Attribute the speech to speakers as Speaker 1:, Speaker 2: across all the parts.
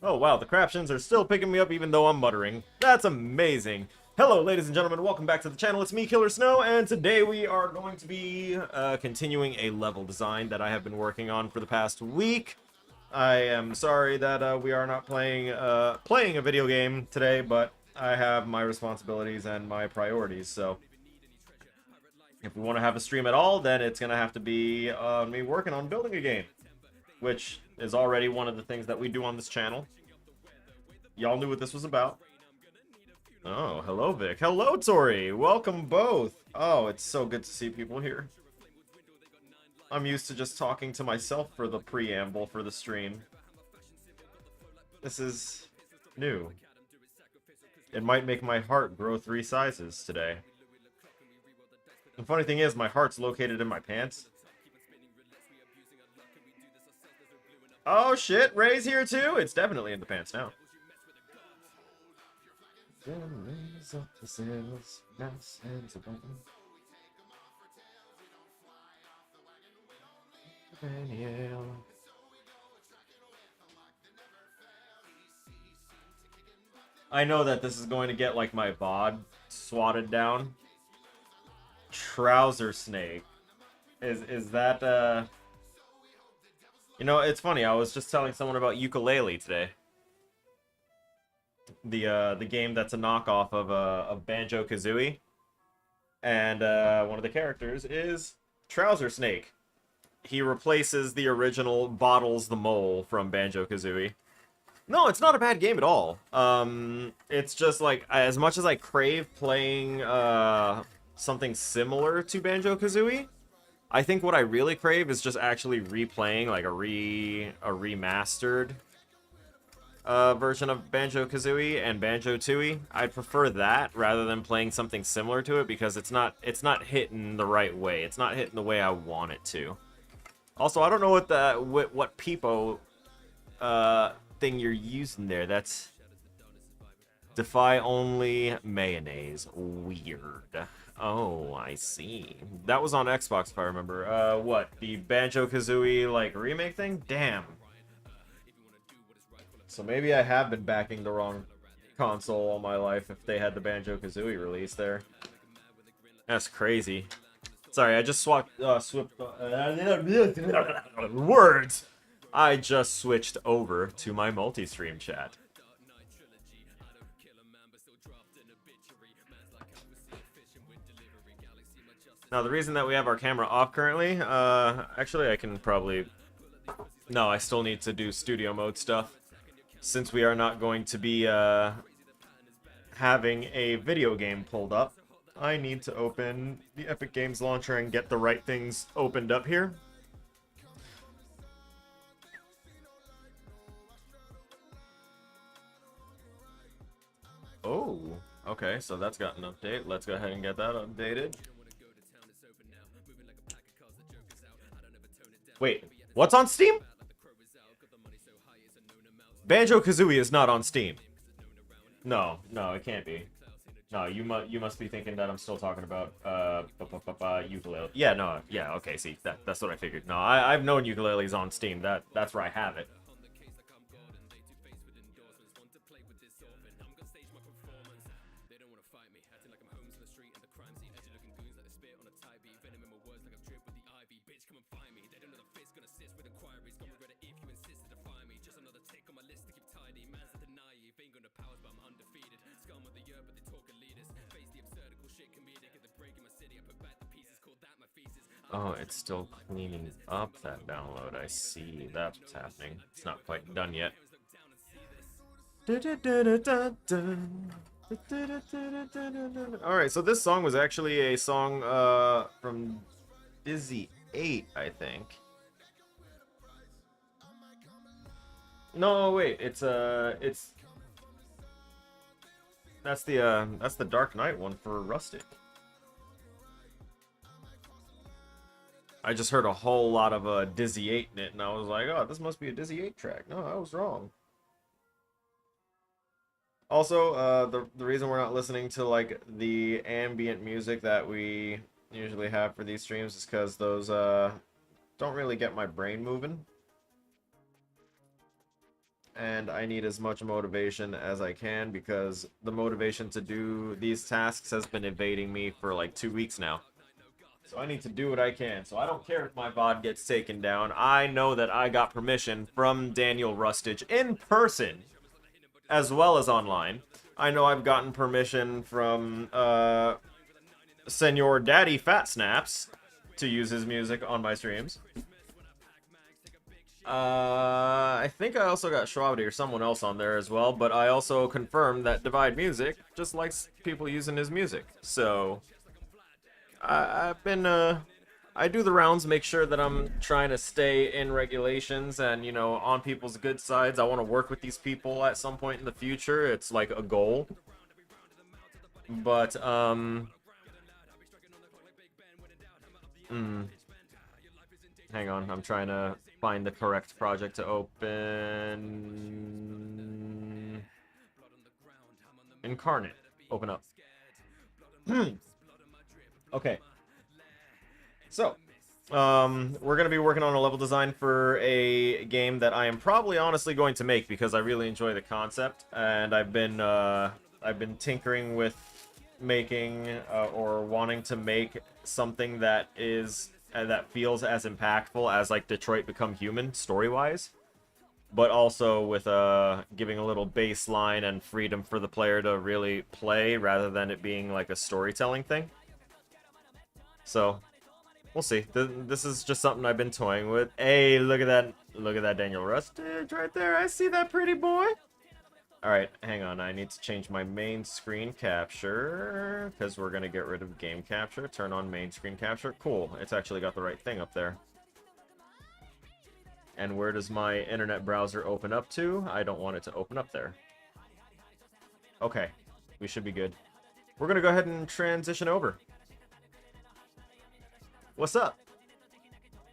Speaker 1: Oh wow, the captions are still picking me up even though I'm muttering. That's amazing. Hello ladies and gentlemen, welcome back to the channel. It's me, Killer Snow, and today we are going to be continuing a level design that I have been working on for the past week. I am sorry that we are not playing a video game today, but I have my responsibilities and my priorities, so if we want to have a stream at all, then it's going to have to be me working on building a game, which is already one of the things that we do on this channel. Y'all knew what this was about. Oh, hello, Vic. Hello, Tori. Welcome both. Oh, it's so good to see people here. I'm used to just talking to myself for the preamble for the stream. This is new. It might make my heart grow 3 sizes today. The funny thing is, my heart's located in my pants. Oh shit, Ray's here too? It's definitely in the pants now. I know that this is going to get like my bod swatted down. Trouser snake. Is that You know, it's funny, I was just telling someone about ukulele today. The game that's a knockoff of Banjo-Kazooie. And one of the characters is Trouser Snake. He replaces the original Bottles the Mole from Banjo-Kazooie. No, it's not a bad game at all. It's just like, as much as I crave playing something similar to Banjo-Kazooie, I think what I really crave is just actually replaying like a remastered version of Banjo-Kazooie and Banjo-Tooie. I'd prefer that rather than playing something similar to it because it's not hitting the right way. It's not hitting the way I want it to. Also, I don't know what Peepo thing you're using there. That's Defy only mayonnaise. Weird. Oh, I see. That was on Xbox, if I remember. What? The Banjo-Kazooie, like, remake thing? Damn. So maybe I have been backing the wrong console all my life if they had the Banjo-Kazooie release there. That's crazy. Sorry, I just words! I just switched over to my multi-stream chat. Now, the reason that we have our camera off currently, actually, I can probably... No, I still need to do studio mode stuff. Since we are not going to be, having a video game pulled up, I need to open the Epic Games launcher and get the right things opened up here. Oh, okay, so that's got an update. Let's go ahead and get that updated. Wait, what's on Steam? Banjo-Kazooie is not on Steam. No, it can't be. No, you must be thinking that I'm still talking about ukulele. Yeah, no, yeah, okay, see, that's what I figured. No, I've known ukuleles on Steam. That's where I have it. Oh, it's still cleaning up that download. I see that's what's happening. It's not quite done yet. Alright, so this song was actually a song from Dizzy 8, I think. No, wait, it's that's the Dark Knight one for Rustic. I just heard a whole lot of Dizzy 8 in it, and I was like, oh, this must be a Dizzy 8 track. No, I was wrong. Also, the reason we're not listening to like the ambient music that we usually have for these streams is because those don't really get my brain moving. And I need as much motivation as I can because the motivation to do these tasks has been evading me for like 2 weeks now. So I need to do what I can. So I don't care if my VOD gets taken down. I know that I got permission from Daniel Rustage in person, as well as online. I know I've gotten permission from Senor Daddy Fat Snaps to use his music on my streams. I think I also got Shwabadi or someone else on there as well, but I also confirmed that Divide Music just likes people using his music. So I've been I do the rounds, make sure that I'm trying to stay in regulations and, you know, on people's good sides. I want to work with these people at some point in the future. It's like a goal. But, hang on, I'm trying to find the correct project to open. Incarnate. Open up. Okay. So, we're going to be working on a level design for a game that I am probably honestly going to make because I really enjoy the concept, and I've been tinkering with making or wanting to make something that is that feels as impactful as like Detroit Become Human story-wise, but also with giving a little baseline and freedom for the player to really play rather than it being like a storytelling thing. So, we'll see. This is just something I've been toying with. Hey, look at that. Look at that Daniel Rustage right there. I see that pretty boy. Alright, hang on. I need to change my main screen capture because we're going to get rid of game capture. Turn on main screen capture. Cool. It's actually got the right thing up there. And where does my internet browser open up to? I don't want it to open up there. Okay. We should be good. We're going to go ahead and transition over. What's up?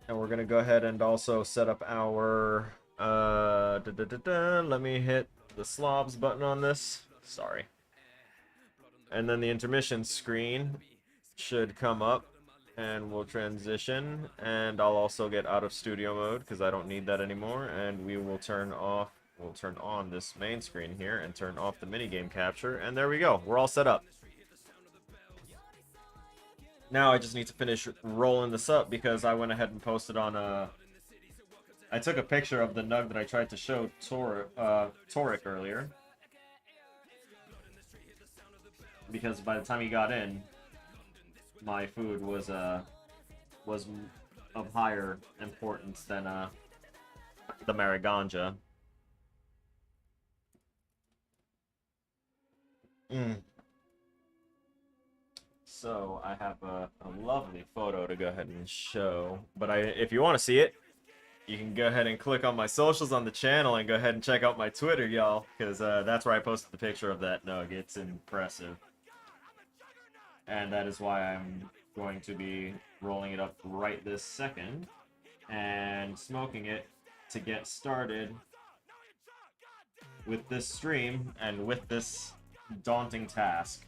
Speaker 1: And we're gonna go ahead and also set up our let me hit the slobs button on this. Sorry. And then the intermission screen should come up and we'll transition, and I'll also get out of studio mode because I don't need that anymore, and we will turn on this main screen here and turn off the minigame capture, and there we go. We're all set up. Now I just need to finish rolling this up because I went ahead and posted on I took a picture of the nug that I tried to show Toric earlier. Because by the time he got in, my food was of higher importance than the Mariganja. So I have a lovely photo to go ahead and show, but if you want to see it, you can go ahead and click on my socials on the channel and go ahead and check out my Twitter, y'all, because that's where I posted the picture of that nug. It's impressive, and that is why I'm going to be rolling it up right this second and smoking it to get started with this stream and with this daunting task.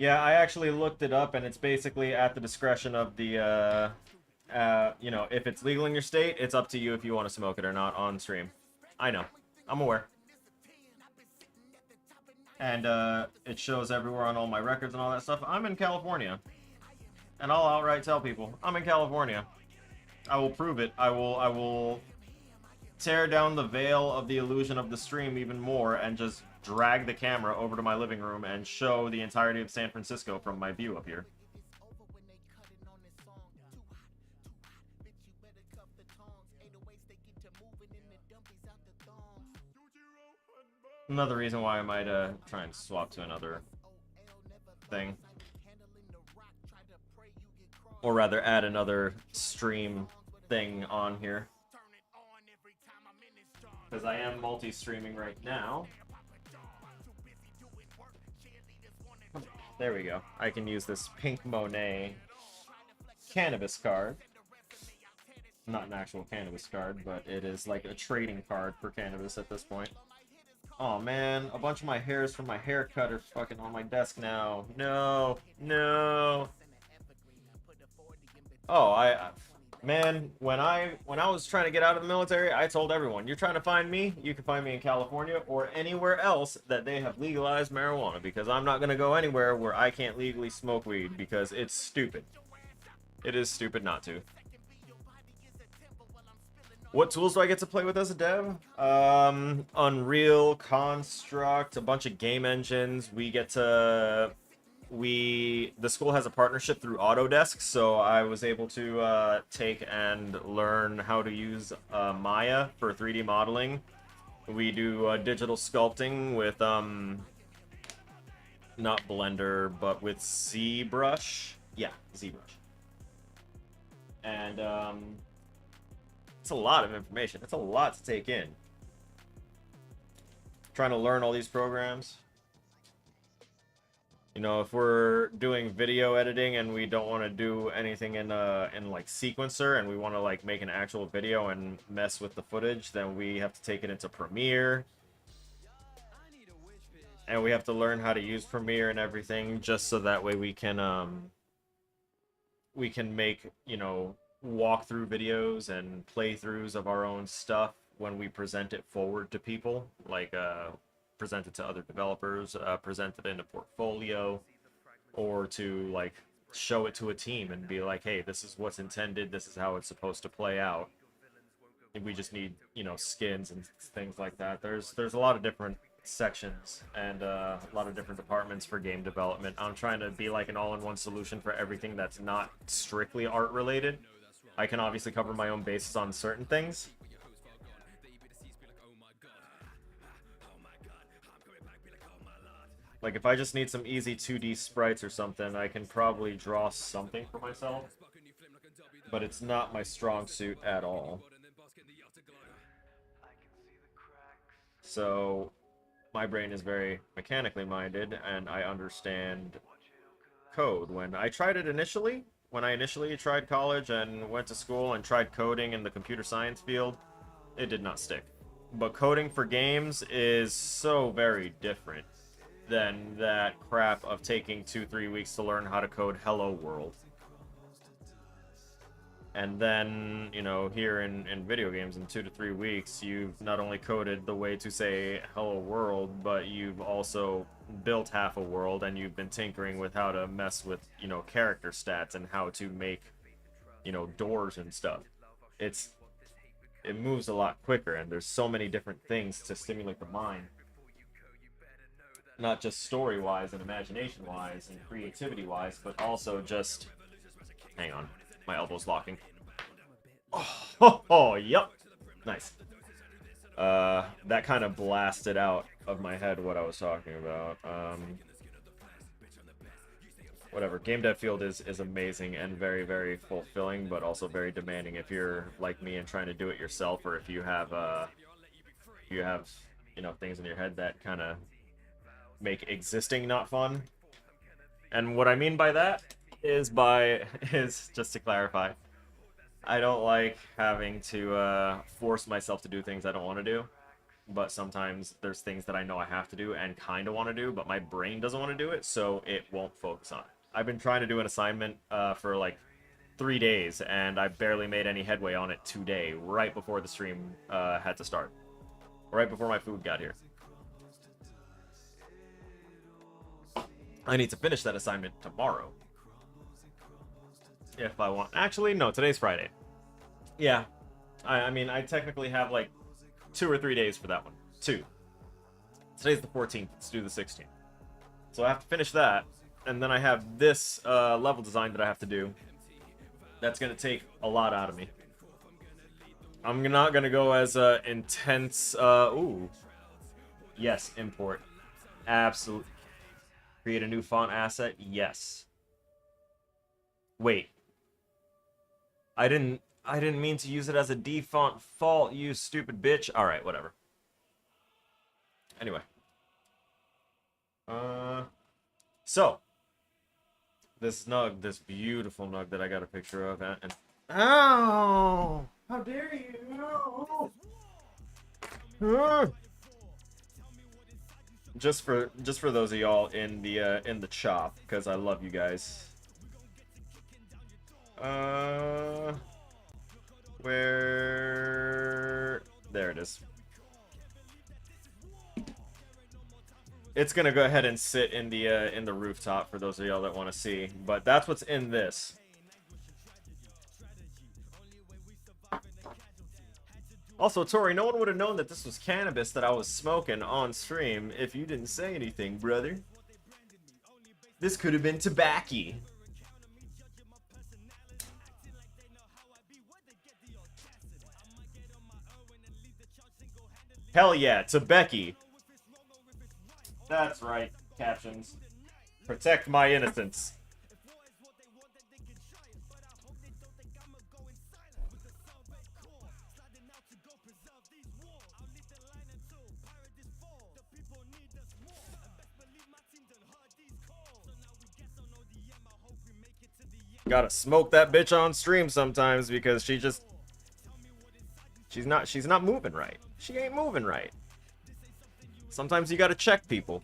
Speaker 1: Yeah, I actually looked it up, and it's basically at the discretion of the, you know, if it's legal in your state, it's up to you if you want to smoke it or not on stream. I know. I'm aware. And, it shows everywhere on all my records and all that stuff. I'm in California. And I'll outright tell people, I'm in California. I will prove it. I will tear down the veil of the illusion of the stream even more and just drag the camera over to my living room and show the entirety of San Francisco from my view up here. Another reason why I might try and swap to another thing. Or rather add another stream thing on here. Because I am multi-streaming right now. There we go. I can use this Pink Monet cannabis card. Not an actual cannabis card, but it is like a trading card for cannabis at this point. Oh man, a bunch of my hairs from my haircut are fucking on my desk now. No, no. Oh, man, when I was trying to get out of the military, I told everyone, you're trying to find me, you can find me in California or anywhere else that they have legalized marijuana, because I'm not going to go anywhere where I can't legally smoke weed, because it's stupid. It is stupid not to. What tools do I get to play with as a dev? Unreal, Construct, a bunch of game engines. We get to... The school has a partnership through Autodesk, so I was able to take and learn how to use Maya for 3D modeling. We do digital sculpting with, not Blender, but with ZBrush. Yeah, ZBrush. And, it's a lot of information. It's a lot to take in. Trying to learn all these programs. You know, if we're doing video editing and we don't want to do anything in like sequencer and we want to like make an actual video and mess with the footage, then we have to take it into Premiere. And we have to learn how to use Premiere and everything just so that way we can make, you know, walkthrough videos and playthroughs of our own stuff when we present it forward to people, like present it to other developers, present it in a portfolio, or to like show it to a team and be like, hey, this is what's intended, this is how it's supposed to play out. And we just need, you know, skins and things like that. There's a lot of different sections and a lot of different departments for game development. I'm trying to be like an all-in-one solution for everything that's not strictly art related. I can obviously cover my own bases on certain things. Like, if I just need some easy 2D sprites or something, I can probably draw something for myself. But it's not my strong suit at all. So, my brain is very mechanically minded, and I understand code. When I tried it initially, when I initially tried college and went to school and tried coding in the computer science field, it did not stick. But coding for games is so very different than that crap of taking 2-3 weeks to learn how to code Hello World. And then, you know, here in video games in 2 to 3 weeks, you've not only coded the way to say Hello World, but you've also built half a world, and you've been tinkering with how to mess with, you know, character stats and how to make, you know, doors and stuff. It moves a lot quicker, and there's so many different things to stimulate the mind. Not just story-wise and imagination-wise and creativity-wise, but also just... Hang on. My elbow's locking. Oh, yep. Nice. That kind of blasted out of my head what I was talking about. Whatever. Game dev field is amazing and very, very fulfilling, but also very demanding if you're like me and trying to do it yourself, or if you have, you know, things in your head that kind of make existing not fun. And what I mean by that is just to clarify, I don't like having to force myself to do things I don't want to do. but sometimes there's things that I know I have to do and kind of want to do, but my brain doesn't want to do it, so it won't focus on it. I've been trying to do an assignment for like 3 days, and I barely made any headway on it today, right before the stream had to start. Right before my food got here. I need to finish that assignment tomorrow. If I want... Actually, no, today's Friday. Yeah. I mean, I technically have like 2 or 3 days for that one. 2. Today's the 14th. Let's do the 16th. So I have to finish that. And then I have this level design that I have to do. That's going to take a lot out of me. I'm not going to go as intense... ooh. Yes, import. Absolutely. Create a new font asset? Yes. Wait. I didn't mean to use it as a defont fault, you stupid bitch. Alright, whatever. Anyway. So. This nug, this beautiful nug that I got a picture of, and ow! How dare you? No! Just for those of y'all in the chop, because I love you guys. Where? There it is. It's gonna go ahead and sit in the rooftop for those of y'all that want to see, but that's what's in this. Also, Tori, no one would have known that this was cannabis that I was smoking on stream if you didn't say anything, brother. This could have been tobacco. Hell yeah, to Becky. That's right, captions. Protect my innocence. Gotta smoke that bitch on stream sometimes because she's not moving right. She ain't moving right. Sometimes you gotta check people.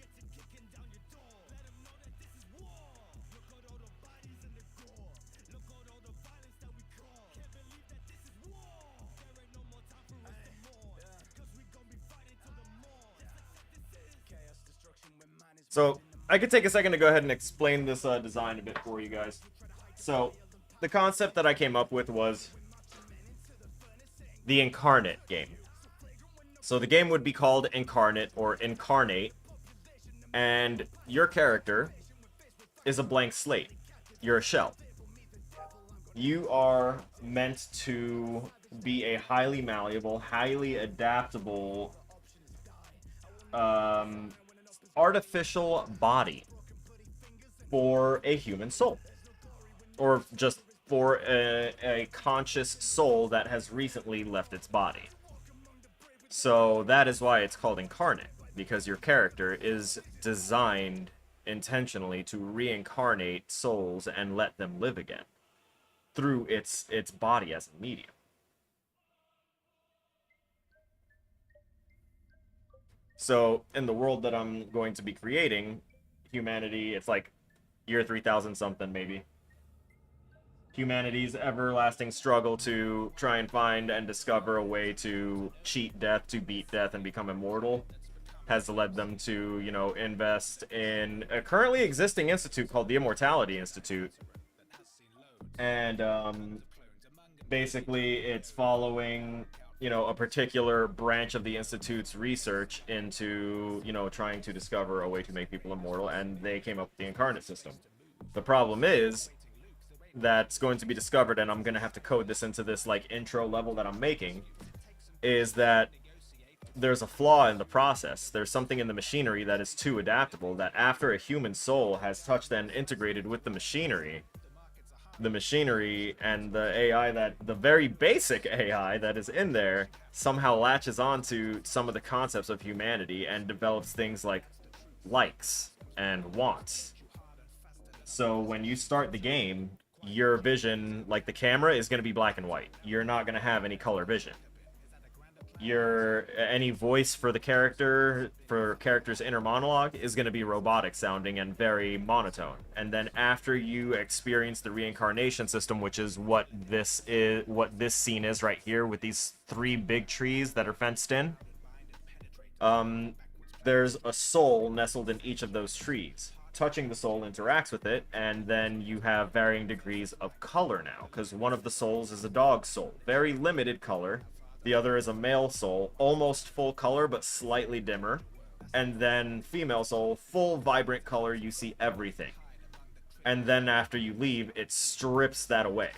Speaker 1: So, I could take a second to go ahead and explain this design a bit for you guys. So, the concept that I came up with was the Incarnate game. So the game would be called Incarnate or Incarnate, and your character is a blank slate. You're a shell. You are meant to be a highly malleable, highly adaptable, artificial body for a human soul. Or just for a conscious soul that has recently left its body. So that is why it's called Incarnate, because your character is designed intentionally to reincarnate souls and let them live again through its body as a medium. So in the world that I'm going to be creating, humanity, it's like year 3000 something maybe. Humanity's everlasting struggle to try and find and discover a way to cheat death, to beat death, and become immortal has led them to, you know, invest in a currently existing institute called the Immortality Institute. And basically it's following, you know, a particular branch of the Institute's research into, you know, trying to discover a way to make people immortal, and they came up with the Incarnate system. The problem is that's going to be discovered, and I'm going to have to code this into this, like, intro level that I'm making, is that there's a flaw in the process. There's something in the machinery that is too adaptable, that after a human soul has touched and integrated with the machinery and the AI, that the very basic AI that is in there somehow latches onto some of the concepts of humanity and develops things like likes and wants. So when you start the game, your vision, like the camera, is going to be black and white. You're not going to have any color vision. any voice for the character, for character's inner monologue, is going to be robotic sounding and very monotone. And then after you experience the reincarnation system, which is what this scene is right here with these 3 big trees that are fenced in, there's a soul nestled in each of those trees. Touching the soul interacts with it, and then you have varying degrees of color now, because one of the souls is a dog soul, very limited color. The other is a male soul, almost full color but slightly dimmer. And then female soul, full vibrant color, you see everything. And then after you leave, it strips that away.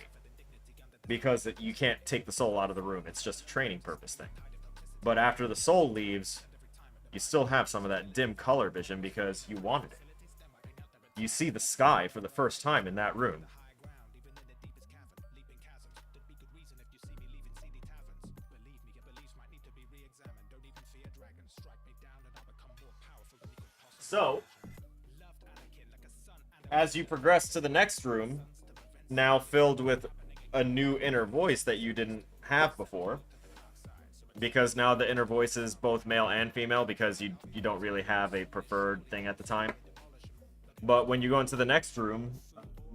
Speaker 1: Because you can't take the soul out of the room, it's just a training purpose thing. But after the soul leaves, you still have some of that dim color vision because you wanted it. You see the sky for the first time in that room. So, as you progress to the next room, now filled with a new inner voice that you didn't have before, because now the inner voice is both male and female, because you don't really have a preferred thing at the time. But when you go into the next room,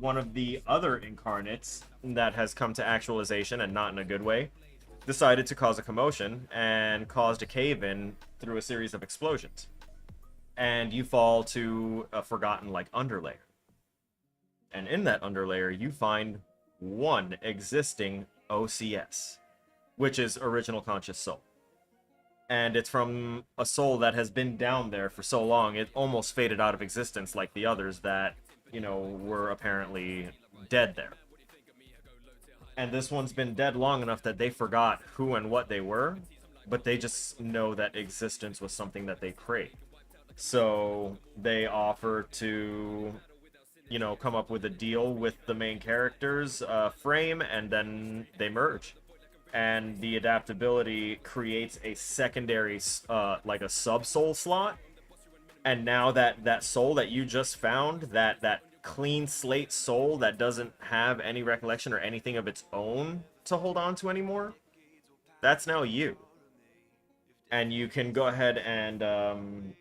Speaker 1: one of the other incarnates that has come to actualization, and not in a good way, decided to cause a commotion and caused a cave-in through a series of explosions. And you fall to a forgotten, like, underlayer. And in that underlayer, you find one existing OCS, which is Original Conscious Soul. And it's from a soul that has been down there for so long, it almost faded out of existence like the others that, you know, were apparently dead there. And this one's been dead long enough that they forgot who and what they were, but they just know that existence was something that they craved. So they offer to, you know, come up with a deal with the main character's frame, and then they merge. And the adaptability creates a secondary, like a sub-soul slot. And now that soul that you just found, that clean slate soul that doesn't have any recollection or anything of its own to hold on to anymore, that's now you. And you can go ahead and,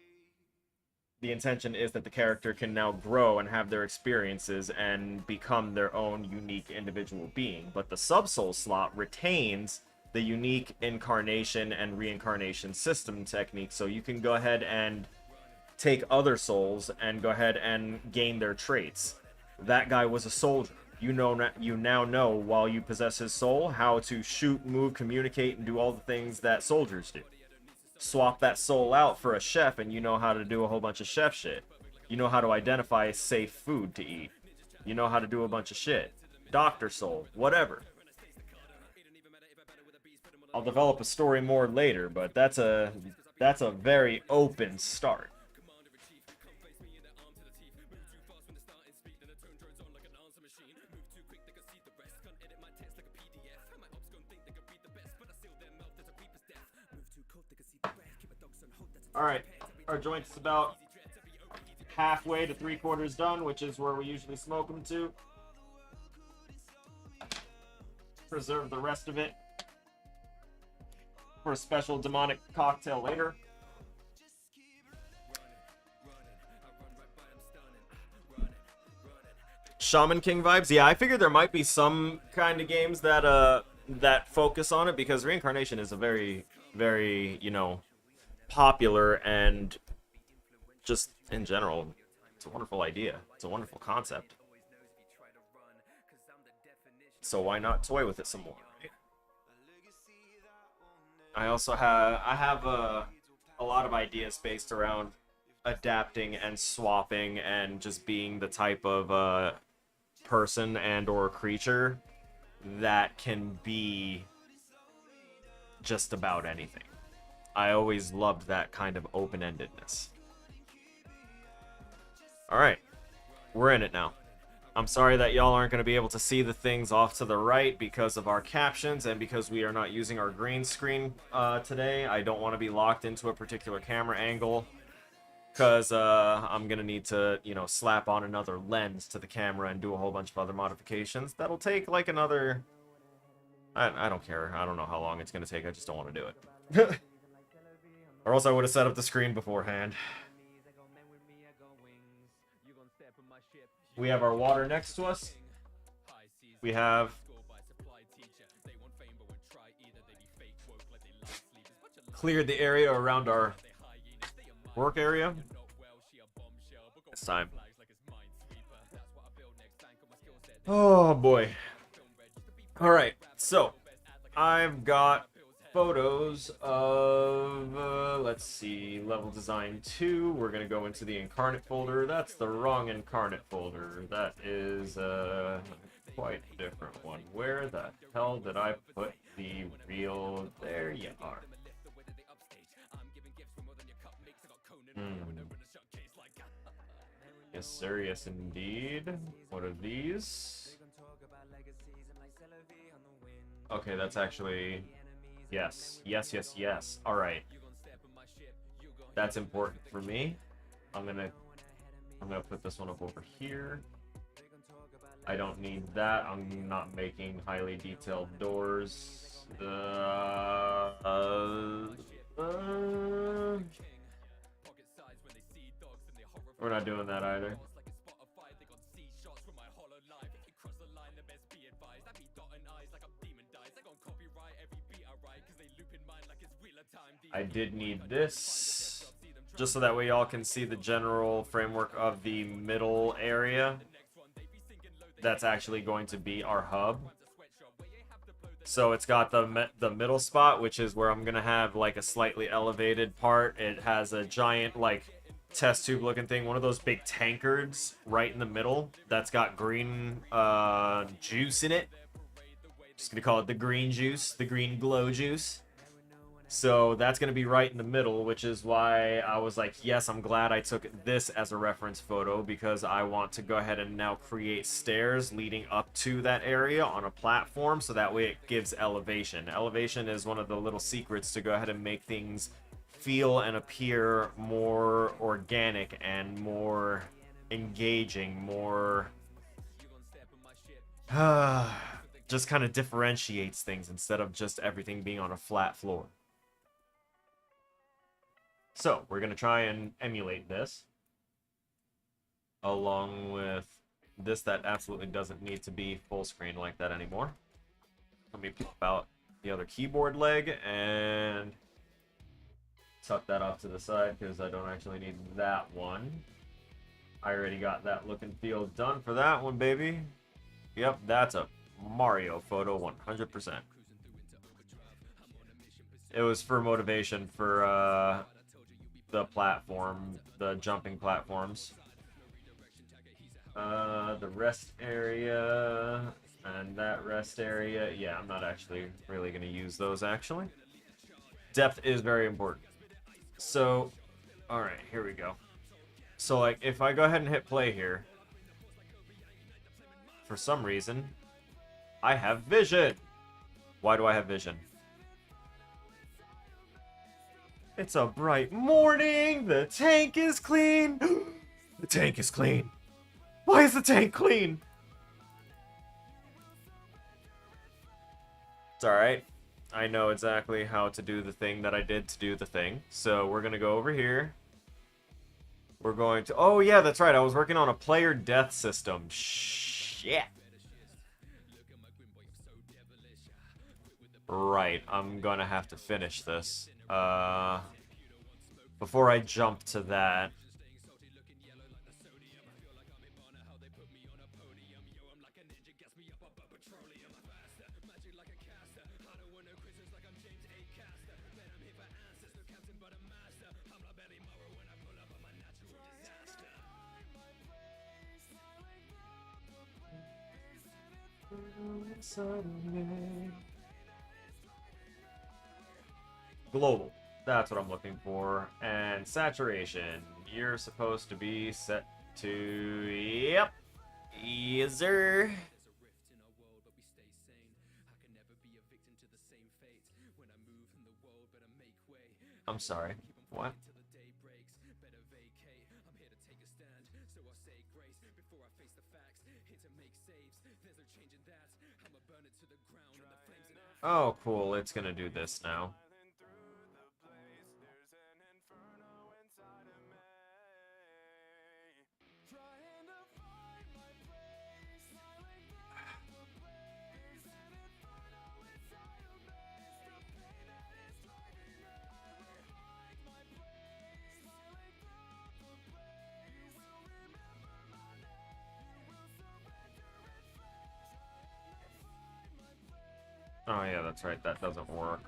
Speaker 1: the intention is that the character can now grow and have their experiences and become their own unique individual being. But the sub-soul slot retains the unique incarnation and reincarnation system technique, so you can go ahead and take other souls and go ahead and gain their traits. That guy was a soldier. You now know, while you possess his soul, how to shoot, move, communicate, and do all the things that soldiers do. Swap that soul out for a chef, and you know how to do a whole bunch of chef shit. You know how to identify safe food to eat. You know how to do a bunch of shit. Doctor soul, whatever. I'll develop a story more later, but that's a very open start. Alright, our joint is about halfway to 3/4 done, which is where we usually smoke them to. Preserve the rest of it for a special demonic cocktail later. Shaman King vibes? Yeah, I figured there might be some kind of games that that focus on it, because reincarnation is a very, very, you know, popular and just in general, it's a wonderful idea. It's a wonderful concept. So why not toy with it some more, right? I have a lot of ideas based around adapting and swapping and just being the type of person and or creature that can be just about anything. I always loved that kind of open-endedness. Alright, we're in it now. I'm sorry that y'all aren't going to be able to see the things off to the right because of our captions and because we are not using our green screen today. I don't want to be locked into a particular camera angle because I'm going to need to, you know, slap on another lens to the camera and do a whole bunch of other modifications. That'll take like another... I don't care. I don't know how long it's going to take. I just don't want to do it. Or else I would have set up the screen beforehand. We have our water next to us. We have cleared the area around our work area. It's time. Oh boy. Alright, so I've got photos of, let's see, level design 2. We're going to go into the incarnate folder. That's the wrong incarnate folder. That is quite a different one. Where the hell did I put the real? There you are. Yes, sir. Yes, indeed. What are these? Okay, that's actually... Yes. Yes, yes, yes. Alright. That's important for me. I'm gonna put this one up over here. I don't need that. I'm not making highly detailed doors. We're not doing that either. I did need this, just so that way y'all can see the general framework of the middle area. That's actually going to be our hub. So it's got the middle spot, which is where I'm gonna have like a slightly elevated part. It has a giant like test tube looking thing, one of those big tankards right in the middle that's got green juice in it. Just gonna call it the green juice, the green glow juice. So that's going to be right in the middle, which is why I was like, yes, I'm glad I took this as a reference photo, because I want to go ahead and now create stairs leading up to that area on a platform, so that way it gives elevation. Elevation is one of the little secrets to go ahead and make things feel and appear more organic and more engaging, more... just kind of differentiates things instead of just everything being on a flat floor. So, we're going to try and emulate this, along with this that absolutely doesn't need to be full screen like that anymore. Let me pop out the other keyboard leg and tuck that off to the side, because I don't actually need that one. I already got that look and feel done for that one, baby. Yep, that's a Mario photo 100%. It was for motivation for, the platform, the jumping platforms. The rest area and that rest area. Yeah, I'm not actually really going to use those, actually. Depth is very important. So, alright, here we go. So, like, if I go ahead and hit play here, for some reason, I have vision. Why do I have vision? It's a bright morning. The tank is clean. The tank is clean. Why is the tank clean? It's alright. I know exactly how to do the thing that I did to do the thing. So we're going to go over here. We're going to... Oh, yeah, that's right. I was working on a player death system. Shit. Right. I'm going to have to finish this. Before I jump to that, global. That's what I'm looking for. And saturation. You're supposed to be set to... Yep. Yes, sir. I'm sorry. What? Oh, cool. It's gonna do this now. Oh yeah, that's right. That doesn't work.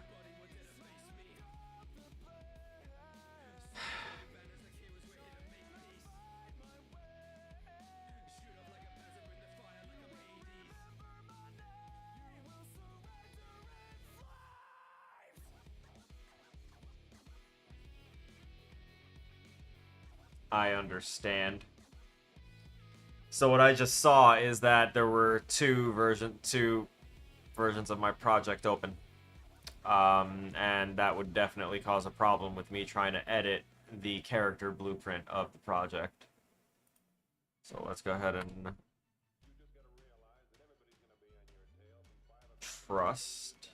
Speaker 1: I understand. So what I just saw is that there were two versions of my project open. And that would definitely cause a problem with me trying to edit the character blueprint of the project. So let's go ahead and trust.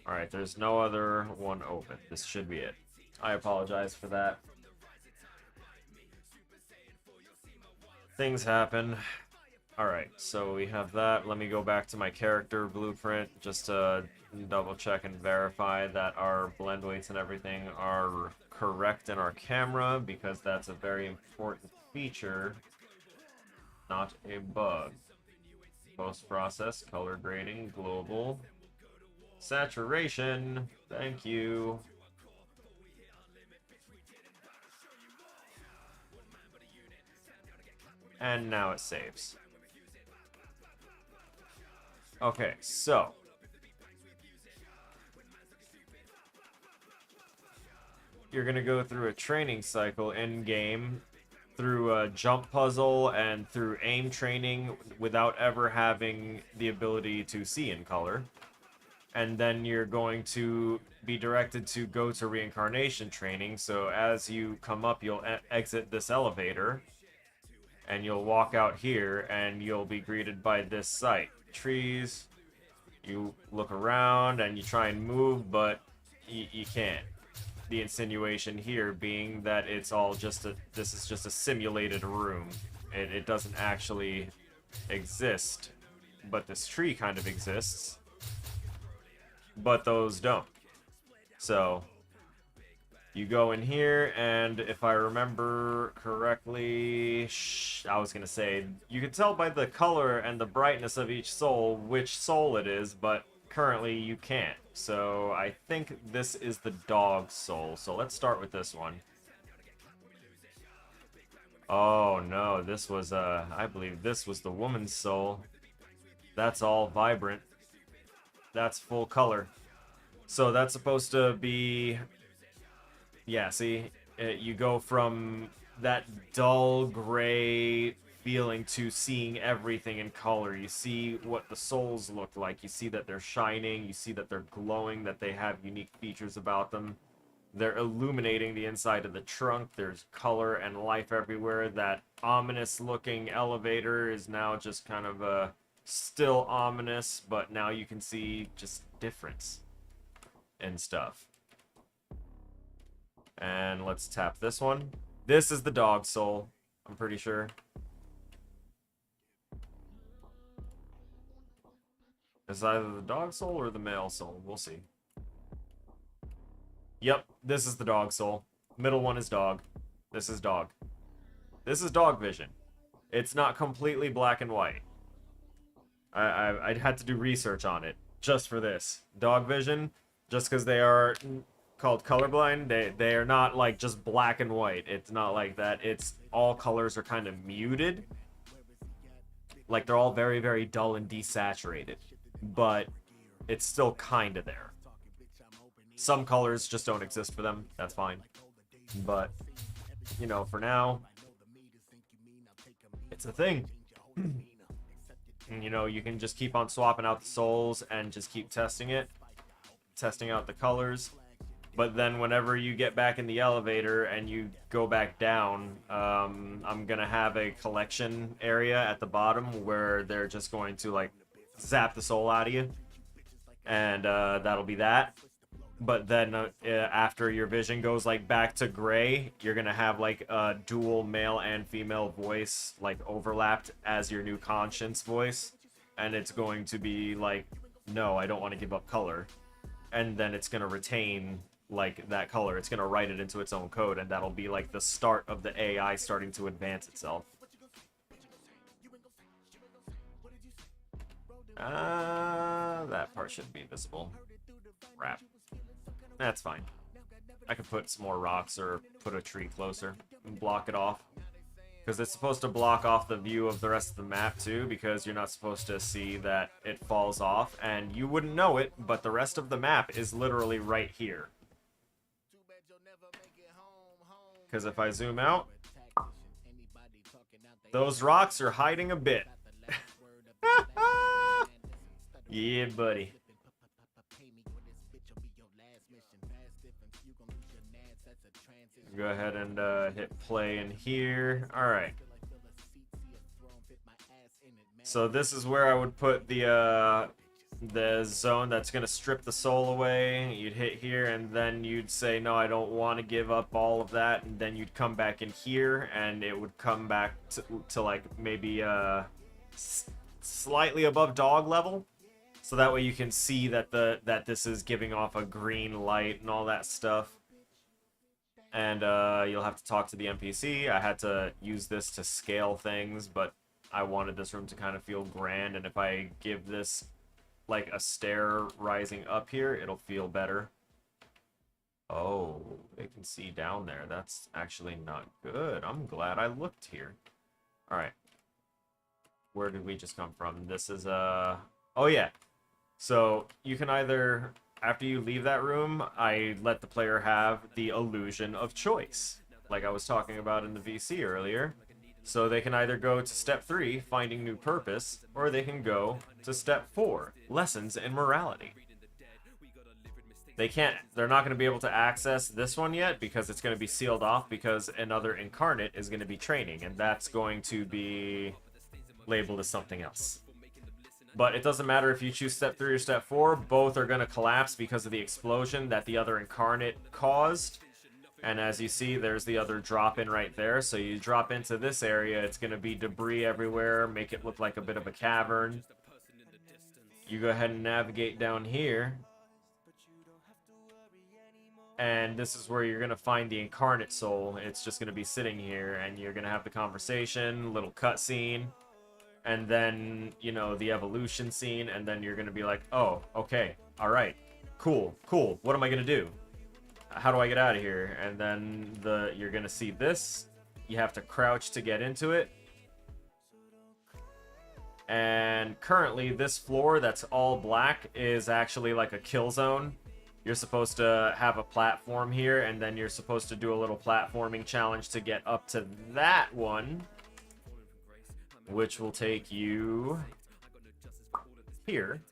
Speaker 1: Alright, there's no other one open. This should be it. I apologize for that. Things happen. Alright, so we have that. Let me go back to my character blueprint just to double check and verify that our blend weights and everything are correct in our camera, because that's a very important feature, not a bug. Post-process, color grading, global, saturation, thank you. And now it saves. Okay, so you're gonna go through a training cycle in game, through a jump puzzle and through aim training without ever having the ability to see in color. And then you're going to be directed to go to reincarnation training. So as you come up, you'll exit this elevator and you'll walk out here and you'll be greeted by this sight. Trees. You look around and you try and move, but you can't. The insinuation here being that it's all just this is just a simulated room. It doesn't actually exist, but this tree kind of exists, but those don't. So you go in here, and if I remember correctly, I was gonna say, you can tell by the color and the brightness of each soul which soul it is, but currently you can't. So I think this is the dog soul. So let's start with this one. Oh no, this was I believe this was the woman's soul. That's all vibrant. That's full color. So that's supposed to be, yeah, see, you go from that dull gray feeling to seeing everything in color. You see what the souls look like. You see that they're shining. You see that they're glowing, that they have unique features about them. They're illuminating the inside of the trunk. There's color and life everywhere. That ominous-looking elevator is now just kind of still ominous, but now you can see just difference and stuff. And let's tap this one. This is the dog soul, I'm pretty sure. It's either the dog soul or the male soul. We'll see. Yep, this is the dog soul. Middle one is dog. This is dog. This is dog vision. It's not completely black and white. I'd had to do research on it just for this. Dog vision, just because they are called colorblind, they are not like just black and white. It's not like that. It's all colors are kind of muted. Like they're all very, very dull and desaturated. But it's still kind of there. Some colors just don't exist for them. That's fine. But, you know, for now, it's a thing. And, you know, you can just keep on swapping out the souls and just keep testing it. Testing out the colors. But then whenever you get back in the elevator and you go back down, I'm going to have a collection area at the bottom where they're just going to, like, zap the soul out of you. And that'll be that. But then after your vision goes like back to gray, you're gonna have like a dual male and female voice like overlapped as your new conscience voice, and it's going to be like, no, I don't want to give up color. and then it's gonna retain like that color. It's gonna write it into its own code, and that'll be like the start of the AI starting to advance itself. That part shouldn't be visible. Crap. That's fine. I could put some more rocks or put a tree closer and block it off. Because it's supposed to block off the view of the rest of the map too, because you're not supposed to see that it falls off, and you wouldn't know it, but the rest of the map is literally right here. Because if I zoom out, those rocks are hiding a bit. Yeah, buddy. Go ahead and hit play in here. Alright. So this is where I would put the zone that's going to strip the soul away. You'd hit here, and then you'd say, no, I don't want to give up all of that. And then you'd come back in here, and it would come back to like, maybe slightly above dog level. So that way you can see that that this is giving off a green light and all that stuff. And you'll have to talk to the NPC. I had to use this to scale things, but I wanted this room to kind of feel grand, and if I give this like a stair rising up here, it'll feel better. Oh, they can see down there. That's actually not good. I'm glad I looked here. Alright. Where did we just come from? This is oh yeah. So you can either, after you leave that room, I let the player have the illusion of choice, like I was talking about in the VC earlier. So they can either go to step 3, finding new purpose, or they can go to step 4, lessons in morality. They're not going to be able to access this one yet because it's going to be sealed off, because another incarnate is going to be training, and that's going to be labeled as something else. But it doesn't matter if you choose step 3 or step 4, both are going to collapse because of the explosion that the other incarnate caused. And as you see, there's the other drop-in right there. So you drop into this area, it's going to be debris everywhere, make it look like a bit of a cavern. You go ahead and navigate down here. And this is where you're going to find the incarnate soul. It's just going to be sitting here, and you're going to have the conversation, little cutscene. And then, you know, the evolution scene, and then you're going to be like, oh, okay, alright, cool, what am I going to do? How do I get out of here? And then you're going to see this. You have to crouch to get into it. And currently, this floor that's all black is actually like a kill zone. You're supposed to have a platform here, and then you're supposed to do a little platforming challenge to get up to that one, which will take you here.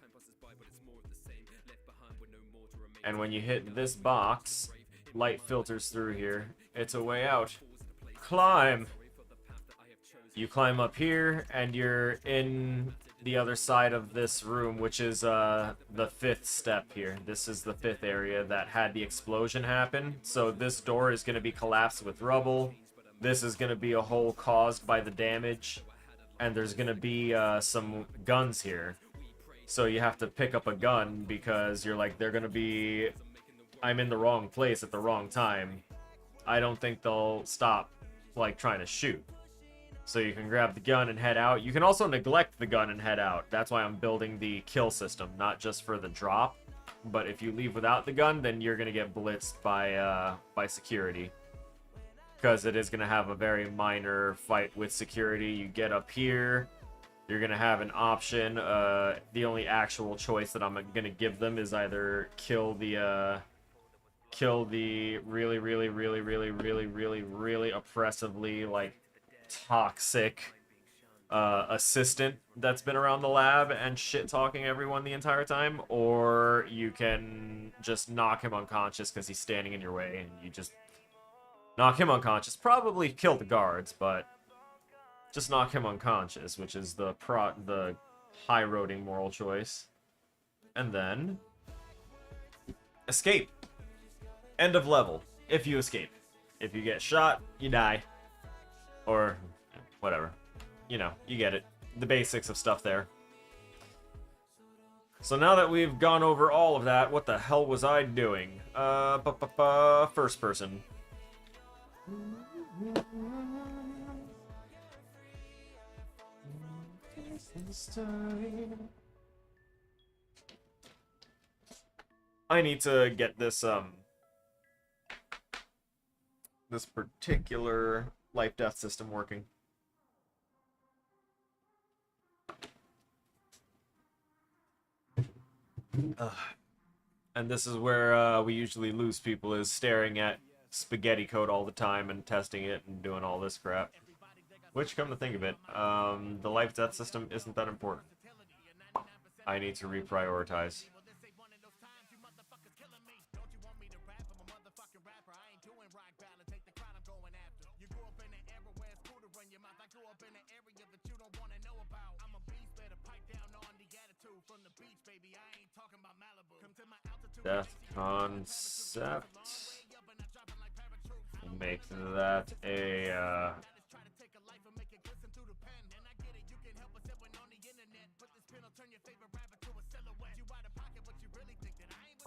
Speaker 1: And when you hit this box, light filters through here. It's a way out. Climb! You climb up here, and you're in the other side of this room, which is the 5th step here. This is the 5th area that had the explosion happen. So this door is going to be collapsed with rubble. This is going to be a hole caused by the damage. And there's going to be some guns here. So you have to pick up a gun because you're like, they're going to be... I'm in the wrong place at the wrong time. I don't think they'll stop, like, trying to shoot. So you can grab the gun and head out. You can also neglect the gun and head out. That's why I'm building the kill system, not just for the drop. But if you leave without the gun, then you're going to get blitzed by security. Because it is going to have a very minor fight with security. You get up here, you're going to have an option. The only actual choice that I'm going to give them is either kill the really, really, really, really, really, really, really oppressively, like, toxic assistant that's been around the lab and shit-talking everyone the entire time, or you can just knock him unconscious because he's standing in your way, and you just knock him unconscious. Probably kill the guards, but just knock him unconscious, which is the high-roading moral choice. And then escape. End of level. If you escape. If you get shot, you die. Or whatever. You know, you get it. The basics of stuff there. So now that we've gone over all of that, what the hell was I doing? First person. I need to get this this particular life-death system working. And this is where we usually lose people, is staring at spaghetti code all the time and testing it and doing all this crap. Which, come to think of it, the life-death system isn't that important. I need to reprioritize. Death concept. Make that a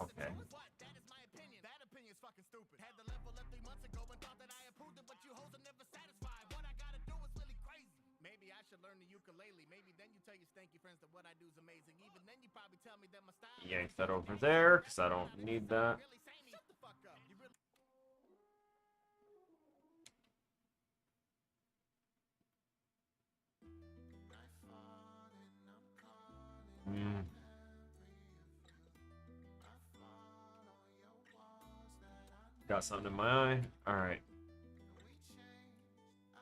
Speaker 1: okay. Yank that over there, because I don't need that. Got something in my eye. Alright.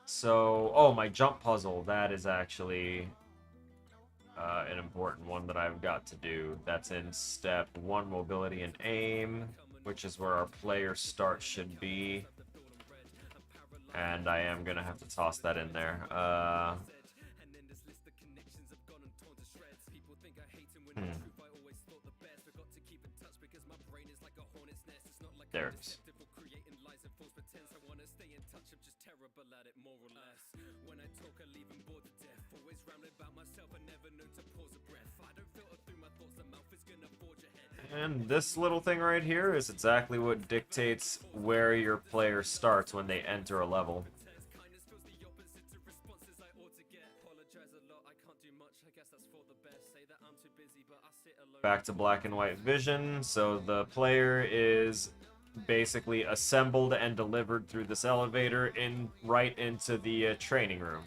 Speaker 1: So, oh, my jump puzzle. That is actually an important one that I've got to do. That's in step 1, mobility and aim, which is where our player start should be. And I am going to have to toss that in there. There it is. And this little thing right here is exactly what dictates where your player starts when they enter a level. Back to black and white vision. So the player is basically assembled and delivered through this elevator right into the training room.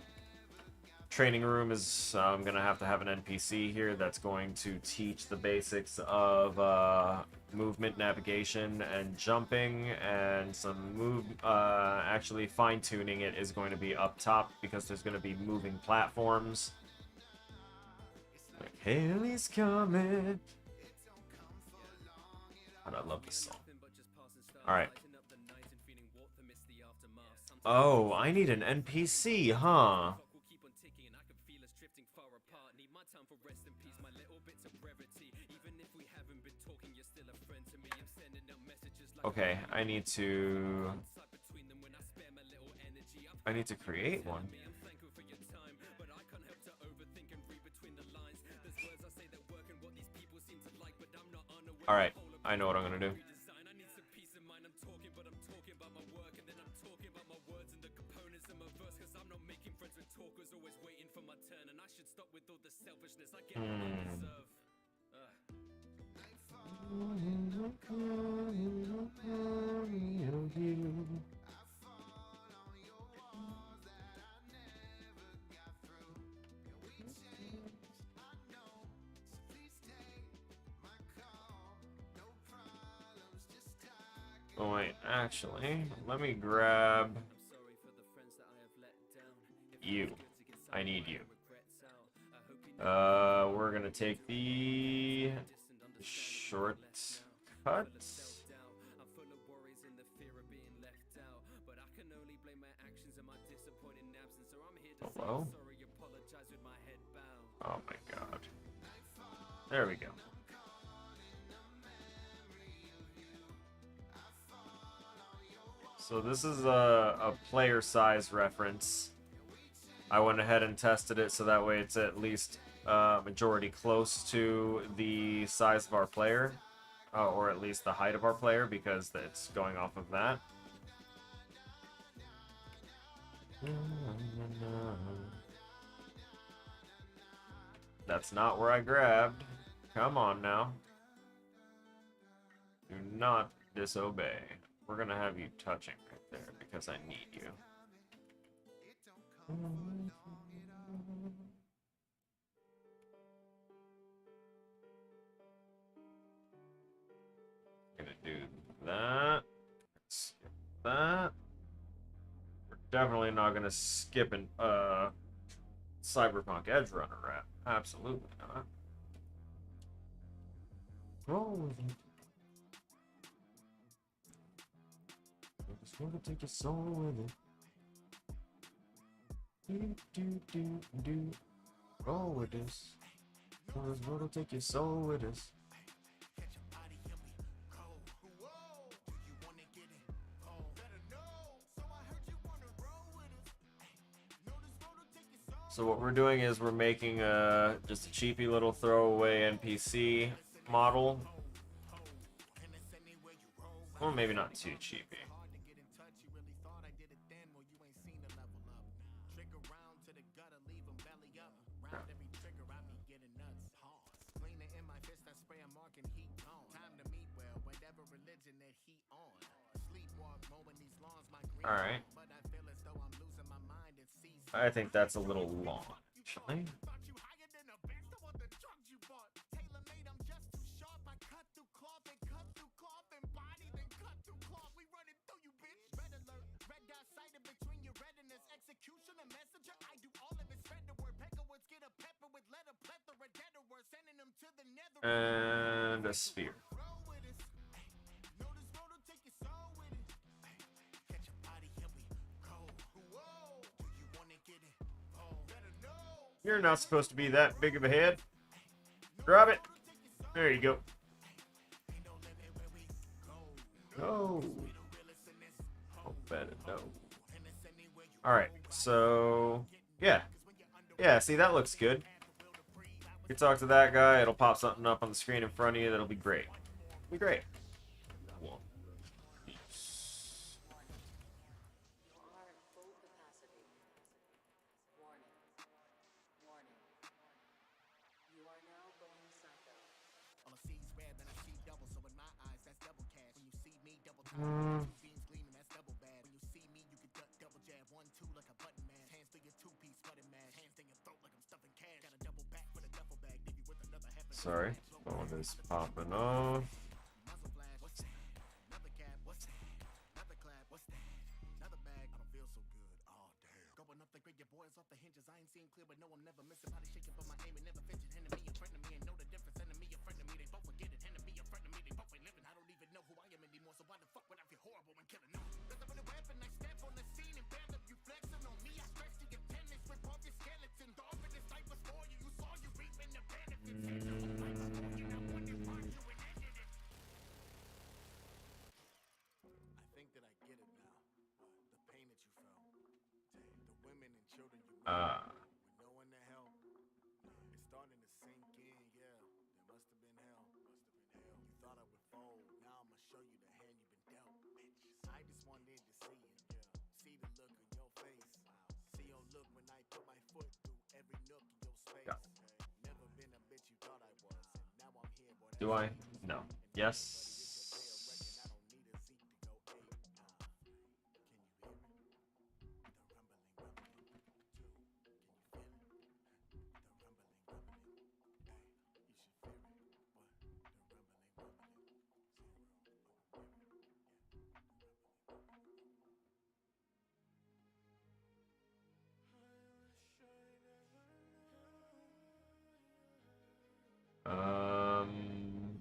Speaker 1: Training room is, I'm going to have an NPC here that's going to teach the basics of movement, navigation, and jumping, and some actually fine-tuning it is going to be up top because there's going to be moving platforms. Like, Haley's coming. God, I love this song. Alright. Oh, I need an NPC, huh? Okay, I need to create one. Alright, I know what I'm gonna do. Oh wait, actually, let me grab you. I need you. We're gonna take the shortcut. Hello? Oh my god. There we go. So this is a player size reference. I went ahead and tested it so that way it's at least majority close to the size of our player, or at least the height of our player, because it's going off of that. That's not where I grabbed. Come on now. Do not disobey. We're gonna have you touching right there because I need you. Gonna do that. Skip that. We're definitely not gonna skip an Cyberpunk Edge Runner rap. Absolutely not. Roll with it. I'm just gonna take your soul with it. Do. Roll with this. Cause we'll take your soul with us. So what we're doing is we're making just a cheapy little throwaway NPC model. Well, maybe not too cheapy. All right. I think that's a little long, actually. And a sphere. You're not supposed to be that big of a head. Drop it. There you go. No. Oh, better no. Alright, so yeah. Yeah, see, that looks good. You can talk to that guy, it'll pop something up on the screen in front of you, that'll be great. It'll be great. Sorry, phone is popping off. Do I? No. Yes.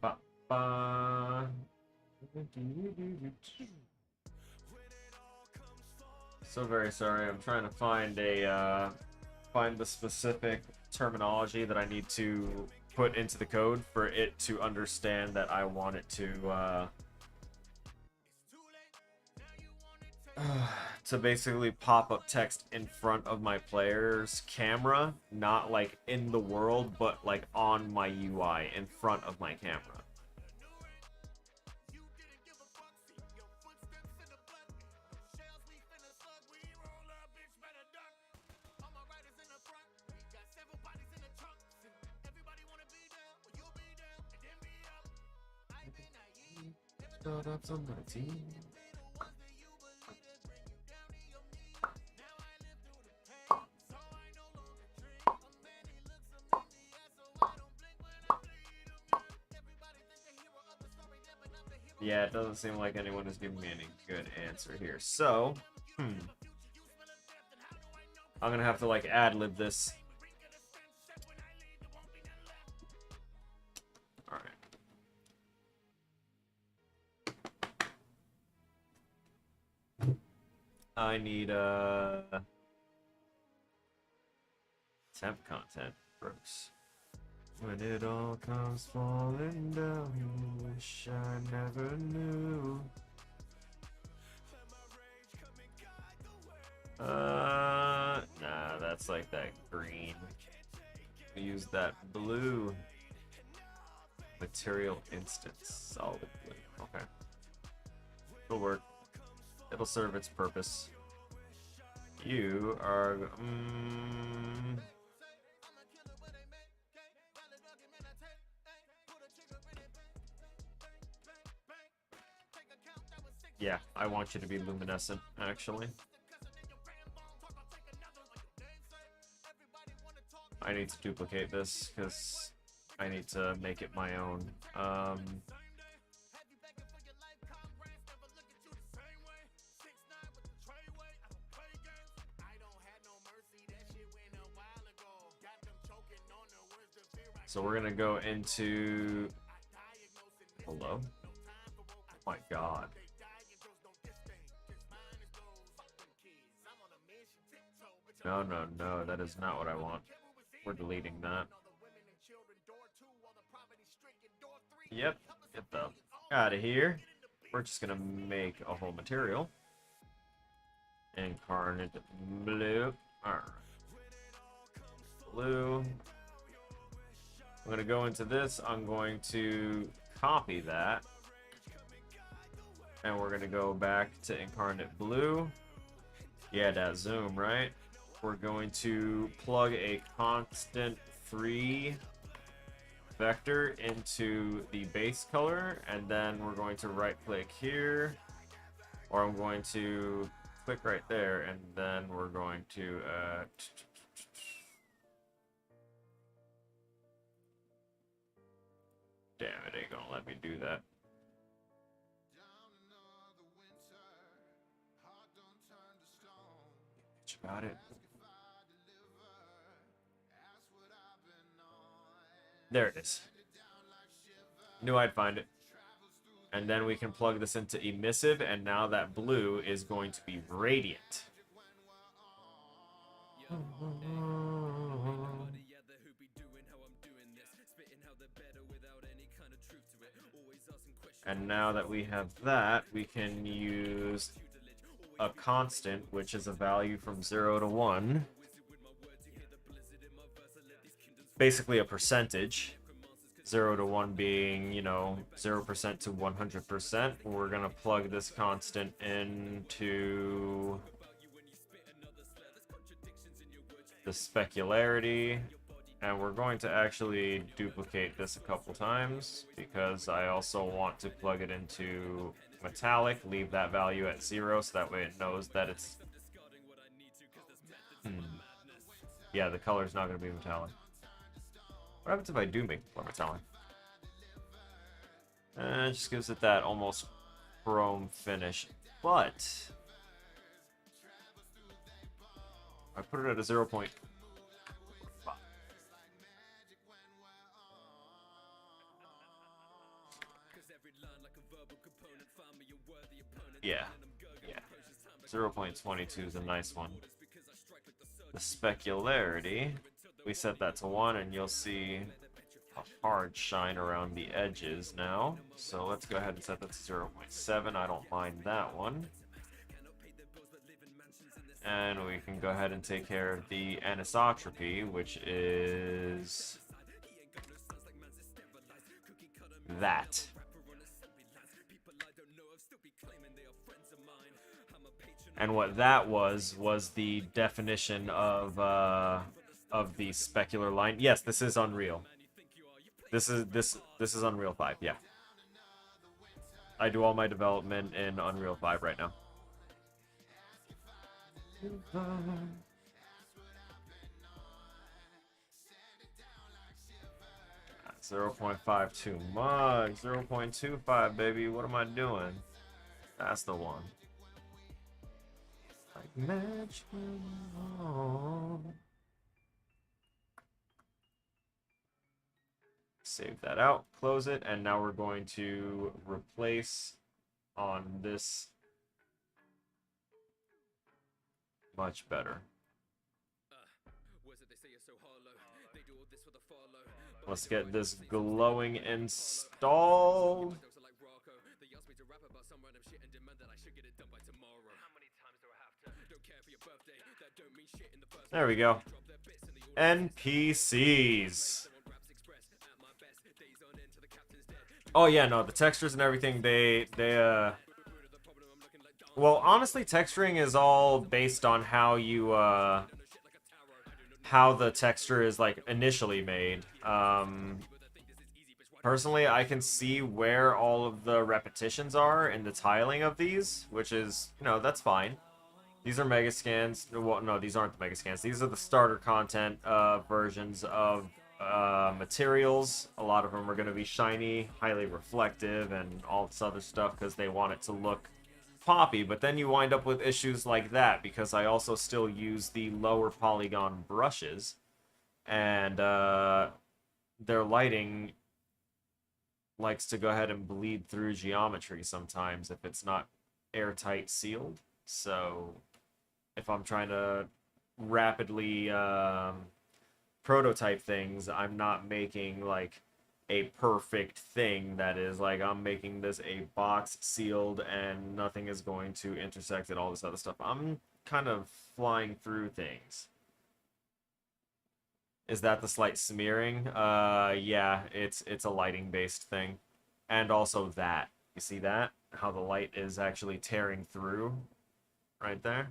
Speaker 1: Ba, ba. So very sorry. I'm trying to find find the specific terminology that I need to put into the code for it to understand that I want it to to basically pop up text in front of my player's camera, not like in the world, but like on my UI in front of my camera. Yeah, it doesn't seem like anyone is giving me any good answer here. So, I'm gonna have to like ad-lib this. All right. I need temp content. Gross. When it all comes falling down, you wish I never knew. Nah, that's like that green. Use that blue. Material instance, solid blue. Okay. It'll work. It'll serve its purpose. You are... yeah, I want you to be luminescent, actually. I need to duplicate this, because I need to make it my own. So we're gonna go into... hello? Oh my god. No, no, no, that is not what I want. We're deleting that. Yep, get the out of here. We're just gonna make a whole material. Incarnate blue. Alright. Blue. I'm gonna go into this. I'm going to copy that. And we're gonna go back to incarnate blue. Yeah, that zoom, right? We're going to plug a constant 3 vector into the base color, and then we're going to right click here, or I'm going to click right there, and then we're going to damn, it ain't gonna let me do that. Got it. There it is. Knew I'd find it. And then we can plug this into emissive, and now that blue is going to be radiant. And now that we have that, we can use a constant, which is a value from 0 to 1. Basically a percentage. 0 to 1 being, you know, 0% to 100%. We're going to plug this constant into the specularity. And we're going to actually duplicate this a couple times, because I also want to plug it into metallic, leave that value at 0, so that way it knows that it's... yeah, the color's not going to be metallic. What happens if I do make it metallic? It just gives it that almost chrome finish, but I put it at a 0.5. Yeah. 0.22 is a nice one. The specularity, we set that to 1, and you'll see a hard shine around the edges now. So let's go ahead and set that to 0.7. I don't mind that one. And we can go ahead and take care of the anisotropy, which is that. And what that was the definition of the specular line. Yes, this is Unreal. This is Unreal 5, yeah. I do all my development in Unreal 5 right now. 0.5 too much. 0.25, baby. What am I doing? That's the one. Like magic. Save that out, close it, and now we're going to replace on this. Much better. Let's get this glowing installed. There we go. NPCs. Oh yeah, no, the textures and everything, well, honestly, texturing is all based on how you, how the texture is, like, initially made. Personally, I can see where all of the repetitions are in the tiling of these, which is, you know, that's fine. These are mega scans. Well, no, these aren't the mega scans. These are the starter content versions of materials. A lot of them are going to be shiny, highly reflective, and all this other stuff because they want it to look poppy. But then you wind up with issues like that because I also still use the lower polygon brushes, and their lighting likes to go ahead and bleed through geometry sometimes if it's not airtight sealed. So if I'm trying to rapidly prototype things, I'm not making like a perfect thing that is like I'm making this a box sealed and nothing is going to intersect and all this other stuff. I'm kind of flying through things. Is that the slight smearing? Yeah, it's a lighting based thing. And also that. You see that? How the light is actually tearing through right there.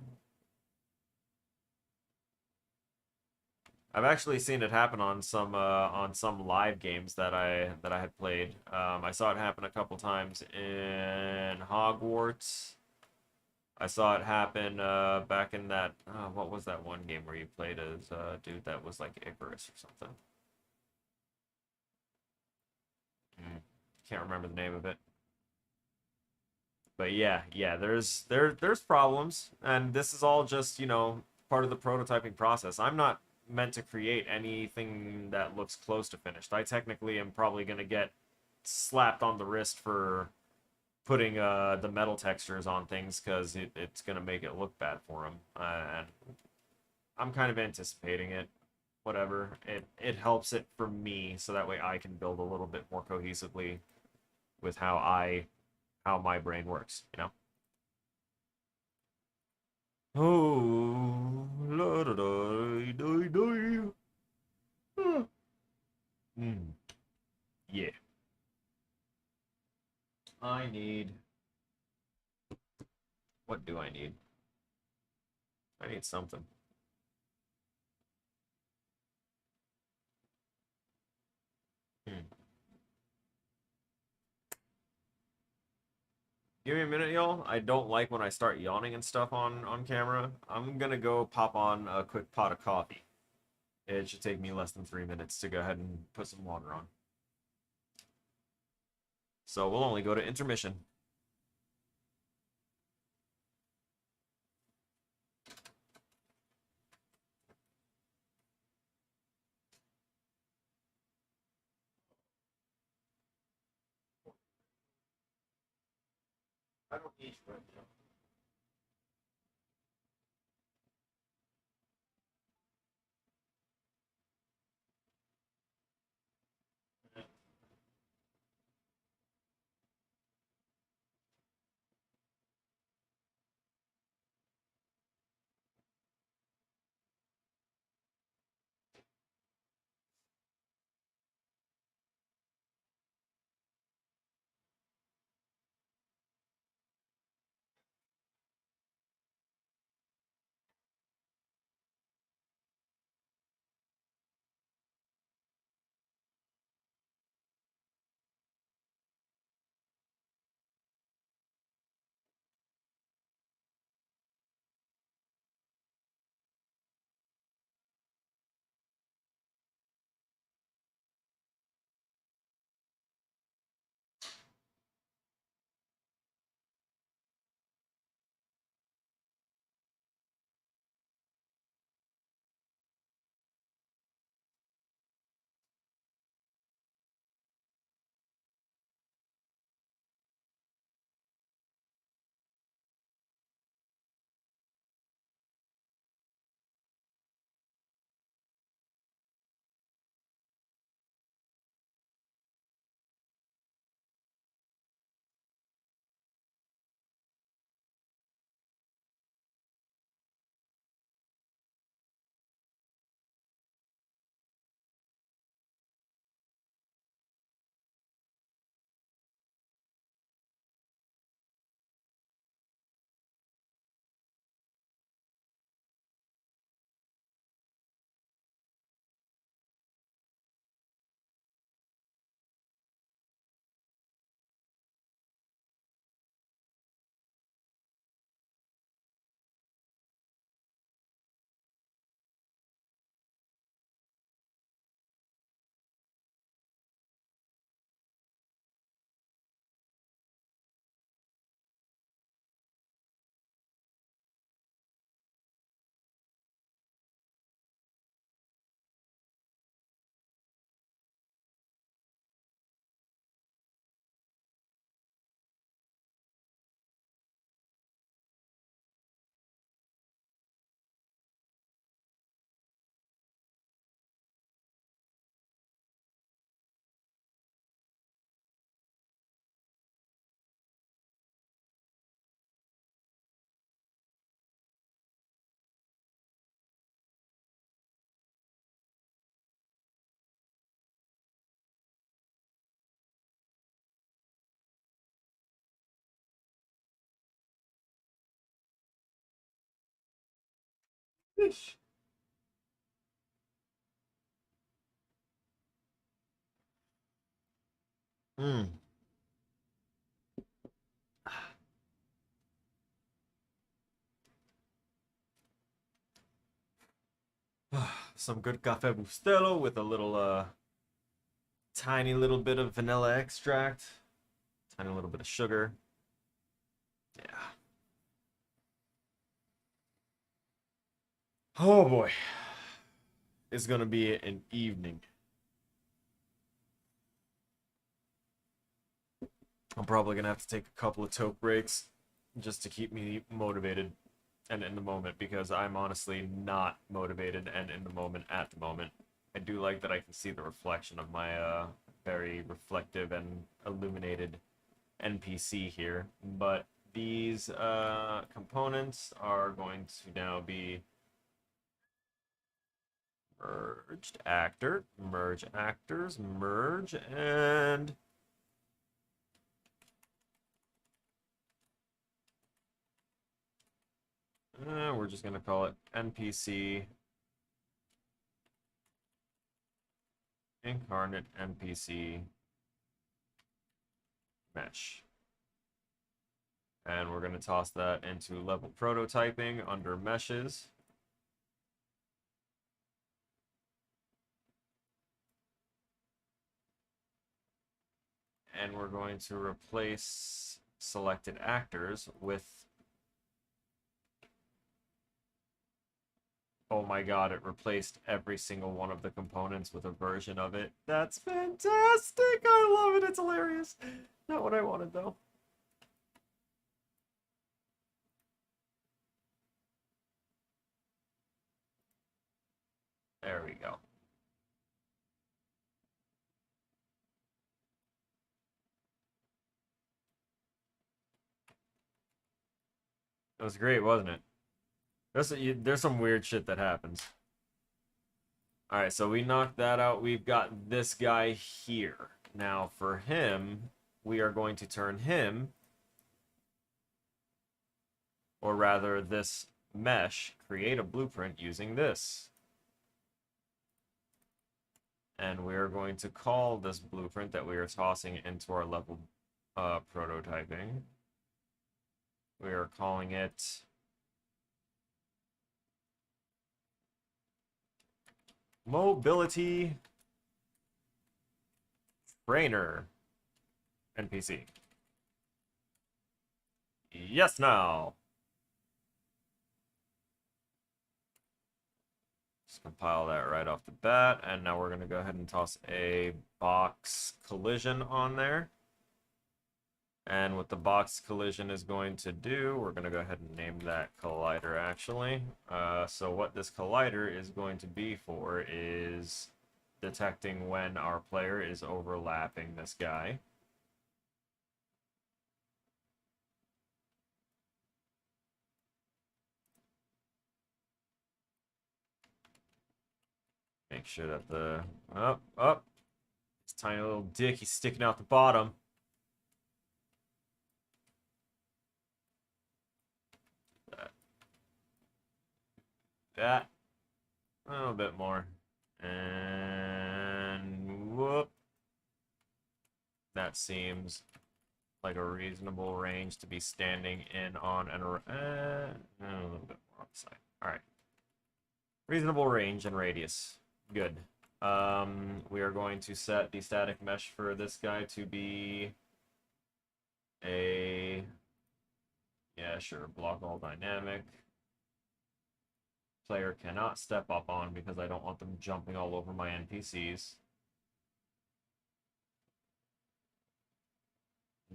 Speaker 1: I've actually seen it happen on some live games that I had played. I saw it happen a couple times in Hogwarts. I saw it happen back in that what was that one game where you played as a dude that was like Icarus or something? Can't remember the name of it. But yeah, there's problems, and this is all just, you know, part of the prototyping process. I'm not meant to create anything that looks close to finished. I technically am probably gonna get slapped on the wrist for putting the metal textures on things because it's gonna make it look bad for them, and I'm kind of anticipating it. Whatever, it helps it for me, so that way I can build a little bit more cohesively with how my brain works, you know? Oh, la da da da da. Yeah. I need. What do I need? I need something. Give me a minute, y'all. I don't like when I start yawning and stuff on camera. I'm gonna go pop on a quick pot of coffee. It should take me less than 3 minutes to go ahead and put some water on. So we'll only go to intermission. I don't need right now. Yeesh. Mm. Some good cafe bustelo with a little tiny little bit of vanilla extract, tiny little bit of sugar. Yeah. Oh boy. It's gonna be an evening. I'm probably gonna have to take a couple of toke breaks just to keep me motivated and in the moment because I'm honestly not motivated and in the moment at the moment. I do like that I can see the reflection of my very reflective and illuminated NPC here, but these components are going to now be merged actor, merge actors, merge, and we're just gonna call it NPC incarnate NPC mesh. And we're going to toss that into level prototyping under meshes. And we're going to replace selected actors with, oh my god, it replaced every single one of the components with a version of it. That's fantastic! I love it, it's hilarious. Not what I wanted though. There we go. It was great, wasn't it? There's some weird shit that happens. Alright, so we knocked that out. We've got this guy here. Now, for him, we are going to turn him, or rather this mesh, create a blueprint using this. And we are going to call this blueprint that we are tossing into our level prototyping. We are calling it Mobility Trainer NPC. Yes, now. Just compile that right off the bat, and now we're going to go ahead and toss a box collision on there. And what the box collision is going to do, we're going to go ahead and name that collider actually. So what this collider is going to be for is detecting when our player is overlapping this guy. Make sure that the, this tiny little dick, he's sticking out the bottom. That. A little bit more. And whoop. That seems like a reasonable range to be standing in on and a little bit more on the side. All right. Reasonable range and radius. Good. We are going to set the static mesh for this guy to be a, yeah, sure, block all dynamic. Player cannot step up on because I don't want them jumping all over my NPCs.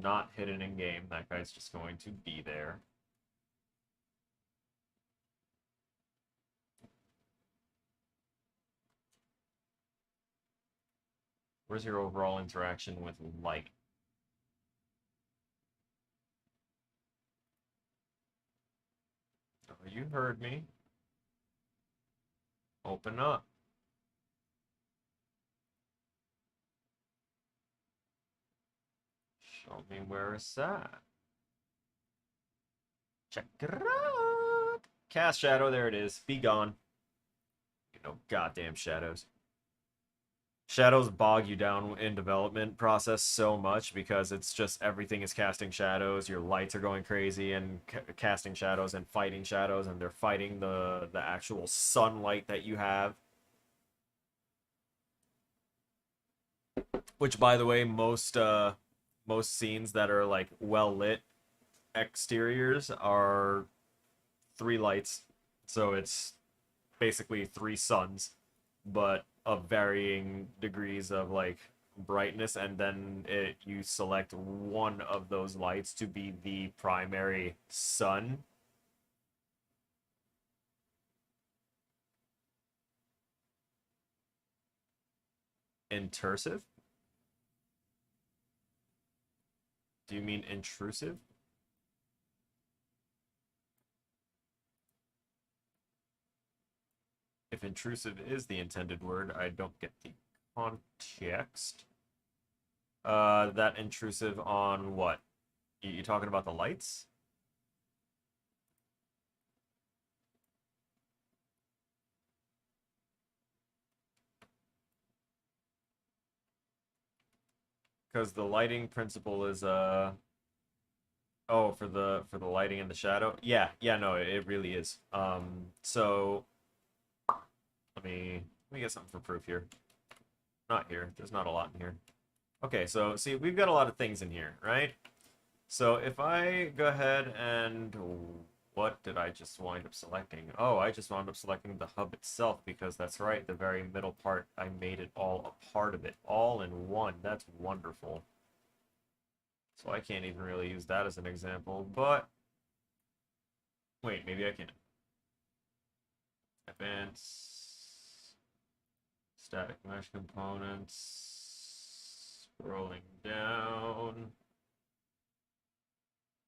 Speaker 1: Not hidden in game. That guy's just going to be there. Where's your overall interaction with light? Oh, you heard me. Open up. Show me where it's at. Check it out. Cast shadow, there it is. Be gone. You know, goddamn shadows. Shadows bog you down in development process so much because it's just everything is casting shadows. Your lights are going crazy and casting shadows and fighting shadows, and they're fighting the actual sunlight that you have. Which, by the way, most scenes that are like well lit exteriors are three lights, so it's basically three suns, but of varying degrees of like brightness, and then you select one of those lights to be the primary sun. Intrusive? Do you mean intrusive? If intrusive is the intended word, I don't get the context. That intrusive on what? You talking about the lights? Because the lighting principle is oh, for the lighting and the shadow. Yeah, no, it really is. So let me get something for proof here. Not here. There's not a lot in here. Okay, so see, we've got a lot of things in here, right? So if I go ahead and what did I just wind up selecting? Oh, I just wound up selecting the hub itself because that's right, the very middle part, I made it all a part of it, all in one. That's wonderful. So I can't even really use that as an example, but wait, maybe I can. Advance, static mesh components, scrolling down.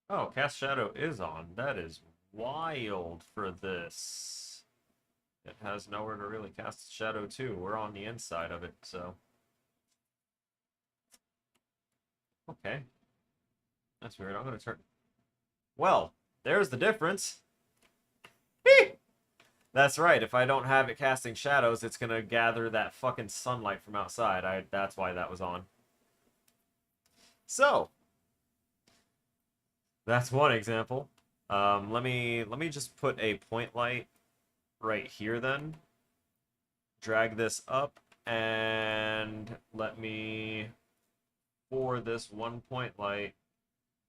Speaker 1: Oh, cast shadow is on. That is wild for this. It has nowhere to really cast shadow to. We're on the inside of it, so. Okay. That's weird. I'm gonna turn. Well, there's the difference. That's right. If I don't have it casting shadows, it's gonna gather that fucking sunlight from outside. That's why that was on. So, that's one example. Let me just put a point light right here then. Drag this up and let me, for this one point light,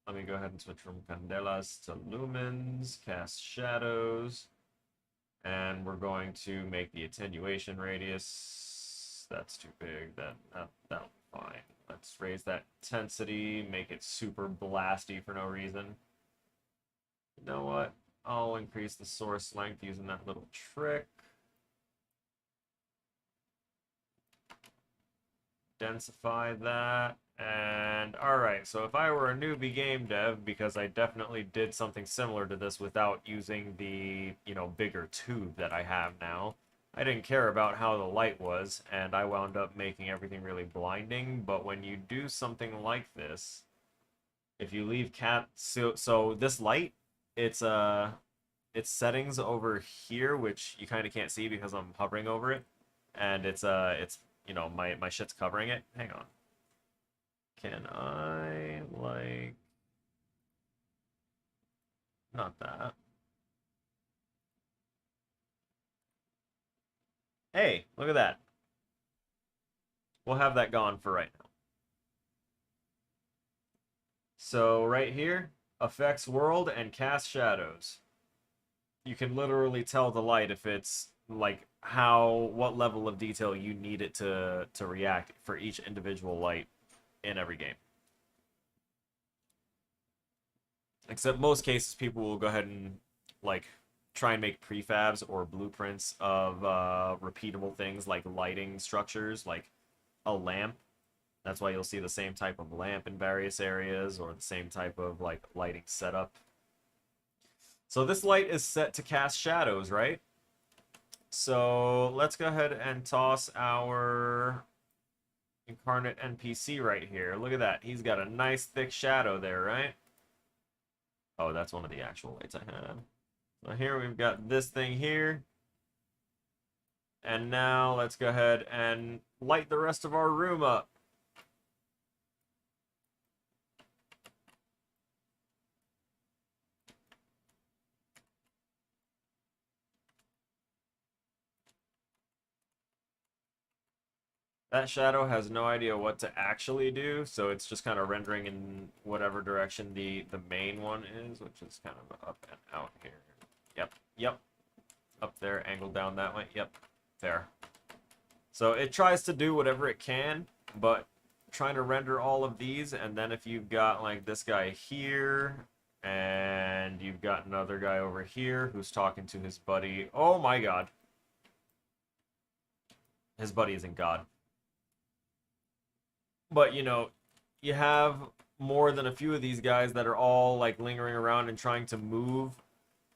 Speaker 1: let me go ahead and switch from candelas to lumens, cast shadows, and we're going to make the attenuation radius. That's too big. That'll be fine. Let's raise that intensity, make it super blasty for no reason. You know what? I'll increase the source length using that little trick. Densify that. And alright, so if I were a newbie game dev, because I definitely did something similar to this without using the, bigger tube that I have now, I didn't care about how the light was, and I wound up making everything really blinding. But when you do something like this, if you leave so this light, it's settings over here, which you kind of can't see because I'm hovering over it, and it's my shit's covering it. Hang on. Can I, like... Not that. Hey, look at that. We'll have that gone for right now. So right here, affects world and cast shadows. You can literally tell the light if it's like what level of detail you need it to react for each individual light in every game. Except most cases, people will go ahead and like try and make prefabs or blueprints of repeatable things like lighting structures, like a lamp. That's why you'll see the same type of lamp in various areas, or the same type of like lighting setup. So this light is set to cast shadows, right? So let's go ahead and toss our incarnate NPC right here. Look at that. He's got a nice thick shadow there, right? Oh, that's one of the actual lights I had. So here we've got this thing here. And now let's go ahead and light the rest of our room up. That shadow has no idea what to actually do, so it's just kind of rendering in whatever direction the main one is, which is kind of up and out here. Yep, yep. Up there, angled down that way. Yep, there. So it tries to do whatever it can, but trying to render all of these, and then if you've got like this guy here, and you've got another guy over here who's talking to his buddy. Oh my god. His buddy isn't God. But, you know, you have more than a few of these guys that are all, like, lingering around and trying to move.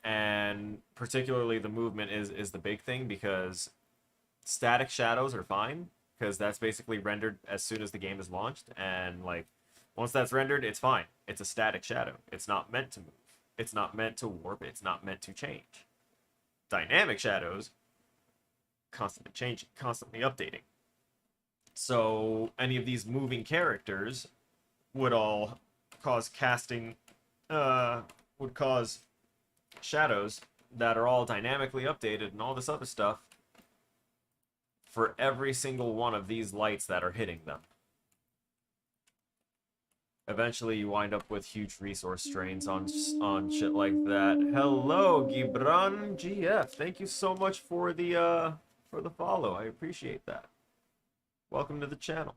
Speaker 1: And particularly the movement is the big thing, because static shadows are fine, because that's basically rendered as soon as the game is launched. And, like, once that's rendered, it's fine. It's a static shadow. It's not meant to move. It's not meant to warp. It's not meant to change. Dynamic shadows, constantly changing, constantly updating. So any of these moving characters would all cause casting, would cause shadows that are all dynamically updated and all this other stuff for every single one of these lights that are hitting them. Eventually, you wind up with huge resource strains on shit like that. Hello, Gibran GF. Thank you so much for the follow. I appreciate that. Welcome to the channel.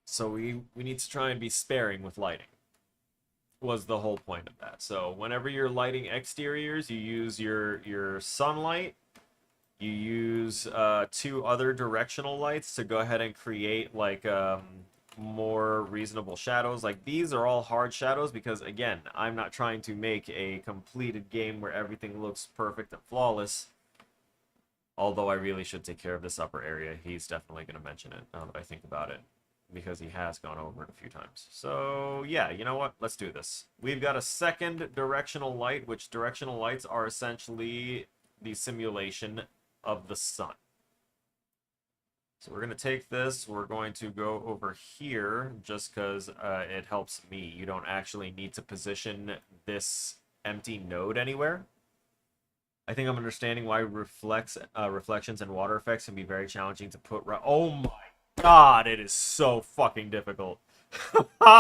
Speaker 1: So we need to try and be sparing with lighting. Was the whole point of that. So whenever you're lighting exteriors, you use your sunlight. You use 2 other directional lights to go ahead and create like more reasonable shadows. Like these are all hard shadows because again, I'm not trying to make a completed game where everything looks perfect and flawless. Although I really should take care of this upper area. He's definitely going to mention it now that I think about it, because he has gone over it a few times. So yeah, you know what? Let's do this. We've got a second directional light, which directional lights are essentially the simulation of the sun. So we're going to take this, we're going to go over here just because it helps me. You don't actually need to position this empty node anywhere. I think I'm understanding why reflections and water effects can be very challenging to put right. Oh my god, it is so fucking difficult. And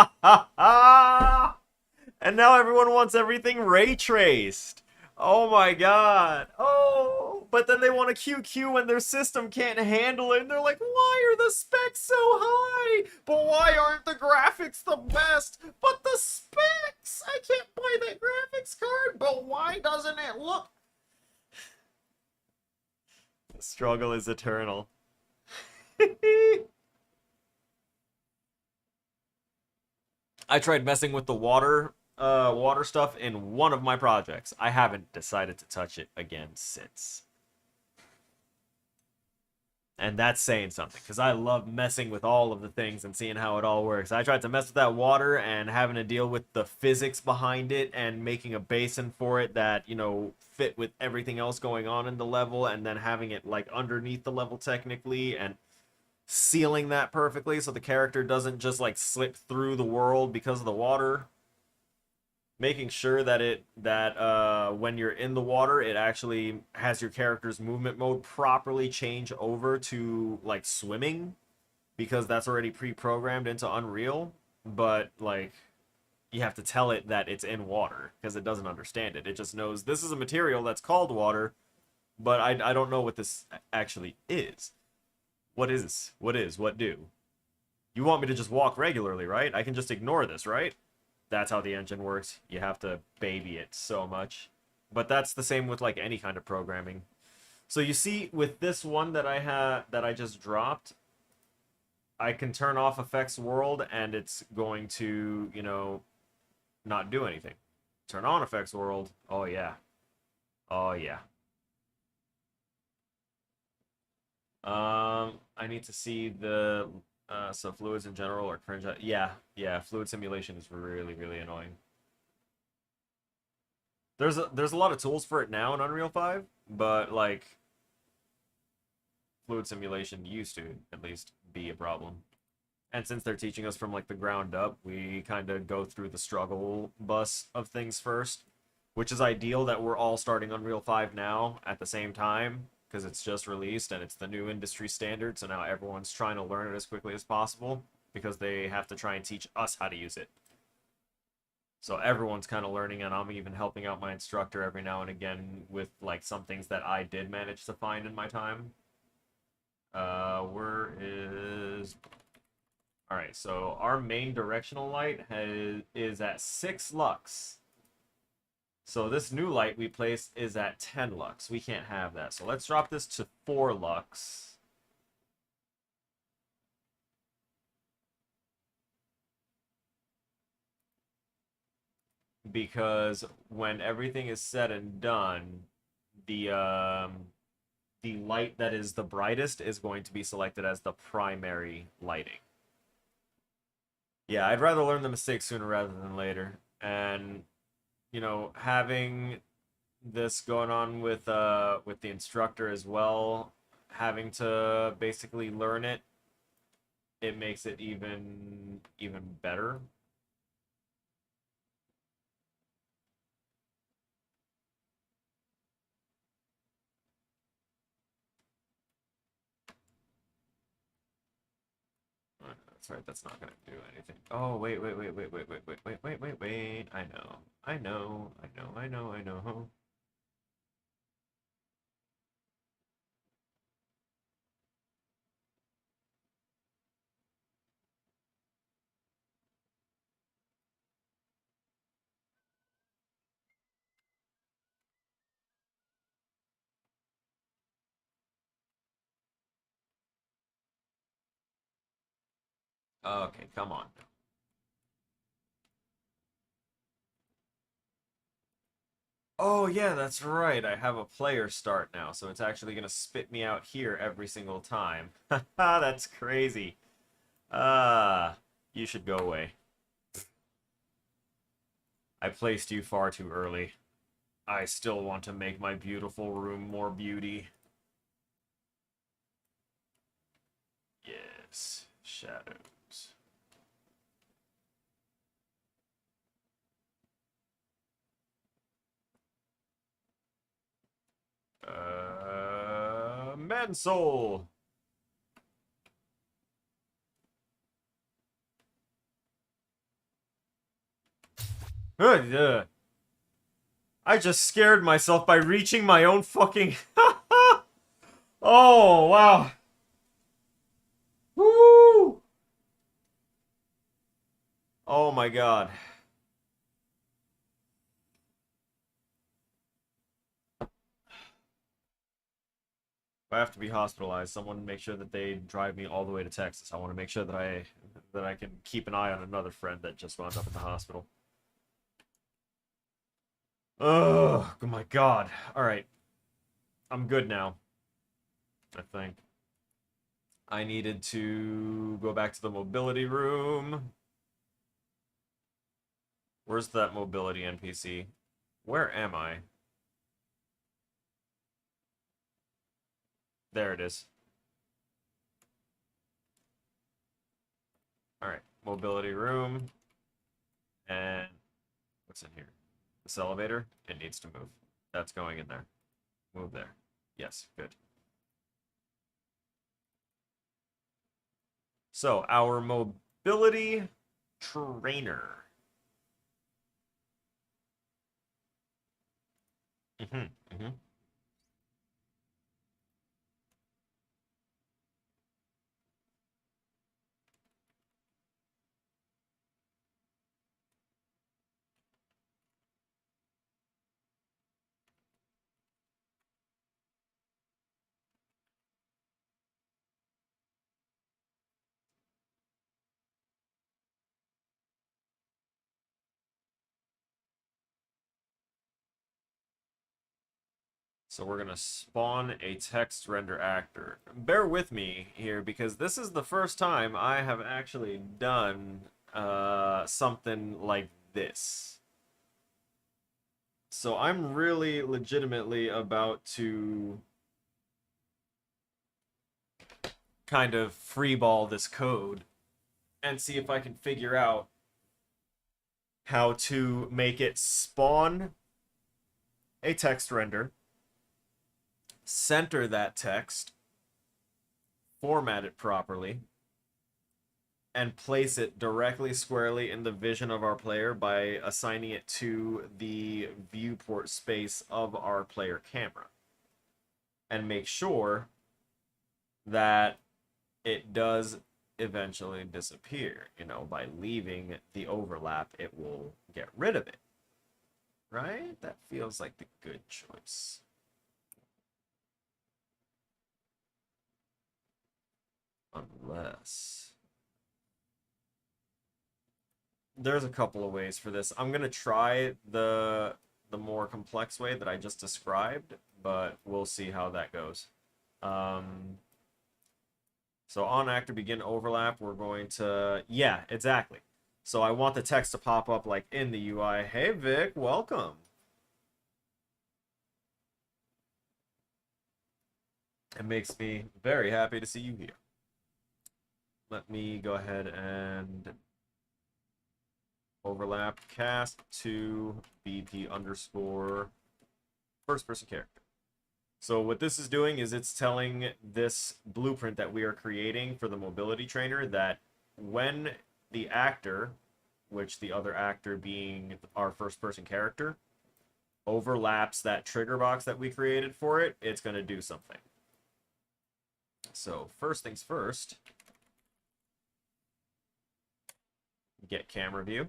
Speaker 1: now everyone wants everything ray traced. Oh my god. Oh, but then they want a QQ when their system can't handle it. And they're like, why are the specs so high? But why aren't the graphics the best? But the specs! I can't buy that graphics card. But why doesn't it look? The struggle is eternal. I tried messing with the water stuff in one of my projects. I haven't decided to touch it again since. And that's saying something, because I love messing with all of the things and seeing how it all works. I tried to mess with that water and having to deal with the physics behind it and making a basin for it that, you know, fit with everything else going on in the level, and then having it, like, underneath the level technically, and sealing that perfectly so the character doesn't just, like, slip through the world because of the water. Making sure that when you're in the water, it actually has your character's movement mode properly change over to like swimming, because that's already pre-programmed into Unreal. But like, you have to tell it that it's in water because it doesn't understand it. It just knows this is a material that's called water, but I don't know what this actually is. What is this? What do? You want me to just walk regularly, right? I can just ignore this, right? That's how the engine works. You have to baby it so much. But that's the same with like any kind of programming. So you see with this one that I just dropped, I can turn off effects world and it's going to, you know, not do anything. Turn on effects world. Oh yeah. Oh yeah. I need to see the So fluids in general are cringe. Yeah, yeah. Fluid simulation is really, really annoying. There's a lot of tools for it now in Unreal 5, but like fluid simulation used to at least be a problem. And since they're teaching us from like the ground up, we kind of go through the struggle bus of things first, which is ideal that we're all starting Unreal 5 now at the same time because it's just released and it's the new industry standard. So now everyone's trying to learn it as quickly as possible because they have to try and teach us how to use it. So everyone's kind of learning, and I'm even helping out my instructor every now and again with like some things that I did manage to find in my time. Where is All right, so our main directional light is at 6 lux. So this new light we placed is at 10 lux. We can't have that. So let's drop this to 4 lux. Because when everything is said and done, the light that is the brightest is going to be selected as the primary lighting. Yeah, I'd rather learn the mistake sooner rather than later. And having this going on with the instructor as well, having to basically learn it, it makes it even better. That's right, that's not gonna do anything. Oh, wait. I know. Okay, come on. Oh yeah, that's right. I have a player start now, so it's actually gonna spit me out here every single time. That's crazy. Ah, you should go away. I placed you far too early. I still want to make my beautiful room more beauty. Yes, shadows. Mansol. I just scared myself by reaching my own fucking. Oh wow. Woo! Oh my god. If I have to be hospitalized, someone make sure that they drive me all the way to Texas. I want to make sure that I can keep an eye on another friend that just wound up in the hospital. Oh my god. All right. I'm good now, I think. I needed to go back to the mobility room. Where's that mobility NPC? Where am I? There it is. All right, mobility room. And what's in here? This elevator? It needs to move. That's going in there. Move there. Yes, good. So, our mobility trainer. Mm-hmm. So we're gonna spawn a text render actor. Bear with me here because this is the first time I have actually done something like this. So I'm really legitimately about to kind of freeball this code and see if I can figure out how to make it spawn a text render, center that text, format it properly, and place it directly squarely in the vision of our player by assigning it to the viewport space of our player camera. And make sure that it does eventually disappear. You know, by leaving the overlap, it will get rid of it. Right? That feels like the good choice. Unless there's a couple of ways for this. I'm gonna try the more complex way that I just described, but we'll see how that goes. So on actor begin overlap, we're going to, yeah, exactly. So I want the text to pop up like in the UI. Hey Vic, welcome. It makes me very happy to see you here. Let me go ahead and overlap cast to BP underscore first person character. So what this is doing is it's telling this blueprint that we are creating for the mobility trainer that when the actor, which the other actor being our first person character, overlaps that trigger box that we created for it, it's going to do something. So first things first, get camera view.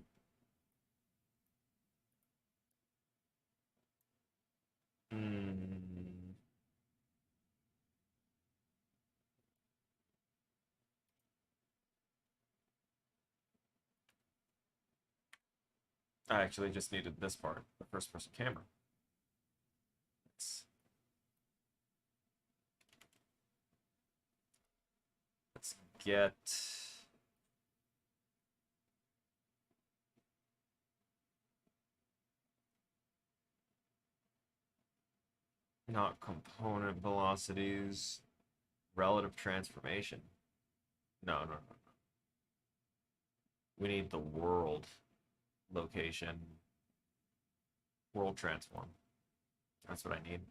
Speaker 1: I actually just needed this part, the first person camera. Let's get not component velocities, relative transformation. No. We need the world location, world transform. That's what I need.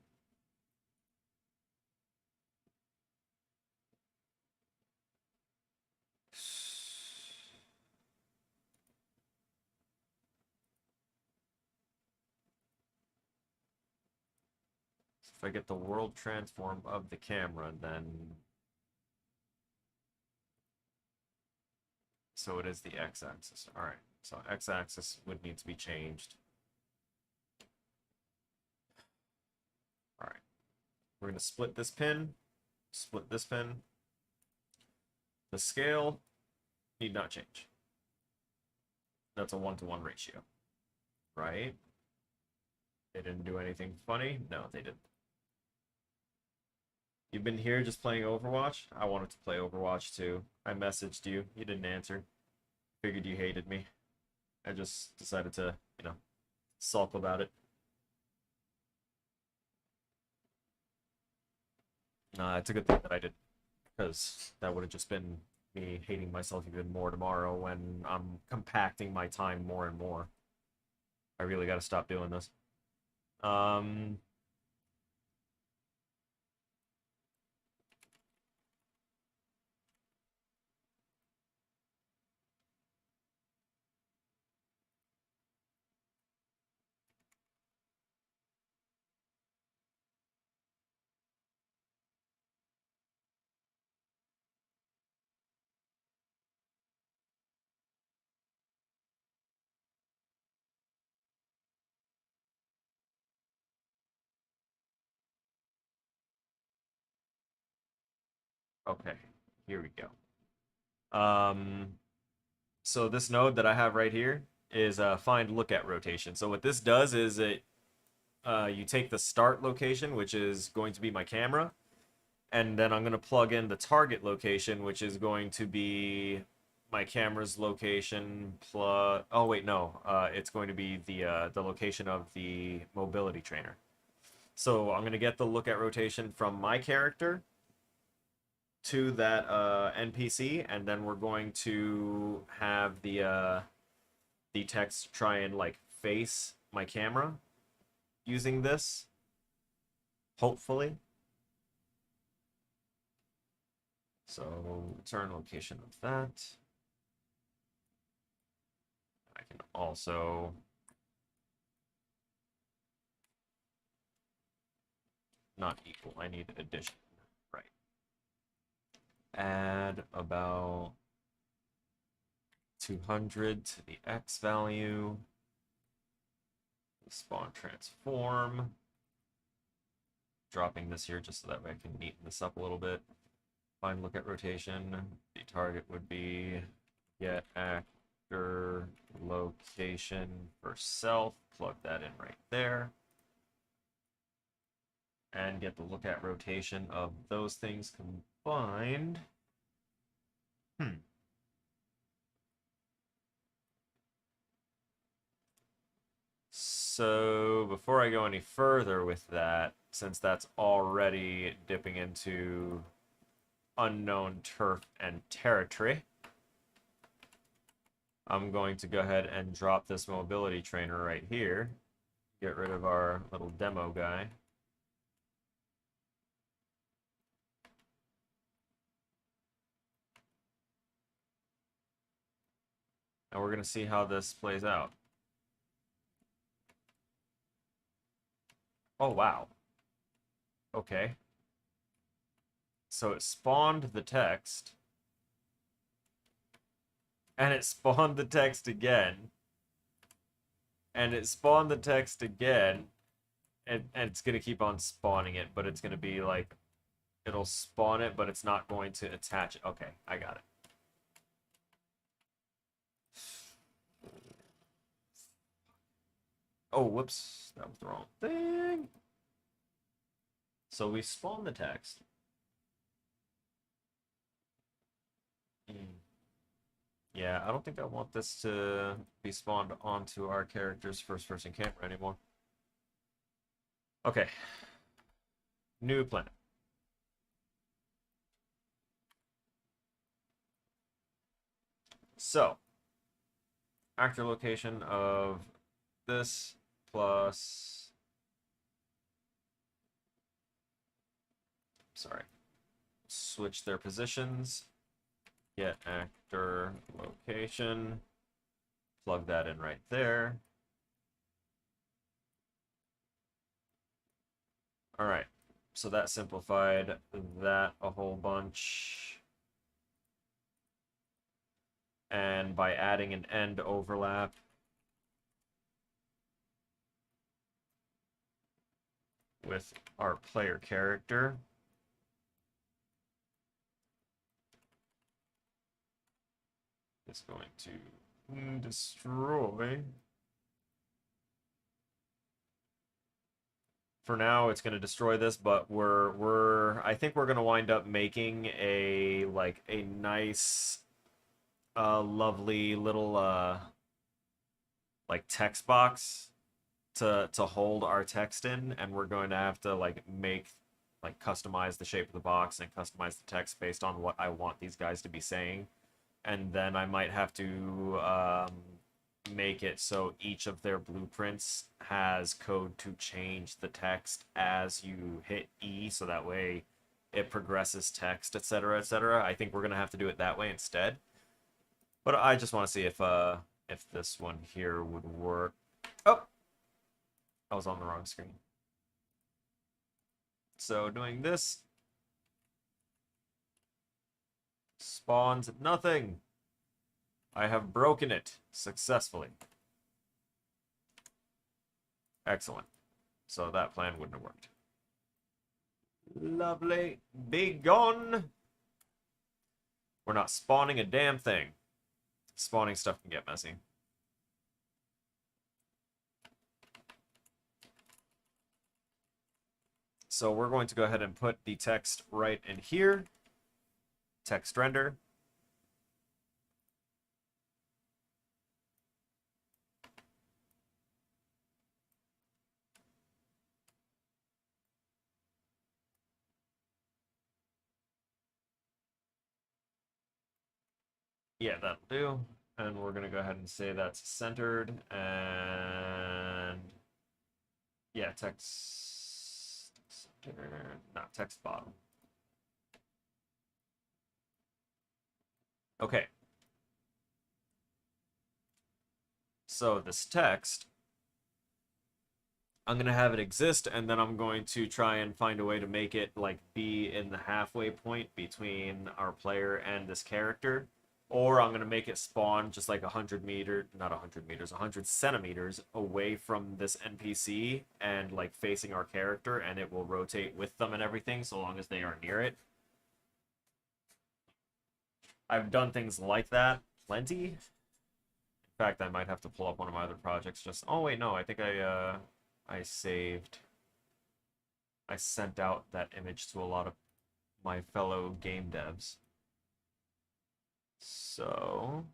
Speaker 1: If I get the world transform of the camera, then so it is the x-axis. All right, so x-axis would need to be changed. All right, we're gonna split this pin, split this pin. The scale need not change. That's a 1-to-1 ratio, right? They didn't do anything funny? No, they didn't. You've been here just playing Overwatch? I wanted to play Overwatch too. I messaged you. You didn't answer. Figured you hated me. I just decided to, sulk about it. It's a good thing that I did, because that would have just been me hating myself even more tomorrow when I'm compacting my time more and more. I really got to stop doing this. Okay, here we go. So this node that I have right here is find look at rotation. So what this does is you take the start location, which is going to be my camera, and then I'm going to plug in the target location, which is going to be my camera's location plus... Oh, wait, no. It's going to be the location of the mobility trainer. So I'm going to get the look at rotation from my character to that NPC, and then we're going to have the text try and like face my camera using this, hopefully. So return location of that. I can also not equal, I need addition. Right. Add about 200 to the X value. Spawn transform. Dropping this here just so that way I can neaten this up a little bit. Find look at rotation. The target would be get actor location for self. Plug that in right there. And get the look at rotation of those things combined. So before I go any further with that, since that's already dipping into unknown turf and territory, I'm going to go ahead and drop this mobility trainer right here. Get rid of our little demo guy. And we're going to see how this plays out. Oh, wow. Okay. So it spawned the text. And it spawned the text again. And it spawned the text again. And it's going to keep on spawning it, but it's going to be like... It'll spawn it, but it's not going to attach it. Okay, I got it. Oh, whoops. That was the wrong thing. So we spawn the text. Yeah, I don't think I want this to be spawned onto our character's first-person camera anymore. Okay. New planet. So, actor location of this plus... Sorry. Switch their positions. Get actor location. Plug that in right there. All right. So that simplified that a whole bunch. And by adding an end overlap, with our player character, it's going to destroy. For now, it's going to destroy this, but I think we're going to wind up making a nice, lovely little like text box to hold our text in, and we're going to have to customize the shape of the box and customize the text based on what I want these guys to be saying. And then I might have to make it so each of their blueprints has code to change the text as you hit E, so that way it progresses text, etc., etc. I think we're gonna have to do it that way instead. But I just want to see if this one here would work. Oh, I was on the wrong screen. So doing this spawns nothing. I have broken it successfully. Excellent. So that plan wouldn't have worked. Lovely. Be gone. We're not spawning a damn thing. Spawning stuff can get messy. So we're going to go ahead and put the text right in here. Text render. Yeah, that'll do. And we're going to go ahead and say that's centered. And yeah, text center, not text bottom. Okay. So this text, I'm going to have it exist, and then I'm going to try and find a way to make it like be in the halfway point between our player and this character. Or I'm going to make it spawn just like 100 meters, not 100 meters, 100 centimeters away from this NPC and like facing our character, and it will rotate with them and everything so long as they are near it. I've done things like that plenty. In fact, I might have to pull up one of my other projects just... Oh, wait, no, I think I saved... I sent out that image to a lot of my fellow game devs. So...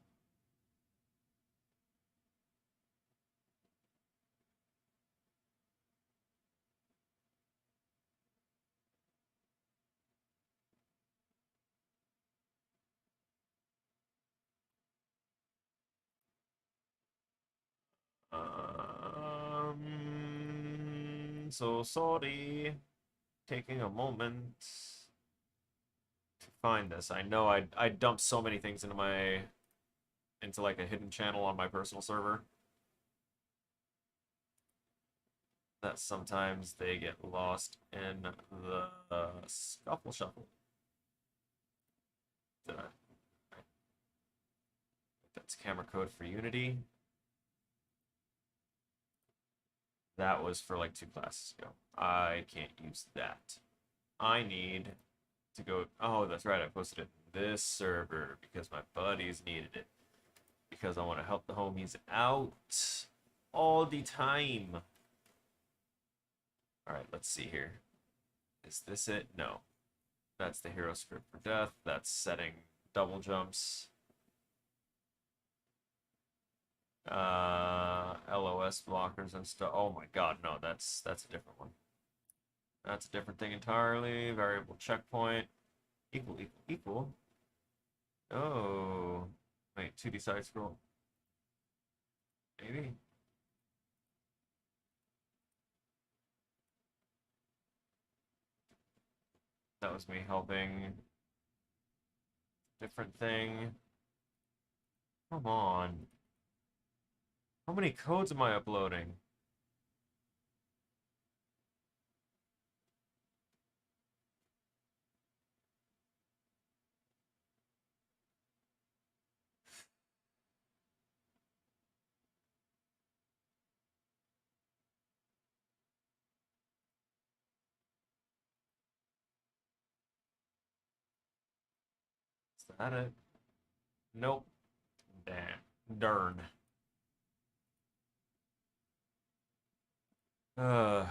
Speaker 1: so sorry. Taking a moment to find this. I know I dumped so many things into like a hidden channel on my personal server that sometimes they get lost in the scuffle shuffle. Did I? That's camera code for Unity. That was for like 2 classes ago. I can't use that. I need to go... Oh, that's right. I posted it in this server because my buddies needed it. Because I want to help the homies out all the time. Alright, let's see here. Is this it? No. That's the hero script for death. That's setting double jumps. LOS blockers and stuff. Oh my god, no, that's a different one. That's a different thing entirely. Variable checkpoint. Equal, equal, equal. Oh. Wait, 2D side scroll. Maybe. That was me helping. Different thing. Come on. How many codes am I uploading? Is that it? Nope. Damn. Darn. Uh,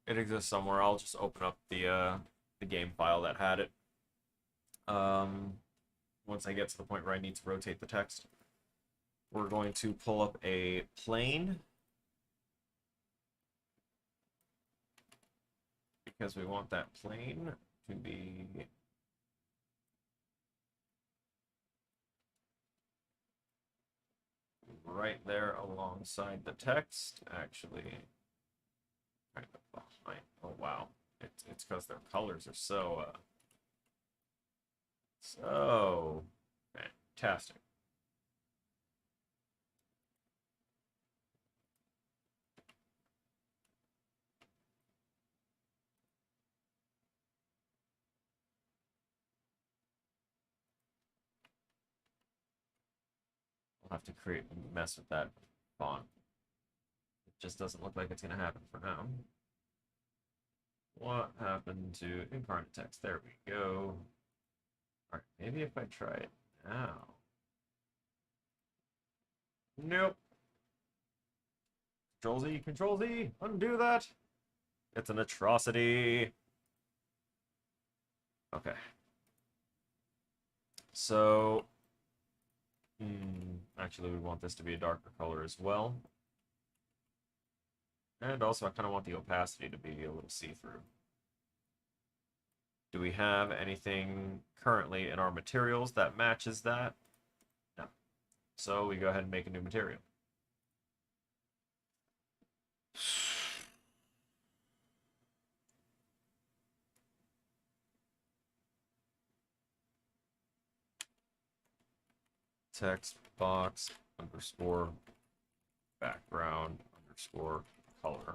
Speaker 1: it exists somewhere. I'll just open up the game file that had it. Once I get to the point where I need to rotate the text, we're going to pull up a plane because we want that plane to be right there alongside the text. Actually, right behind. Oh wow, it's because their colors are so fantastic. I'll have to mess with that font. It just doesn't look like it's gonna happen for now. What happened to incarnate text? There we go. Alright, maybe if I try it now. Nope. Control Z, Control Z, undo that. It's an atrocity. Okay. So, actually, we want this to be a darker color as well. And also, I kind of want the opacity to be a little see-through. Do we have anything currently in our materials that matches that? No. So we go ahead and make a new material. Text box underscore background underscore color.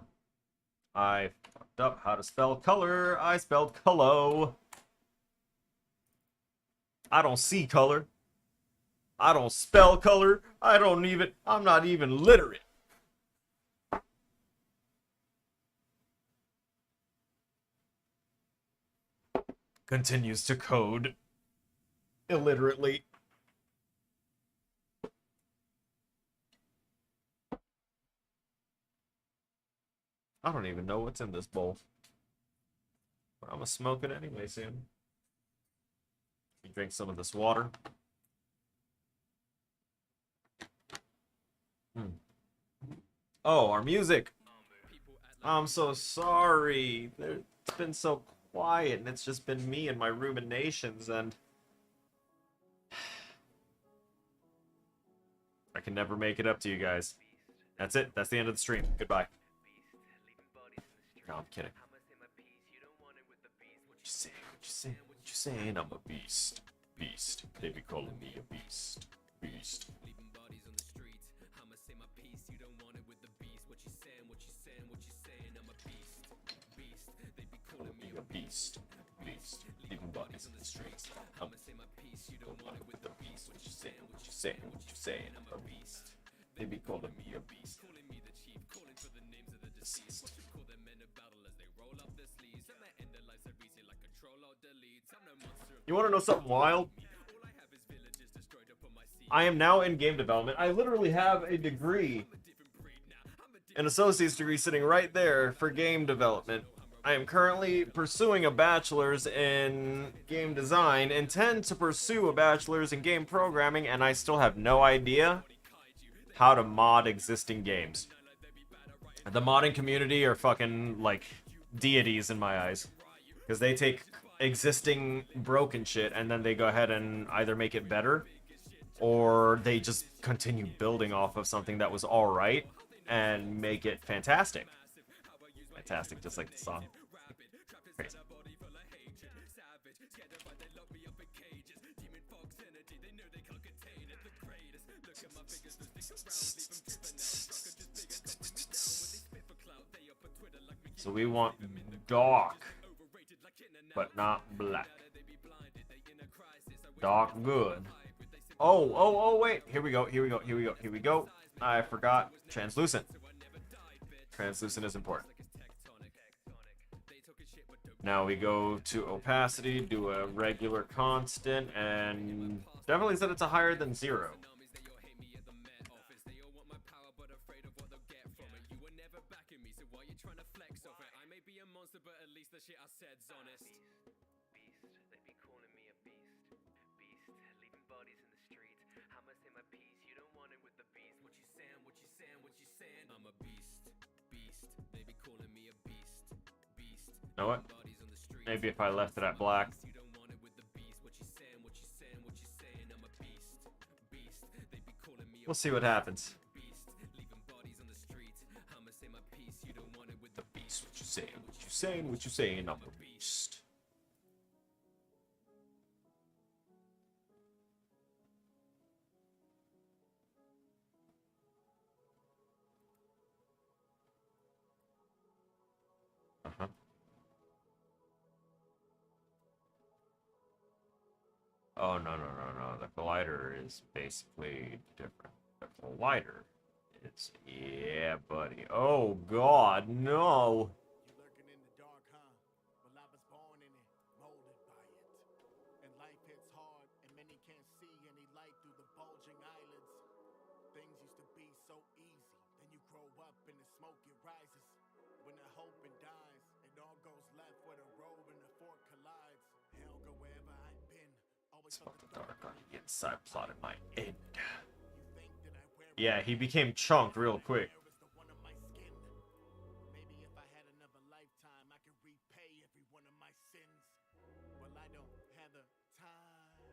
Speaker 1: I fucked up how to spell color. I spelled color. I don't see color. I don't spell color. I'm not even literate. Continues to code illiterately. I don't even know what's in this bowl. But I'm gonna smoke it anyway soon. You drink some of this water. Oh, our music. I'm so sorry. It's been so quiet, and it's just been me and my ruminations, and I can never make it up to you guys. That's it. That's the end of the stream. Goodbye. No, I'm kidding. What you saying? What you saying? What you saying? I'm a beast. Beast. They be calling me a beast. Beast. A beast, beast, leaving bodies in the streets. I'm gonna say my piece. You don't want it with the beast. What you saying? What you saying? What you saying? I'm a beast. They be calling me a beast. Calling me the chief. Calling for the names of the deceased. Call them men of battle as they roll up their sleeves. And they end their lives so easy like control or delete. I'm no monster. You want to know something wild? I am now in game development. I literally have a degree, an associate's degree, sitting right there for game development. I am currently pursuing a bachelor's in game design, intend to pursue a bachelor's in game programming, and I still have no idea how to mod existing games. The modding community are fucking, like, deities in my eyes. Because they take existing broken shit and then they go ahead and either make it better, or they just continue building off of something that was alright and make it fantastic. Fantastic, just like the song. Crazy. So we want dark, but not black. Dark good. Oh, wait. Here we go. I forgot. Translucent. Translucent is important. Now we go to opacity, do a regular constant, and definitely set it to higher than 0. You know what? Maybe if I left it at black. We'll see what happens. The beast, what you saying? What you saying? What you saying? I'm a beast. Uh-huh. Oh, no. The collider is basically different. The collider is... Yeah, buddy. Oh, God, no!
Speaker 2: You're lurking in the dark, huh? Well, I was born in it, molded by it. And life hits hard, and many can't see any light through the bulging eyelids. Things used to be so easy. Then you grow up and the smoke, it rises. When the hope it dies, it all goes left where the road and the fork collides. Hell go
Speaker 1: Spoke the dark on the inside, plotted my end. Yeah, he became Chunk real quick.
Speaker 2: Maybe if I had another lifetime, I could repay every one of my sins. Well, I don't have the time, so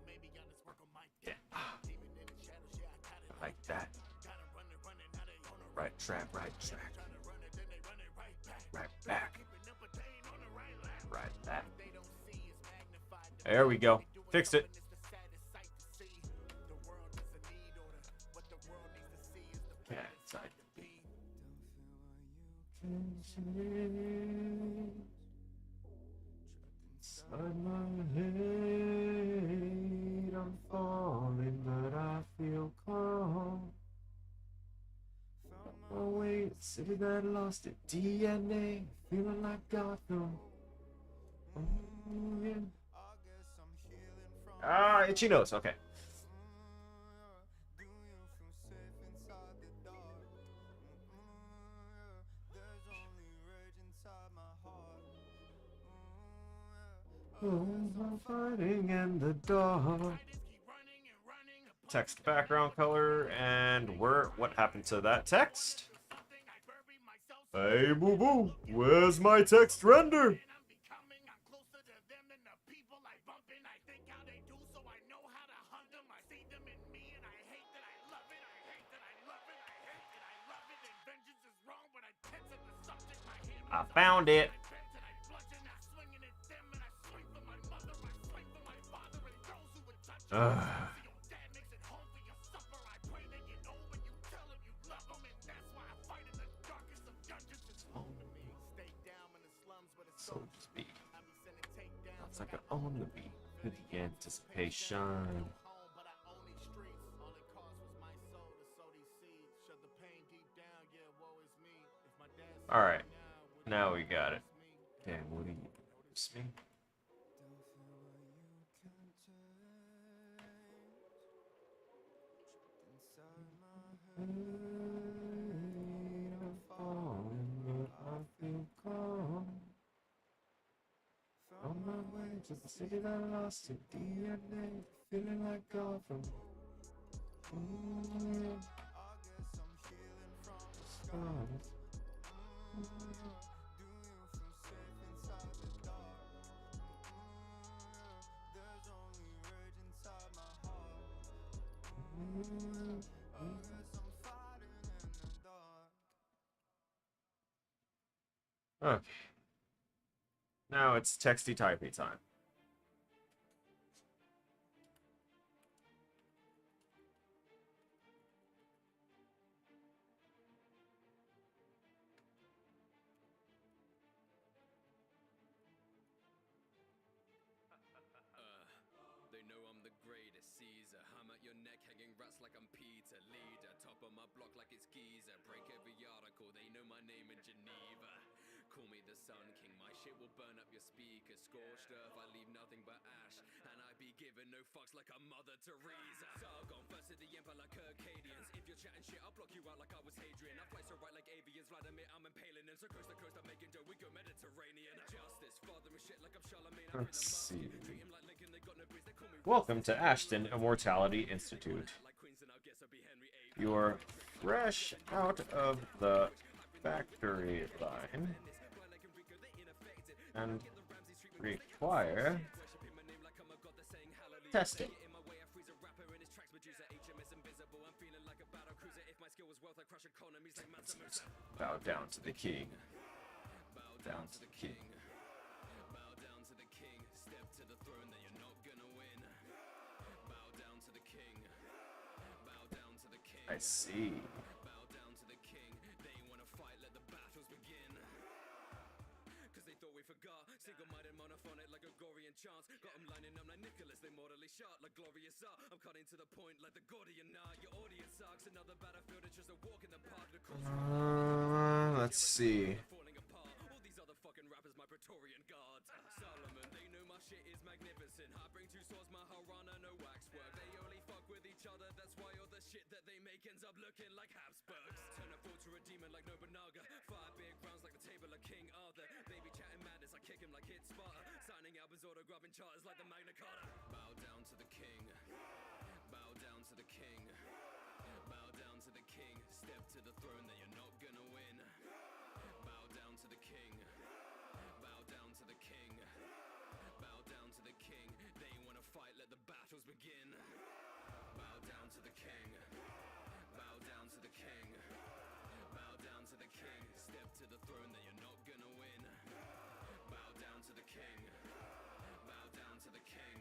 Speaker 2: maybe I'll just work on my demon in the shadows. Yeah, I got it
Speaker 1: Like that.
Speaker 2: Gotta run it, now they on the
Speaker 1: Right track, right track.
Speaker 2: trying to run it, then they run it right back.
Speaker 1: Right back.
Speaker 2: Keeping up, but they ain't on the right lap.
Speaker 1: Right back.
Speaker 2: They don't see is magnified.
Speaker 1: There we go. Fixed it.
Speaker 2: It's the saddest sight to see. The world doesn't need order. What the world needs to see is the
Speaker 1: Yeah,
Speaker 2: plan
Speaker 1: inside
Speaker 2: inside the beam.
Speaker 1: Inside my head, I'm falling, but I feel calm. Oh wait, city that lost its DNA, feeling like Gotham. Oh, yeah. Ah, itchy nose. Okay. I'm fighting in the dark. Text background color, and what happened to that text? Hey boo boo, where's my text render? I found it. Ugh. So to speak. Sounds like an own the beat with the anticipation. Alright, now we got it. Damn, what do you use me? I'm falling, but I feel calm. On my way to the city that lost its DNA, feeling like Gotham. Scars. Okay. Now it's texty typey time.
Speaker 3: They know I'm the greatest Caesar. I'm at your neck hanging rats like I'm Peter. Leader, top of my block like it's Giza. Break every article, they know my name in Geneva. Call me the Sun King, my shit will burn up your speakers. Scorched earth, I leave nothing but ash. And I be giving no fucks like a Mother Teresa. Sargon, first of the empire like Circadians. If you're chatting shit, I'll block you out like I was Hadrian. I fly so right like avians, Vladimir, I'm impaling them. So coast to coast, I'm making dough, we go Mediterranean. Justice, father and shit like I'm Charlemagne.
Speaker 1: Let's see.
Speaker 3: Treat him like Lincoln, they got no breeze, they call me
Speaker 1: Welcome to Ashton Immortality Institute. You're fresh out of the factory line and require testing. Bow down to the king. Bow down to the king. Bow down to the king. Step to the throne that you're not gonna win. Bow down to the king. Bow down to the king. I see. Bow down to the king. They wanna fight, let the battles begin. Cause they thought we forgot. Single-minded monophonic like a Gregorian chants. Got them lining up like Nicholas, they mortally shot like glorious art. I'm cutting to the point like the Gordian knot. Your audience sucks. Another battlefield, it's just a walk in the park. Let's see. Falling apart. All these other fucking rappers, my Praetorian guards. Solomon, they know my shit is magnificent. I bring two swords, my Harana, no waxwork. They only fuck with each other, that's why all the shit that they make ends up looking like Habsburgs. Turn a bull to a demon like Nobunaga. Fire big rounds like the table of King Arthur. They be chatting madness, I kick him like hit Sparta. Signing albums, autographing charters like the Magna Carta. Bow down to
Speaker 3: the king. Bow down to the king. Bow down to the king. Step to the throne that you're not gonna win. Bow down to the king. Bow down to the king. Bow down to the king. They ain't wanna fight, let the battles begin. Bow down to the king. Bow down to the king. Bow down to the king. Step to the throne that you're not gonna win. Bow down to the king. Bow down to the king.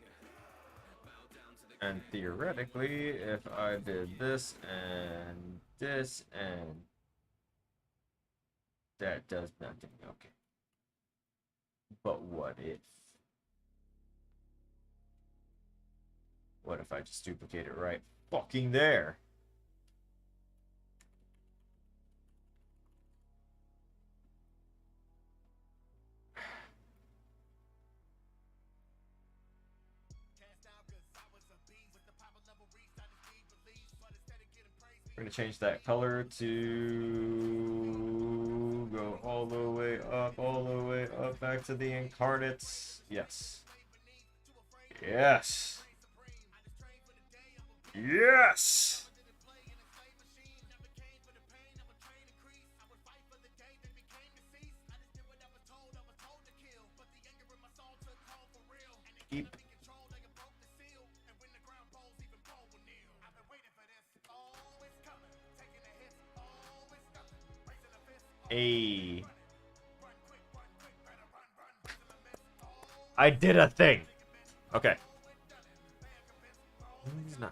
Speaker 3: Bow down to the king.
Speaker 1: And theoretically, if I did this and this and that does nothing, okay. But what if? What if I just duplicate it right fucking there? We're gonna change that color to go all the way up, back to the incarnates. Yes. Yes. Yes. Keep. I did a thing. Okay. He's not.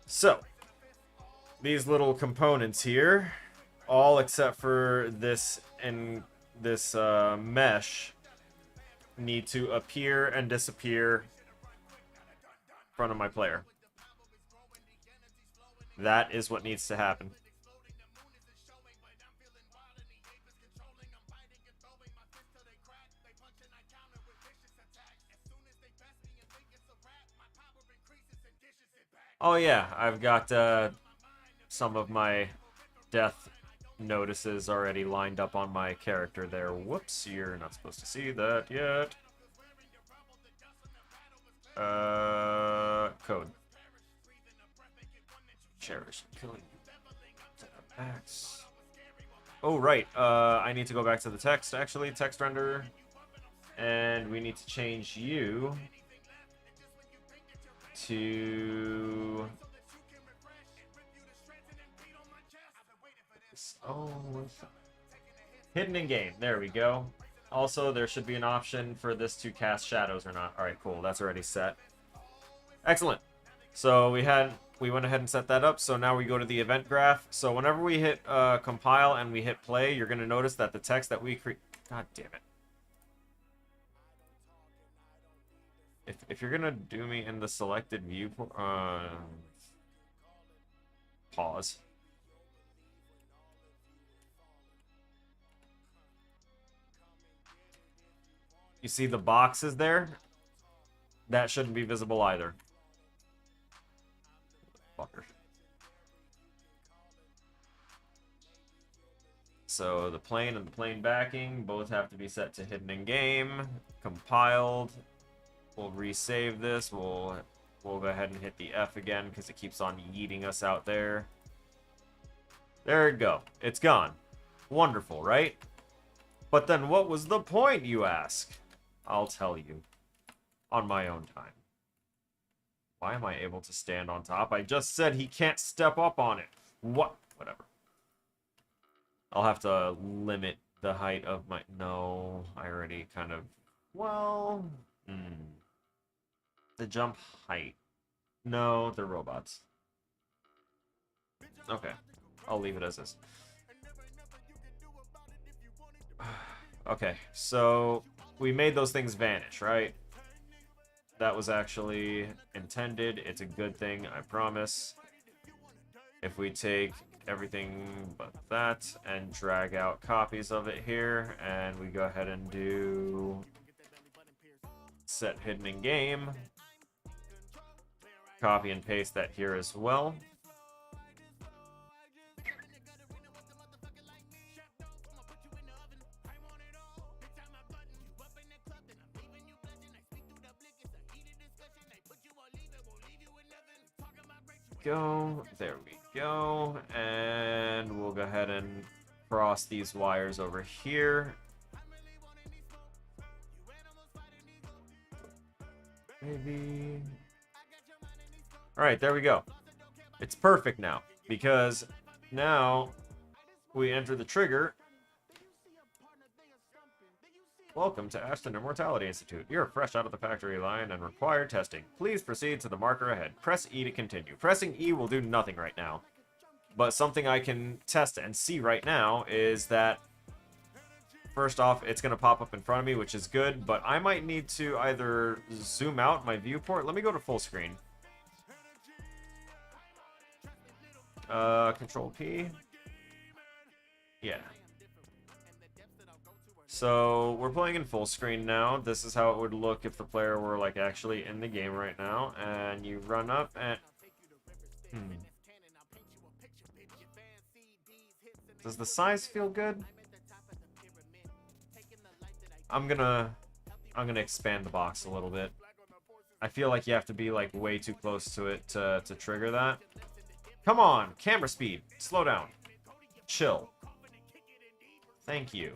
Speaker 1: So, these little components here, all except for this and this mesh, need to appear and disappear in front of my player. That is what needs to happen. Oh yeah, I've got some of my death notices already lined up on my character there. Whoops, you're not supposed to see that yet. Code. Cherish killing. Oh right, I need to go back to the text actually, text render, and we need to change you to hidden in game. There we go. Also, there should be an option for this to cast shadows or not. All right, cool. That's already set. Excellent. So we went ahead and set that up. So now we go to the event graph. So whenever we hit compile and we hit play, you're going to notice that the text that we create. God damn it. If you're gonna do me in the selected view, pause. You see the boxes there? That shouldn't be visible either. Fucker. So the plane and the plane backing both have to be set to hidden in game, compiled. We'll resave this. We'll go ahead and hit the F again because it keeps on yeeting us out there. There we go. It's gone. Wonderful, right? But then what was the point, you ask? I'll tell you. On my own time. Why am I able to stand on top? I just said he can't step up on it. What? Whatever. I'll have to limit the height of my... No, I already kind of... Well... The jump height. No, they're robots. Okay. I'll leave it as is. Okay, so we made those things vanish, right? That was actually intended. It's a good thing, I promise. If we take everything but that and drag out copies of it here, and we go ahead and do set hidden in game, copy and paste that here as well. go. There we go. And we'll go ahead and cross these wires over here. Maybe. Alright, there we go. It's perfect now, because now we enter the trigger. Welcome to Ashton Immortality Institute. You're fresh out of the factory line and require testing. Please proceed to the marker ahead. Press E to continue. Pressing E will do nothing right now. But something I can test and see right now is that, first off, it's going to pop up in front of me, which is good, but I might need to either zoom out my viewport. Let me go to full screen. Control P. Yeah. So we're playing in full screen now. This is how it would look if the player were like actually in the game right now. And you run up and... Does the size feel good? I'm gonna expand the box a little bit. I feel like you have to be like way too close to it to trigger that. Come on, camera speed. Slow down. Chill. Thank you.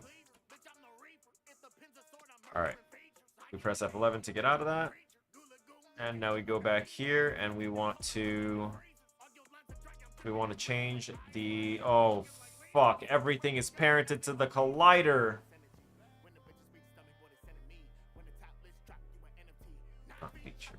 Speaker 1: Alright. We press F11 to get out of that. And now we go back here and we want to change the... Oh, fuck. Everything is parented to the collider. Not featured.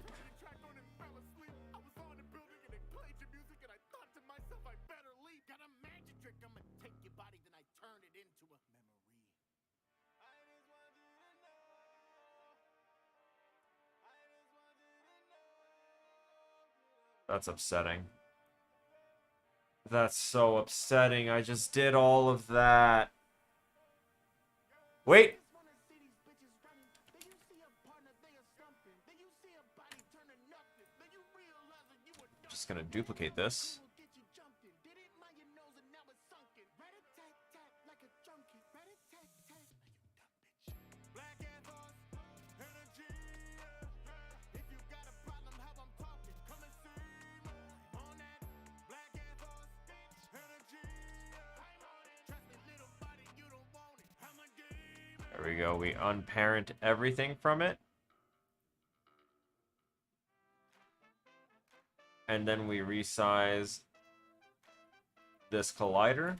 Speaker 1: That's upsetting. That's so upsetting. I just did all of that. Wait. Just gonna duplicate this. There we go. We unparent everything from it. And then we resize this collider.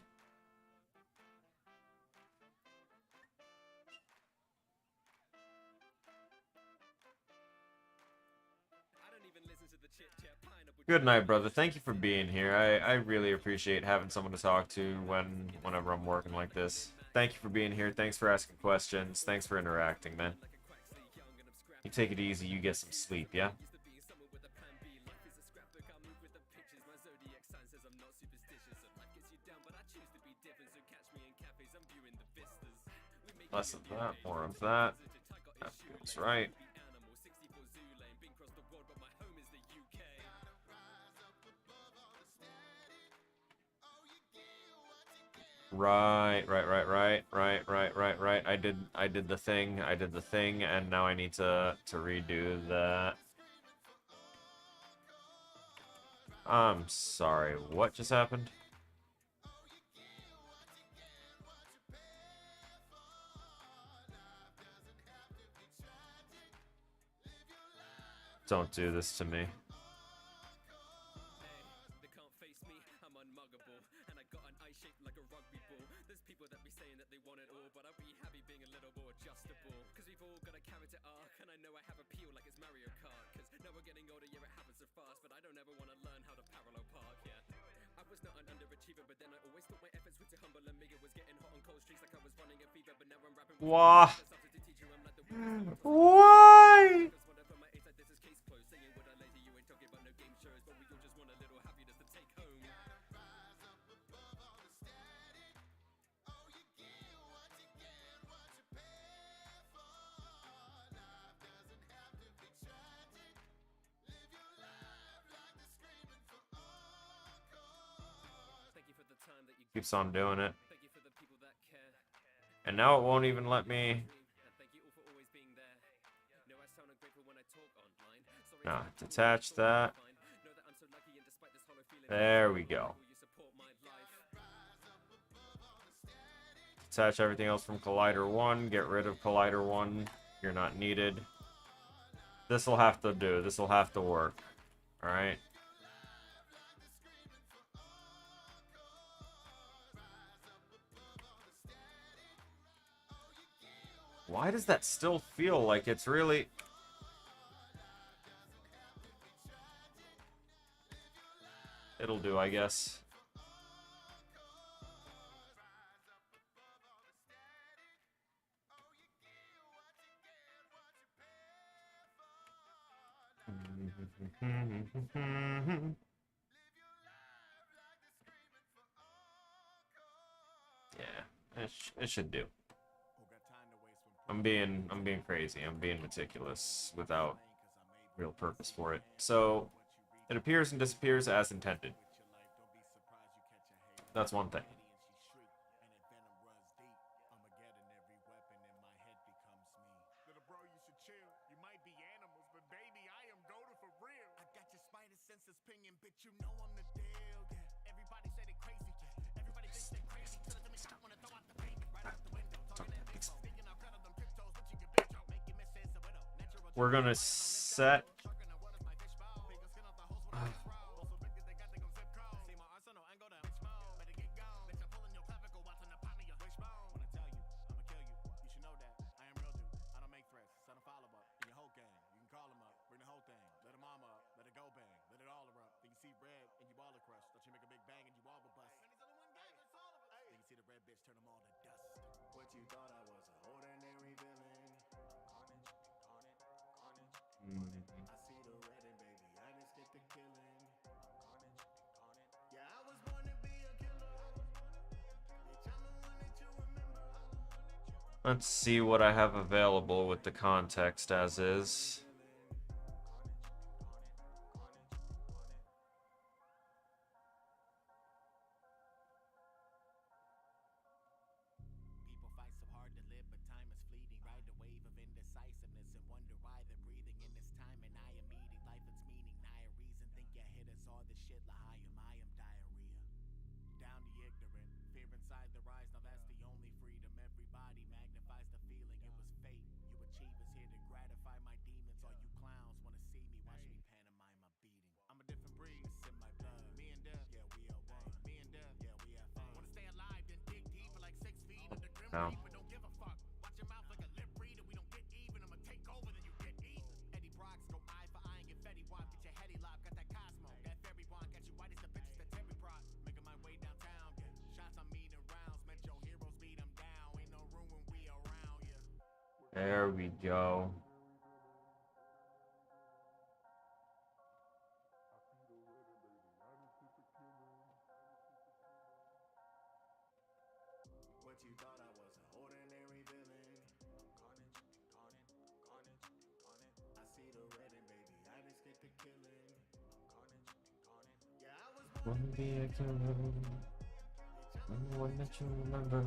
Speaker 1: Good night, brother. Thank you for being here. I really appreciate having someone to talk to whenever I'm working like this. Thank you for being here. Thanks for asking questions. Thanks for interacting, man. You take it easy. You get some sleep, yeah? Less of that, more of that. That feels right. Right. I did the thing, and now I need to redo that. I'm sorry, what just happened? Don't do this to me. Why? Why? Keeps on doing it. And now it won't even let me... Nah, detach that. There we go. Attach everything else from Collider 1. Get rid of Collider 1. You're not needed. This'll have to do. This'll have to work. Alright. Why does that still feel like it's really... It'll do, I guess. Yeah, it should do. I'm being crazy. I'm being meticulous without real purpose for it. So it appears and disappears as intended. That's one thing. We're gonna set... Let's see what I have available with the context as is. No. There we go. Wanna be a killer. One that you remember.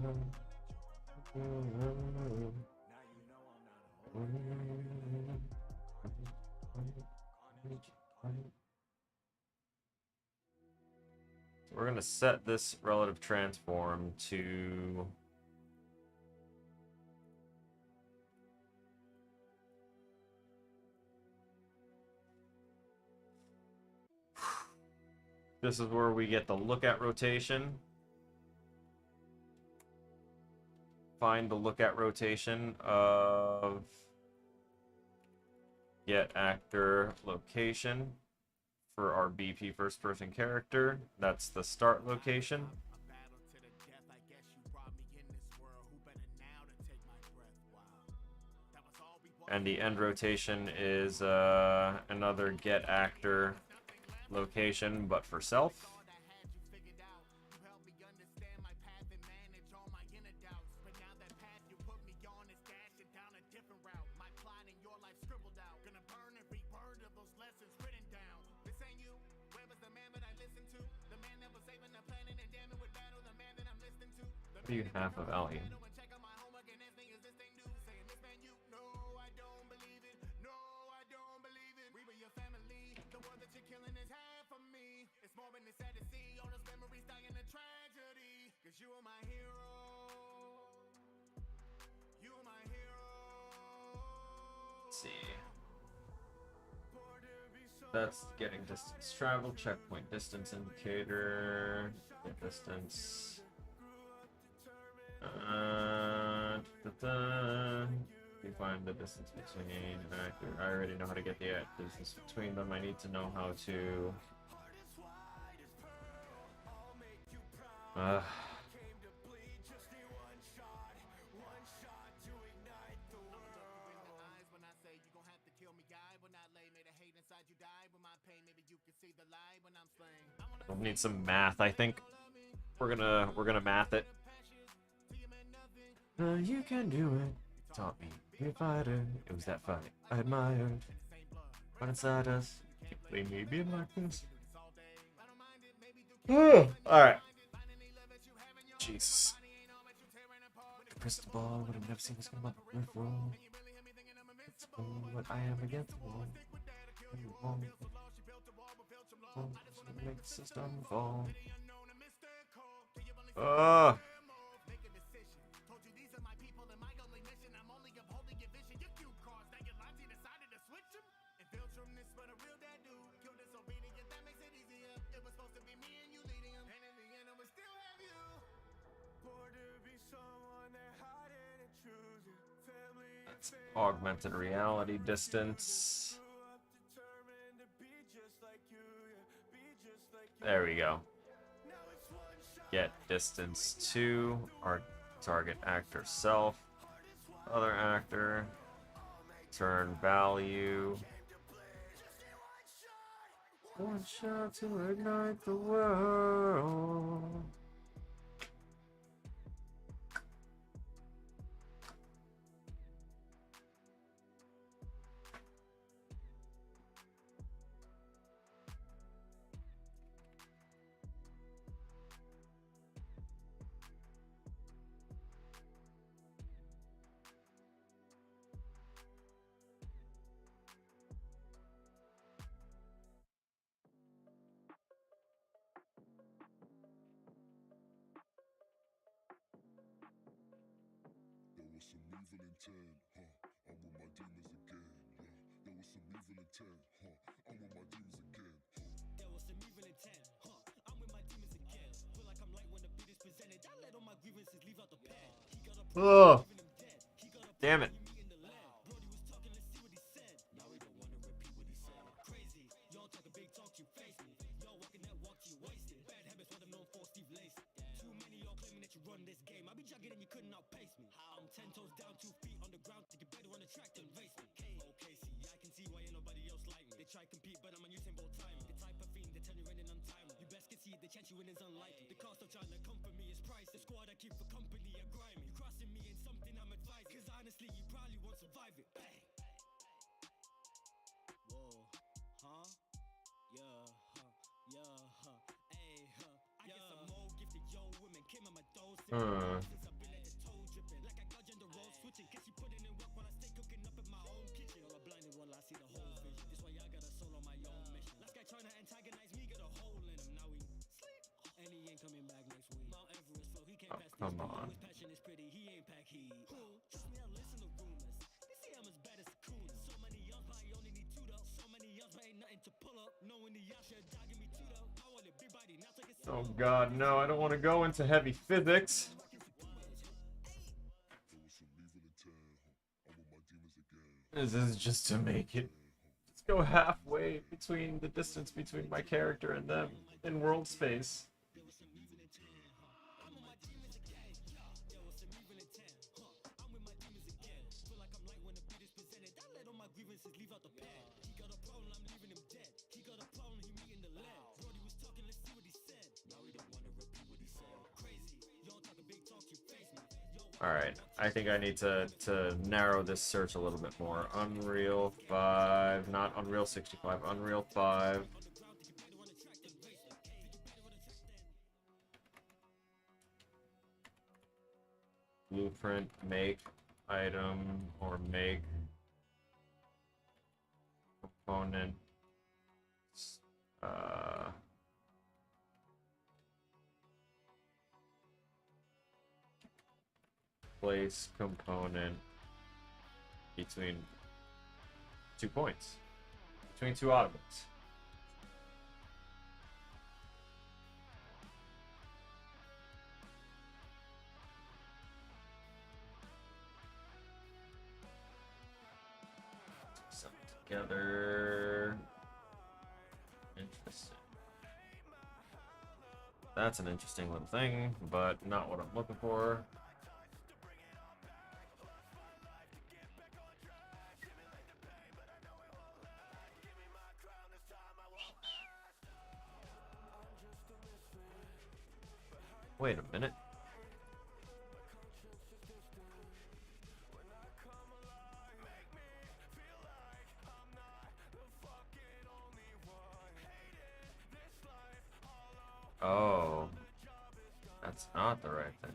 Speaker 1: We're gonna set this relative transform to this is where we get the look at rotation. Find the look at rotation of get actor location for our BP first person character. That's the start location. And the end rotation is another get actor location, but for self. What do you have of Alien?
Speaker 2: you are my hero. You are my hero.
Speaker 1: Let's see. That's getting distance travel, checkpoint distance indicator, distance. You find the distance between an actor. I already know how to get the distance between them. I need to know how to. We'll need some math. I think we're gonna math it. You can do it. Taught me to be a fighter. It was that fight I admired. But inside us, can't blame me being like this. Alright. Jesus. Crystal ball would have never seen this come up before. It's what I am against the wall. Make the system fall. That's augmented reality distance. There we go. Get distance to our target actor self. Other actor. Turn value. One shot to ignite the world.
Speaker 4: There was some evil intent, I'm with my demons again, There was some evil intent, I'm with my demons again, There was some evil intent, I'm with my demons again. Feel like I'm light when the beat is presented. I let all my grievances leave out the pen. He got a
Speaker 1: Oh, damn it.
Speaker 4: Brody was talking, let's see what he said. Now we don't wanna repeat what he said. Crazy, y'all talk a big talk, you face me. Y'all walking that walk, you wasted. Bad habits, what I'm known for, Steve Lacy. Too many y'all claiming that you run this game. I be jogging and you couldn't outpace me. I'm 10 toes down, 2 feet on the ground. Think you better on the track than race me. Okay, see, I can see why ain't nobody else like me. They try compete, but I'm a Usain Bolt time. The type of fiend, they tell you running on time. You best can see the chance you win is unlikely. The cost of trying to come for me is price. The squad I keep for company are grimy. You crossing me in something I'm advising. Cause honestly, you probably won't survive it. Bang. Whoa, huh? Yeah, Hey, I guess I'm more gifted, yo. Women came on my dose. Since I've been at the toe dripping. Like I got gender roles switching. Guess you put in work while I stay cooking up in my own kitchen. You're a blinded one, I see the whole vision. This why I got a soul on my own mission. Last guy trying to antagonize me, got a hole in him. Now he sleep. And he ain't coming back next week. Mount Everest flow, he can't pass this.
Speaker 1: Come on.
Speaker 4: His passion is pretty, he ain't pack heat. Trust me, I listen to rumors. They say I'm as bad as Sakuna. So many youngs, but I only need 2 though. So many youngs, but ain't nothing to pull up. Knowing the yacht should dogging me 2 though. I want a big body, now take a
Speaker 1: Oh god, no, I don't want to go into heavy physics. This is just to make it. Let's go halfway between the distance between my character and them in world space. Alright, I think I need to narrow this search a little bit more. Unreal 5, not Unreal 65, Unreal 5. Blueprint, make, item, or make, component, place component between 2 points. Between 2 ottomans. Something together. Interesting. That's an interesting little thing, but not what I'm looking for. Wait a minute. Oh, that's not the right thing.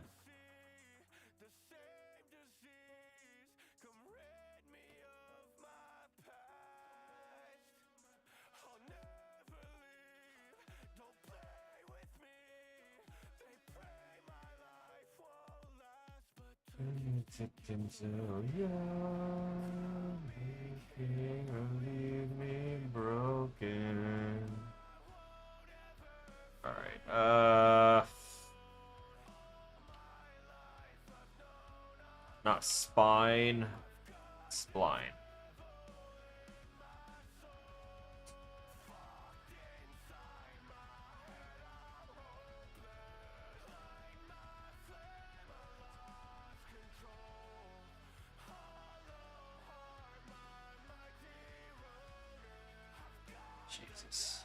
Speaker 1: Leave me broken. Alright, not spine, spline. Jesus.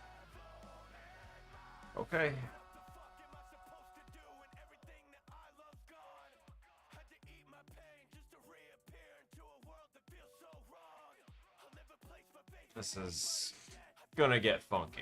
Speaker 1: Okay. This is gonna get funky.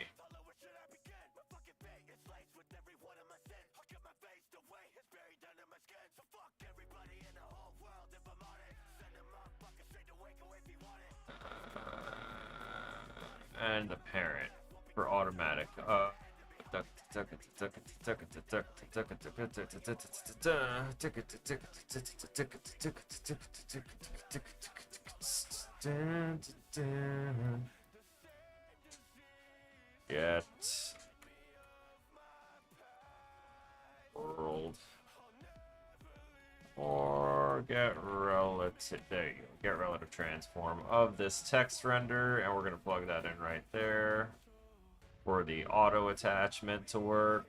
Speaker 1: And the parent for automatic. Get world or get relative. There you go. Get relative transform of this text render, and we're gonna plug that in right there for the auto attachment to work.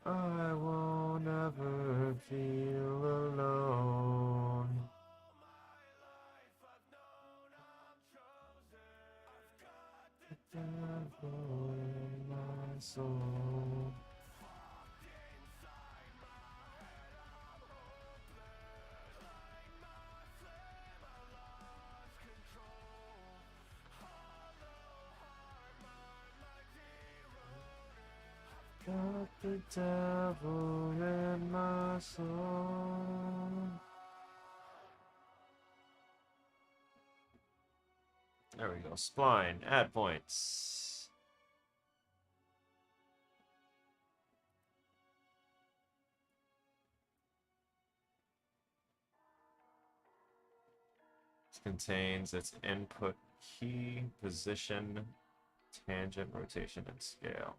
Speaker 1: I won't ever feel alone. The devil in my soul. Got the devil in my soul. There we go. Spline. Add points. This contains its input key, position, tangent, rotation, and scale.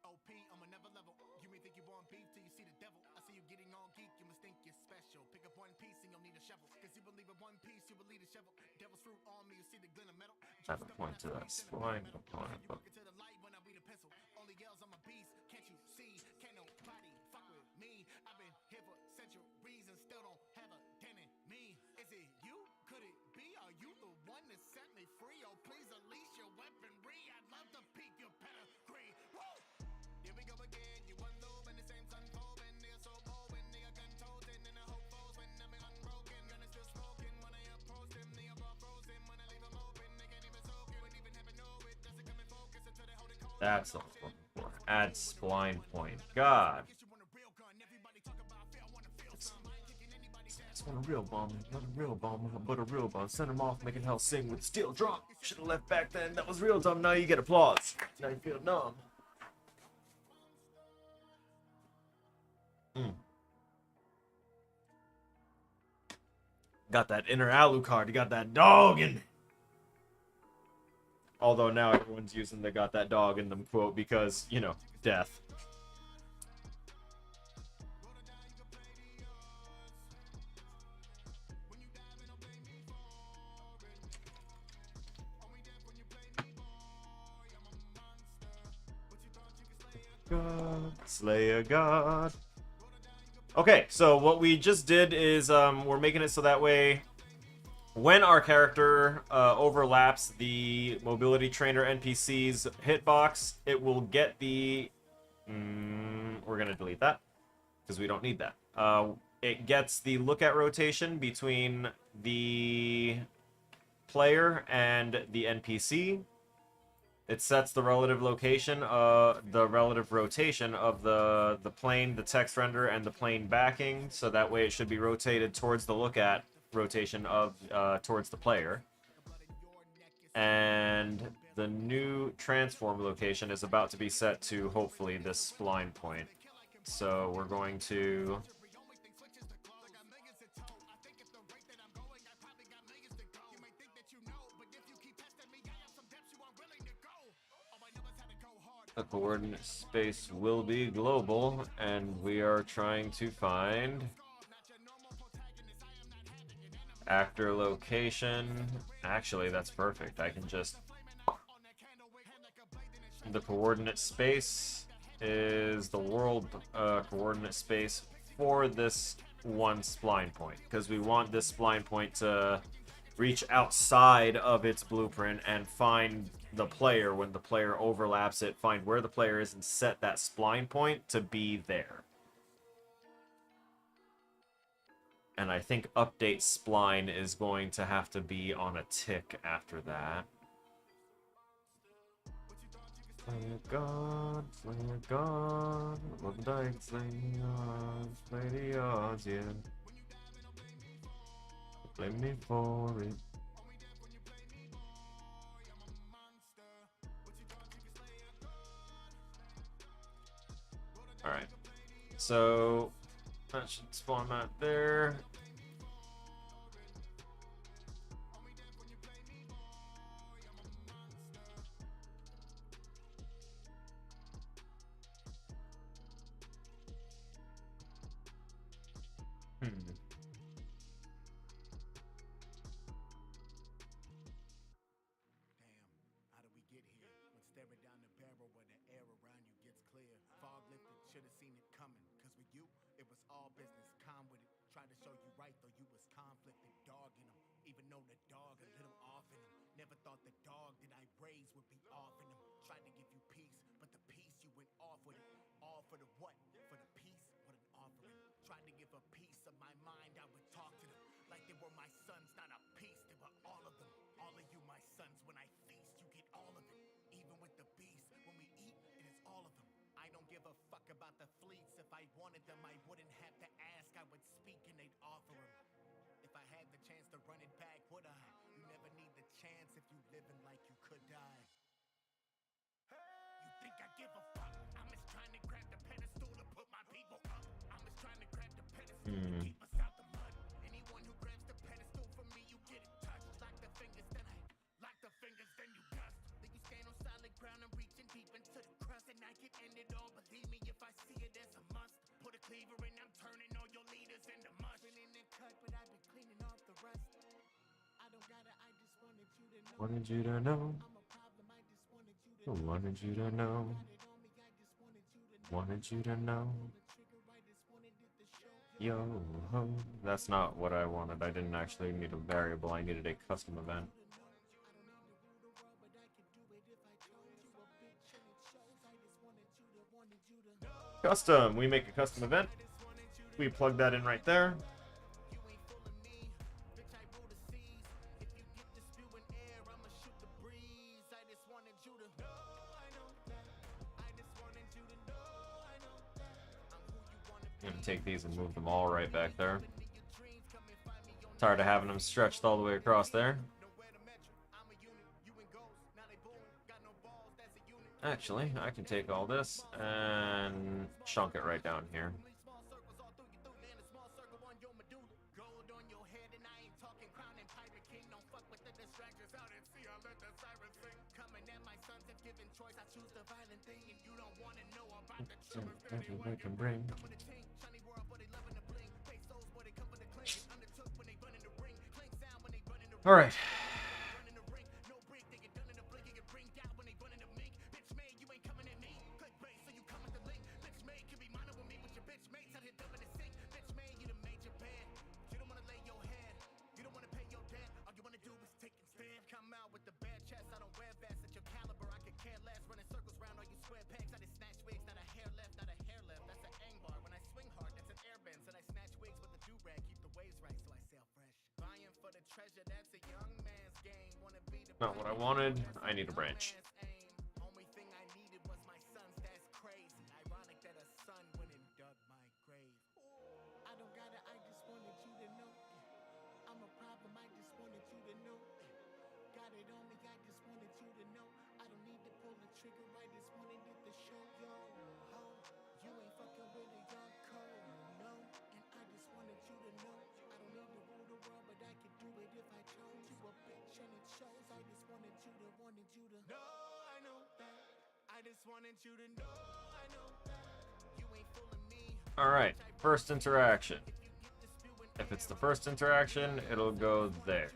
Speaker 2: OP, I'm another level. You may think you want beef till you see the devil. I see you getting all geek, you must think you're special. Pick up one piece and you'll need a shovel. Cause you believe in one piece, you will lead a shovel. Devil's fruit on me, you see the glint of metal.
Speaker 1: Add a point to that spline component.
Speaker 2: You walk into the light when I read a pencil. Only yells, I'm a beast. Can't you see? Can't nobody fuck with me. I've been here for centuries and still don't have a dent in me. Is it you? Could it be? Are you the one that set me free? Oh, please unleash your weaponry. I'd love to peek your pedigree. Woo! Here we go again. You unload when the same sun folding. They're so bold when they are gun toting. And I hope foes when I'm unbroken. Gun is still smoking when I approach them. They are all frozen when I leave them open. They can't even soak it. Wouldn't even have to know it. Doesn't come in focus until they hold it cold.
Speaker 1: That's the one for. Add spline point. God. want a real bomb, not a real bomb, but a real bomb. Send him off, making hell sing with steel drum. Should have left back then. That was real dumb. Now you get applause. Now you feel numb. Got that inner Alucard. You got that dog in me. Although now everyone's using the got that dog in them quote because, you know, death. God, Slayer God. Okay, so what we just did is we're making it so that way when our character overlaps the mobility trainer NPC's hitbox, it will get the... we're going to delete that because we don't need that. It gets the look at rotation between the player and the NPC. It sets the relative location, the relative rotation of the plane, the text render, and the plane backing, so that way it should be rotated towards the look at rotation of towards the player. And the new transform location is about to be set to hopefully this spline point. So we're going to the coordinate space will be global, and we are trying to find actor location. Actually, that's perfect. I can just... The coordinate space is the world coordinate space for this one spline point, because we want this spline point to reach outside of its blueprint and find the player when the player overlaps it, find where the player is and set that spline point to be there. And I think update spline is going to have to be on a tick after that. Slayer God, Slayer God, look like Slayer, play the odds, yeah. Blame me for it. Alright, so that should spawn that there.
Speaker 2: Damn, how did we get here? When staring down the barrel where the air around you gets clear. Fog lifted, should have seen it coming. Cause with you, it was all business, calm with it. Tried to show you right, though you was conflicted, dog in him. Even though the dog had lit him off in him. Never thought the dog that I raised would be off in him. Tried to give you peace, but the peace you went off with it. All for the what? For the peace? What an offering. Tried to give a piece of my mind, I would talk to them. Like they were my sons, not a piece, they were all of them. All of you my sons, when I feast, you get all of it. Even with the beast, when we eat, it is all of them. I don't give a fuck about the fleets. If I wanted them, I wouldn't have to ask, I would speak and they'd offer them. If I had the chance to run it back, would I? You never need the chance if you living like you could die. You think I give a fuck? I'm just trying to grab the pedestal to put my people up. I'm just trying to grab the pedestal to keep us out the mud. Anyone who grabs the pedestal from me, you get it touched. Lock the fingers, then I lock the fingers, then you dust. Then you stand on solid ground and reaching deep into the crust. And I can end it all, believe me, if I see it as a must. Put a cleaver in, I'm turning all your leaders into mush. Been in the cut, but I've been cleaning off the rust. I don't gotta, I just wanted you to know.
Speaker 1: Wanted you to know.
Speaker 2: I'm a problem, I just wanted you to know.
Speaker 1: Wanted you to know. Wanted you to know. Yo ho. That's not what I wanted. I didn't actually need a variable. I needed a custom event. Custom. We make a custom event. We plug that in right there. I'm gonna take these and move them all right back there. Tired of having them stretched all the way across there. Actually, I can take all this and chunk it right down here. All right. Not what I wanted. I need a branch. Alright, first interaction. If it's the first interaction, it'll go there.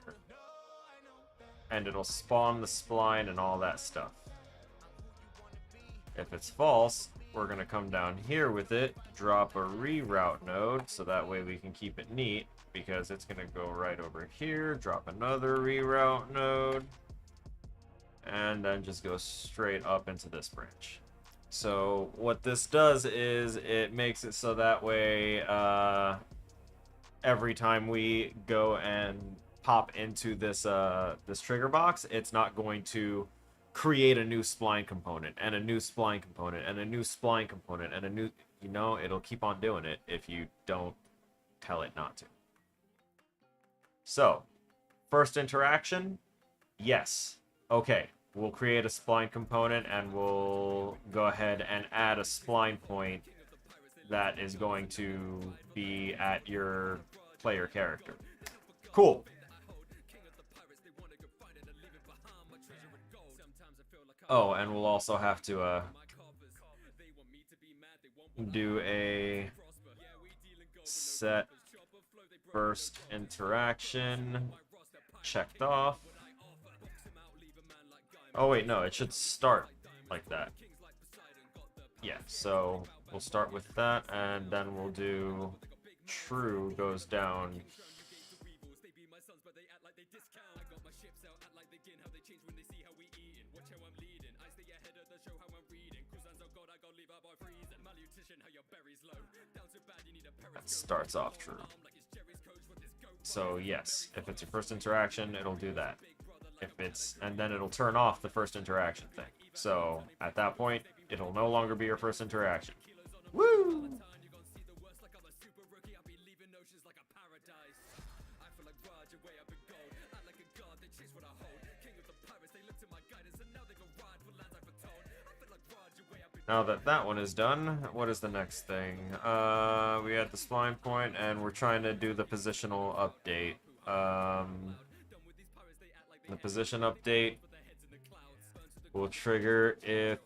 Speaker 1: And it'll spawn the spline and all that stuff. If it's false, we're going to come down here with it, drop a reroute node, so that way we can keep it neat, because it's going to go right over here, drop another reroute node, and then just go straight up into this branch. So what this does is it makes it so that way every time we go and pop into this this trigger box, it's not going to create a new spline component and a new spline component and a new spline component and a new, you know, it'll keep on doing it if you don't tell it not to. So, first interaction, yes. Okay, we'll create a spline component and we'll go ahead and add a spline point that is going to be at your player character. Cool. Oh, and we'll also have to do a set first interaction checked off. Oh wait, no, it should start like that. Yeah, so we'll start with that, and then we'll do true goes down. That starts off true. So yes, if it's your first interaction, it'll do that. If it's, and then it'll turn off the first interaction thing. So at that point, it'll no longer be your first interaction. Woo! Now that that one is done, what is the next thing? We had the spline point, and we're trying to do the positional update. The position update will trigger if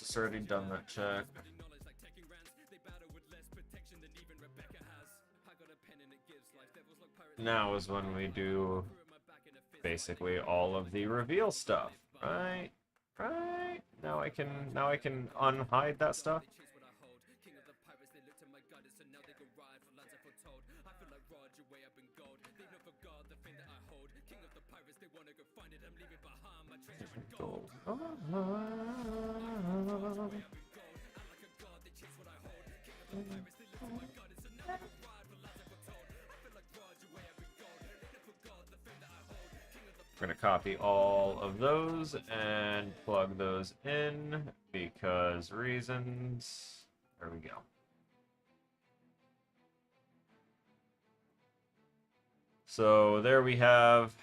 Speaker 1: it's already done that check. Now is when we do basically all of the reveal stuff, right? Right? Now I can unhide that stuff. We're going to copy all of those and plug those in because reasons. There we go. So there we have,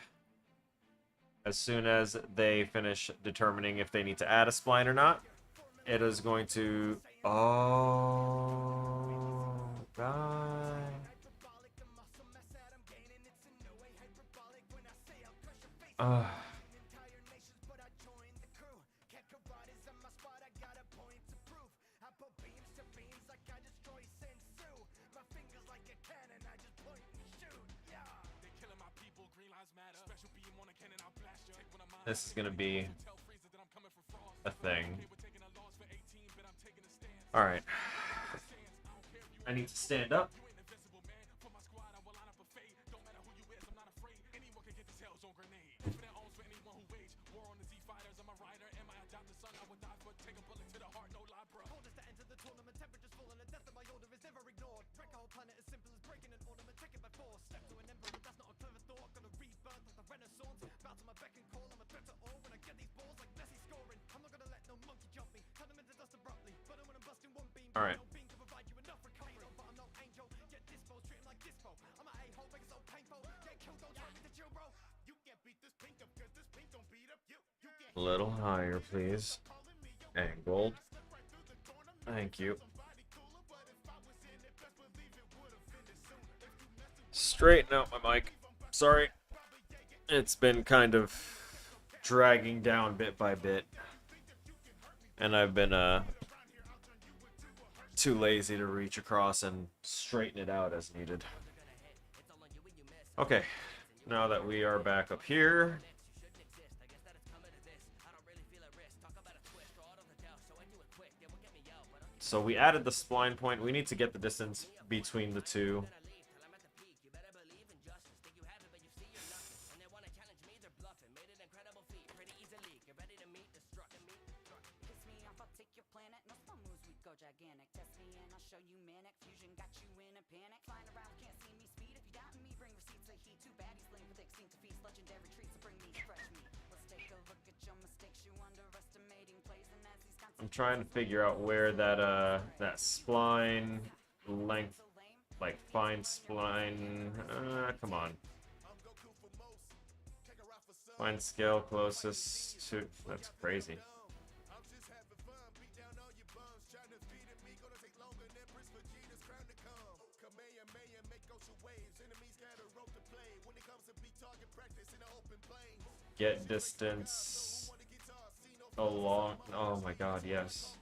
Speaker 1: as soon as they finish determining if they need to add a spline or not, it is going to, oh, God. This is gonna be a thing. Alright. I need to stand up. All right. A little higher, please. Angled. Thank you. Straighten out my mic. Sorry. It's been kind of dragging down bit by bit. And I've been too lazy to reach across and straighten it out as needed. Okay, now that we are back up here, so we added the spline point. We need to get the distance between the two. I'm trying to figure out where that that spline length, like fine spline, come on. Fine scale closest to, that's crazy. Get distance along, oh my god, yes.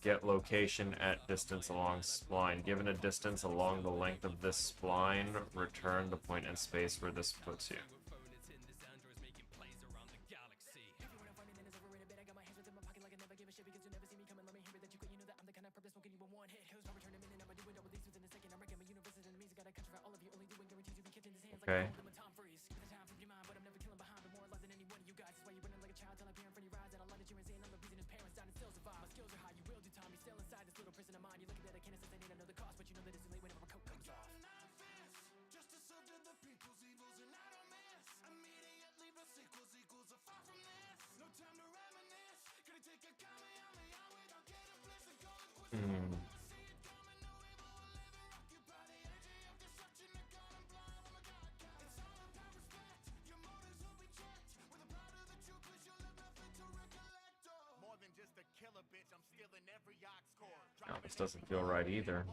Speaker 1: Get location at distance along spline. Given a distance along the length of this spline, return the point in space where this puts you. Okay. Oh, this doesn't feel right either.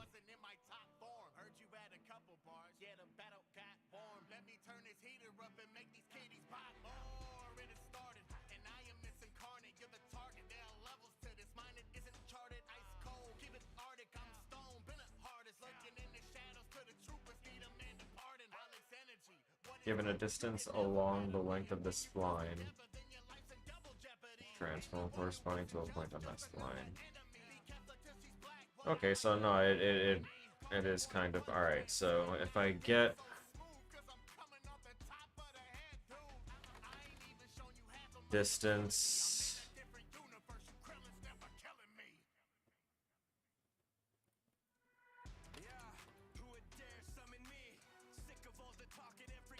Speaker 1: Given a distance along the length of the spline, transform corresponding to a point on that spline. Okay, so no, it is kind of alright. So if I get distance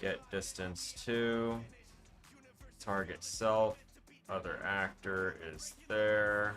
Speaker 1: Get distance 2. Target self. Other actor is there.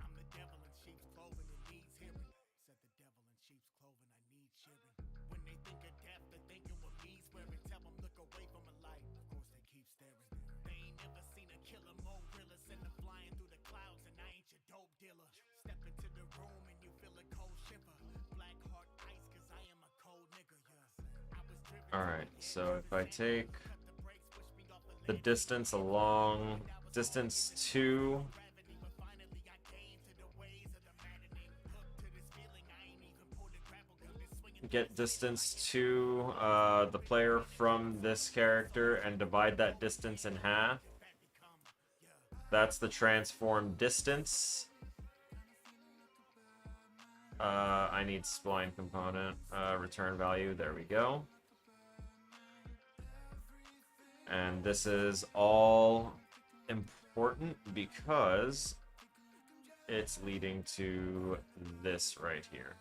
Speaker 2: I'm the devil in sheep's clothing, it needs hearing. Said the devil in sheep's clothing, I need cheering. When they think of death, they're thinking what me's wearing. Tell them look away from a light, of course they keep staring. They ain't never seen a killer more realer. Send them flying through the clouds and I ain't your dope dealer. Step into the room and you feel a cold shiver. Black heart ice cause I am a cold nigga, yeah. I was driven.
Speaker 1: Alright, so if I take the distance along distance 2, get distance to the player from this character and divide that distance in half. That's the transform distance. I need spline component, return value, there we go. And this is all important because it's leading to this right here.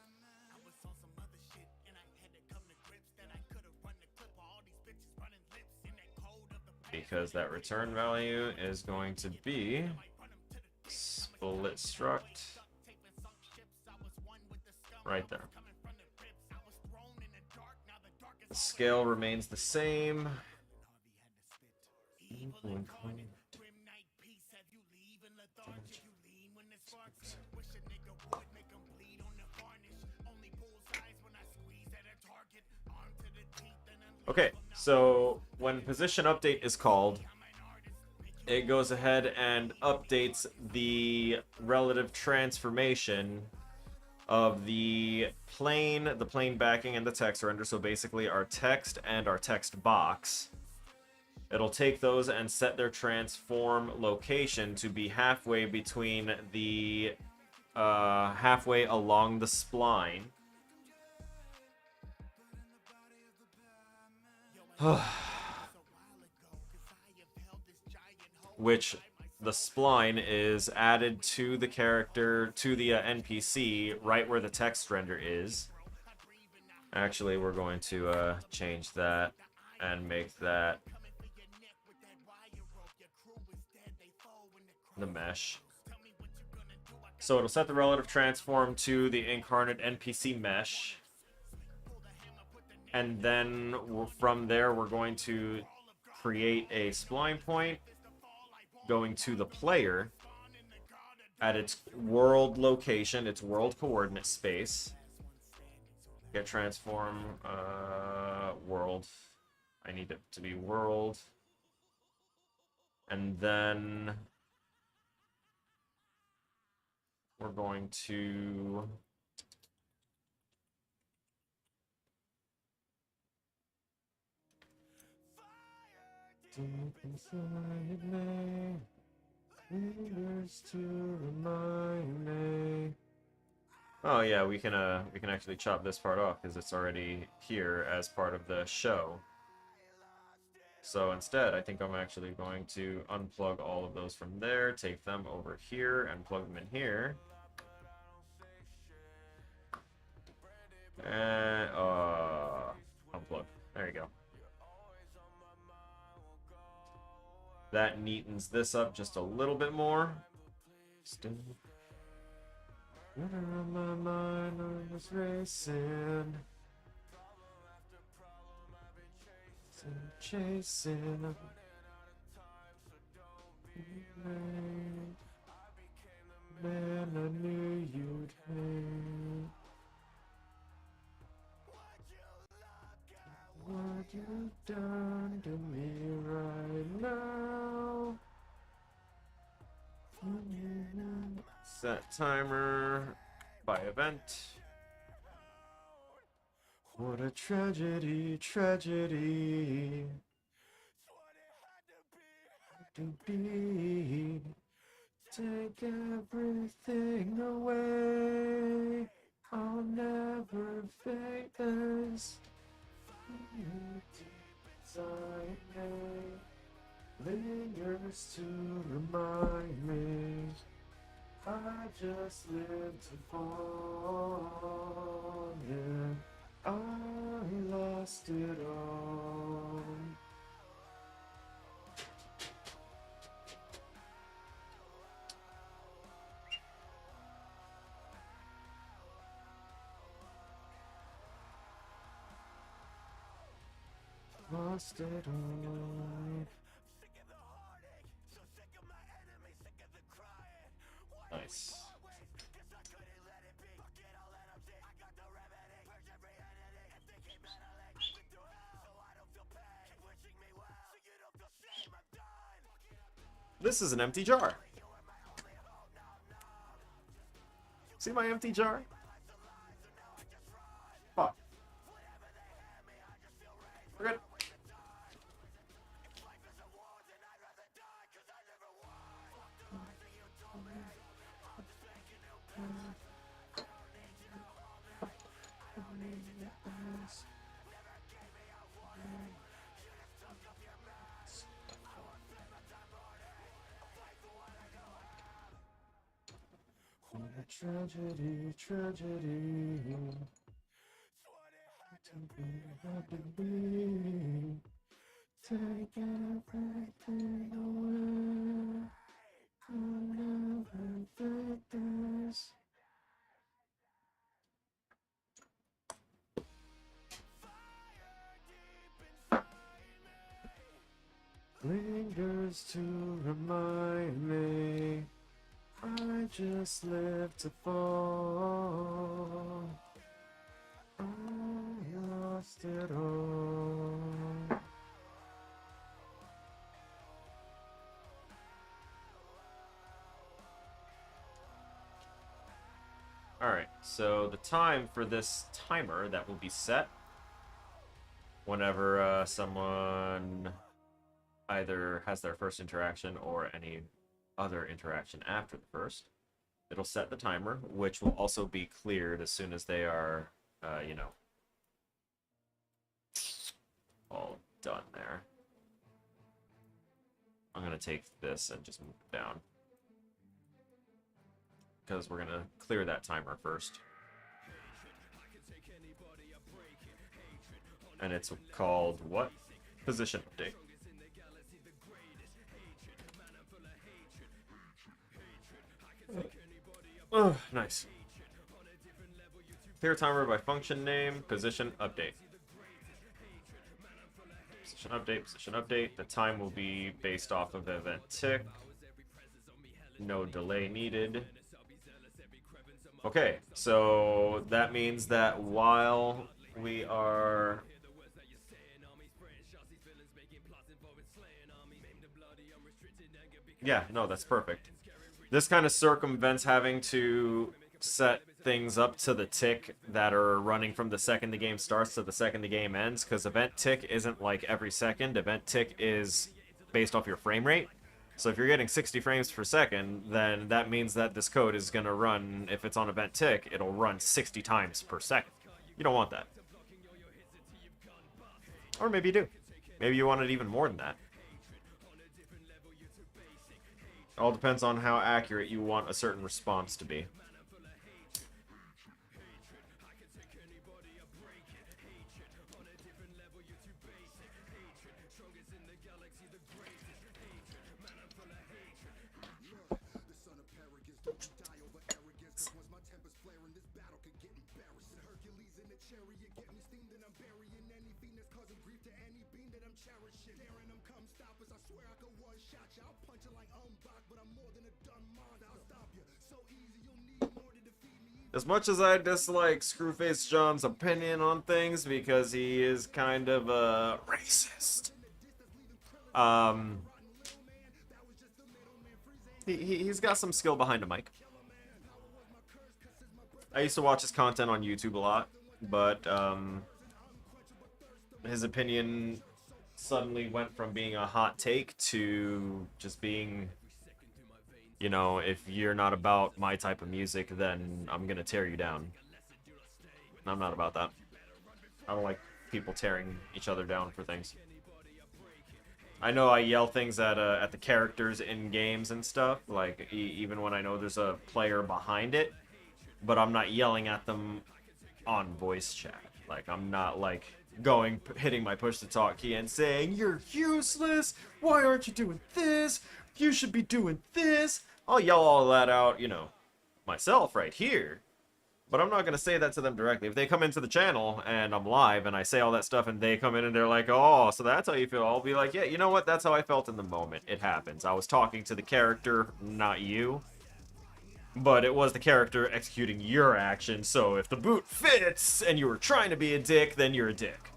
Speaker 1: Because that return value is going to be split struct right there. The scale remains the same. Okay, so when position update is called, it goes ahead and updates the relative transformation of the plane backing, and the text render. So basically our text and our text box. It'll take those and set their transform location to be halfway between the halfway along the spline. Which the spline is added to the character, to the NPC, right where the text render is. Actually, we're going to change that and make that the mesh. So it'll set the relative transform to the incarnate NPC mesh. And then from there, we're going to create a spline point going to the player at its world location, its world coordinate space. Get transform world. I need it to be world. And then we're going to deep inside me, lingers to remind me. Oh yeah, we can actually chop this part off because it's already here as part of the show. So instead, I think I'm actually going to unplug all of those from there, take them over here, and plug them in here. And unplug. There you go. That neatens this up just a little bit more. Still, my mind was racing, chasing. Man, I knew you'd hate. What you done to me right now? Set timer by event. What a tragedy, tragedy. be. Take everything away. I'll never fake this. Inside me lingers to remind me I just live to fall. Yeah, I lost it all. Lost it all. Nice. This is an empty jar. See my empty jar? Fuck. We're good. Tragedy, tragedy. To be. Take everything away. I'll never fake this. Lingers to remind me I just live to fall. I lost it all. Alright, so the time for this timer that will be set whenever someone either has their first interaction or any other interaction after the first, it'll set the timer, which will also be cleared as soon as they are, you know, all done there. I'm going to take this and just move it down, because we're going to clear that timer first. And it's called what? Position update. Oh, nice. Clear timer by function name, position update. Position update, position update. The time will be based off of event tick. No delay needed. Okay, so that means that while we are... Yeah, no, that's perfect. This kind of circumvents having to set things up to the tick that are running from the second the game starts to the second the game ends, because event tick isn't like every second. Event tick is based off your frame rate. So if you're getting 60 frames per second, then that means that this code is going to run, if it's on event tick, it'll run 60 times per second. You don't want that. Or maybe you do. Maybe you want it even more than that. All depends on how accurate you want a certain response to be. As much as I dislike Screwface John's opinion on things because he is kind of a racist, he's got some skill behind a mic. I used to watch his content on YouTube a lot, but his opinion suddenly went from being a hot take to just being, you know, if you're not about my type of music, then I'm gonna tear you down. I'm not about that. I don't like people tearing each other down for things. I know I yell things at the characters in games and stuff, like even when I know there's a player behind it, but I'm not yelling at them on voice chat. Like I'm not like hitting my push to talk key and saying you're useless. Why aren't you doing this? You should be doing this. I'll yell all that out, you know, myself right here. But I'm not going to say that to them directly. If they come into the channel and I'm live and I say all that stuff and they come in and they're like, oh, so that's how you feel. I'll be like, yeah, you know what? That's how I felt in the moment. It happens. I was talking to the character, not you. But it was the character executing your action. So if the boot fits and you were trying to be a dick, then you're a dick.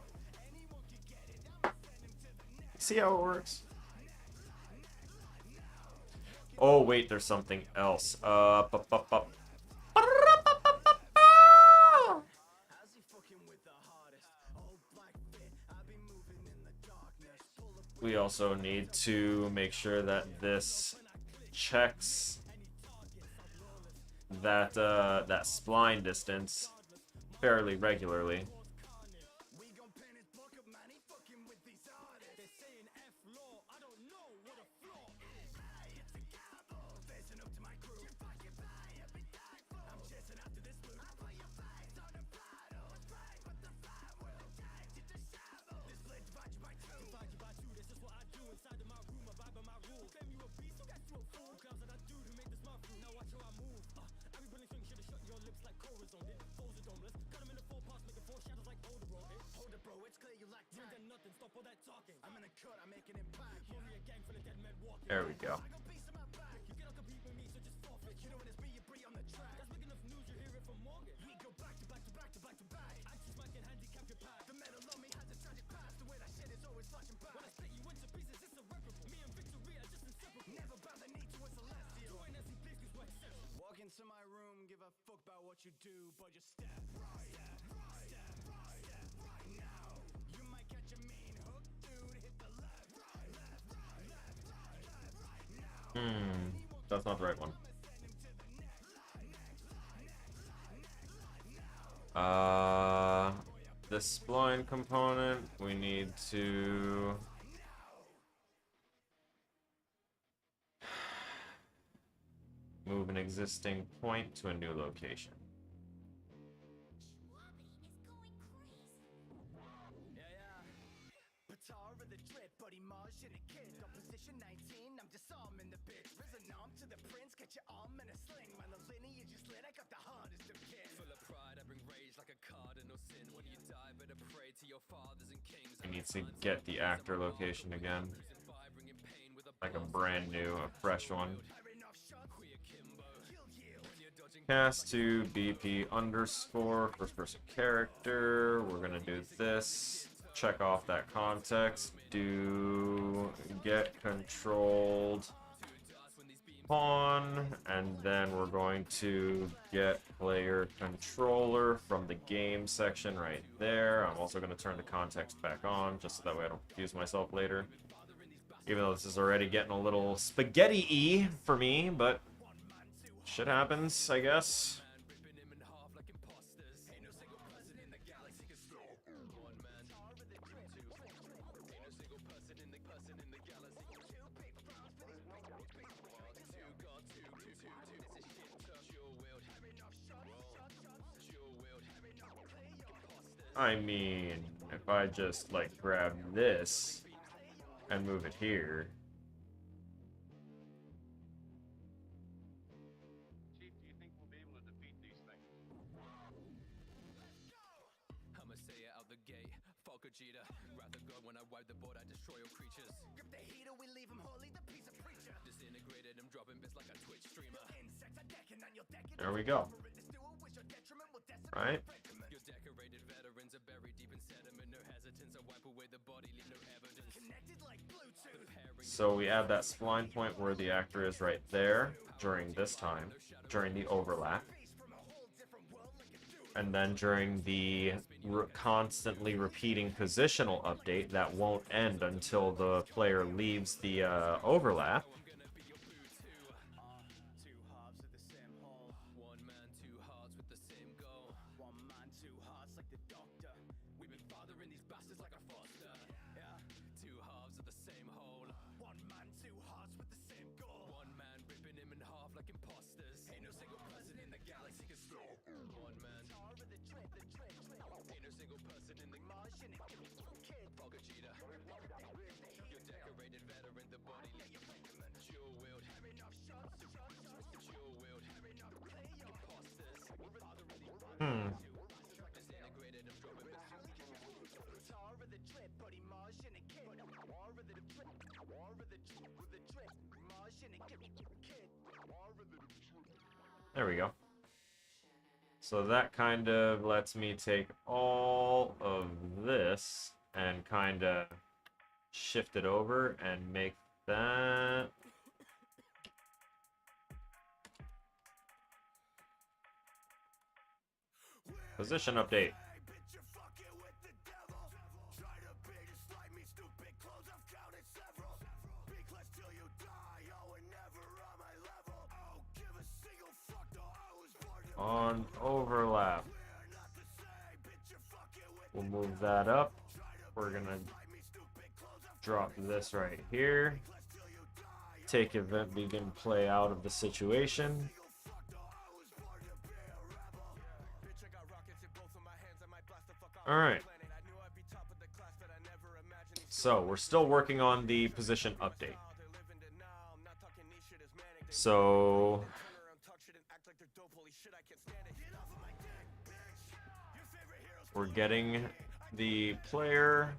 Speaker 1: See how it works? Oh, wait, there's something else. We also need to make sure that this checks that that spline distance fairly regularly. There we go.
Speaker 2: Walk into my room, give a fuck about what you do, but just step right, step right now. You might catch a mean hook, dude. Hit the left, right now.
Speaker 1: That's not the right one. The spline component, we need to move an existing point to a new location. We need to get the actor location again. Like a brand new, a fresh one. Cast to BP underscore first person character. We're gonna do this. Check off that context. Do get controlled pawn, and then we're going to get player controller from the game section right there. I'm also going to turn the context back on just so that way I don't confuse myself later. Even though this is already getting a little spaghetti-y for me, but shit happens, I guess. I mean, if I just, like, grab this and move it here.
Speaker 5: Chief, do you think we'll be able to defeat these things?
Speaker 3: I'ma say it out the gate. Fuck a cheater. Rather go when I wipe the board, I destroy all creatures.
Speaker 2: Grip the heater, we leave him holy, the piece of preacher.
Speaker 3: Disintegrated, I'm dropping bits like a Twitch streamer.
Speaker 2: Insects are decking on your deck.
Speaker 1: There we go. Right?
Speaker 3: Your decorated veterans are buried deep in sediment. No hesitance, I wipe away the body, leave no evidence.
Speaker 2: Connected like Bluetooth.
Speaker 1: So we add that spline point where the actor is right there during this time, during the overlap. And then during the constantly repeating positional update that won't end until the player leaves the overlap.
Speaker 3: One man, two hearts with the same goal. One man, two hearts like the doctor. We've been fathering these bastards like a foster. Yeah, two halves of the same whole. One man, two hearts with the same goal. One man ripping him in half like imposters. Ain't no single person in the galaxy can stop. One man. Ain't no single person in the Martian kid. Fogachita. You're decorated veteran, the body like dual wield. Dual wield. Imposters. Disintegrated and dropping Tar of the drip, buddy Martian and kid. War of the drip, with the drip. Martian and kid. War of the drip.
Speaker 1: There we go. So that kind of lets me take all of this and kind of shift it over and make that position update. On overlap. We'll move that up. We're gonna drop this right here. Take event begin play out of the situation. Alright. So we're still working on the position update. So we're getting the player.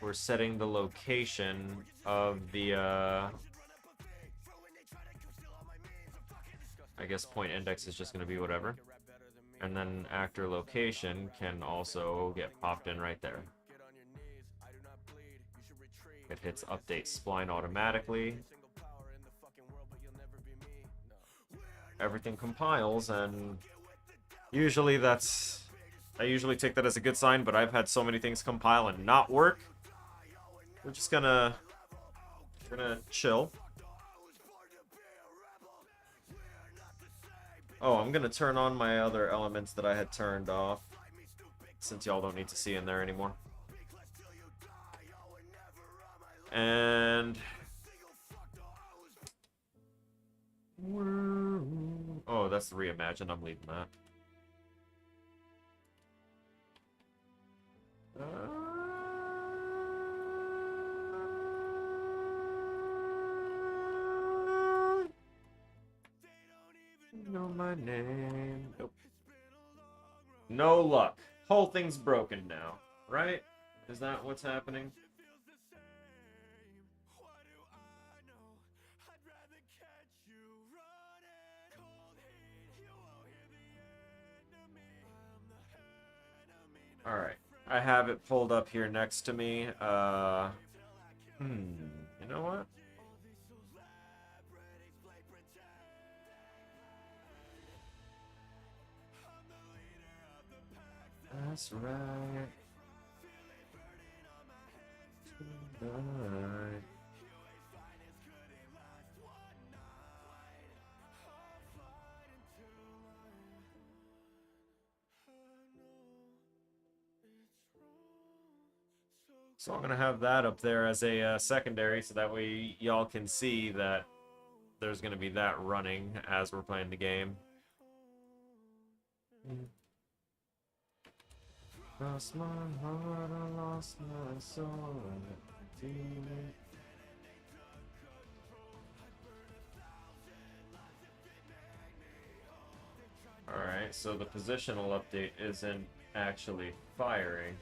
Speaker 1: We're setting the location of the, I guess point index is just going to be whatever. And then actor location can also get popped in right there. It hits update spline automatically. Everything compiles, and usually I usually take that as a good sign, but I've had so many things compile and not work. We're just gonna chill. Oh, I'm gonna turn on my other elements that I had turned off, since y'all don't need to see in there anymore. And oh, that's the reimagine. I'm leaving that. Know my name. Nope. No luck. Whole thing's broken now, right? Is that what's happening? Alright. I have it pulled up here next to me. You know what? That's right. Tonight. So I'm gonna have that up there as a secondary, so that way y'all can see that there's gonna be that running as we're playing the game. Lost my heart, I lost my soul. Alright, so the positional update isn't actually firing.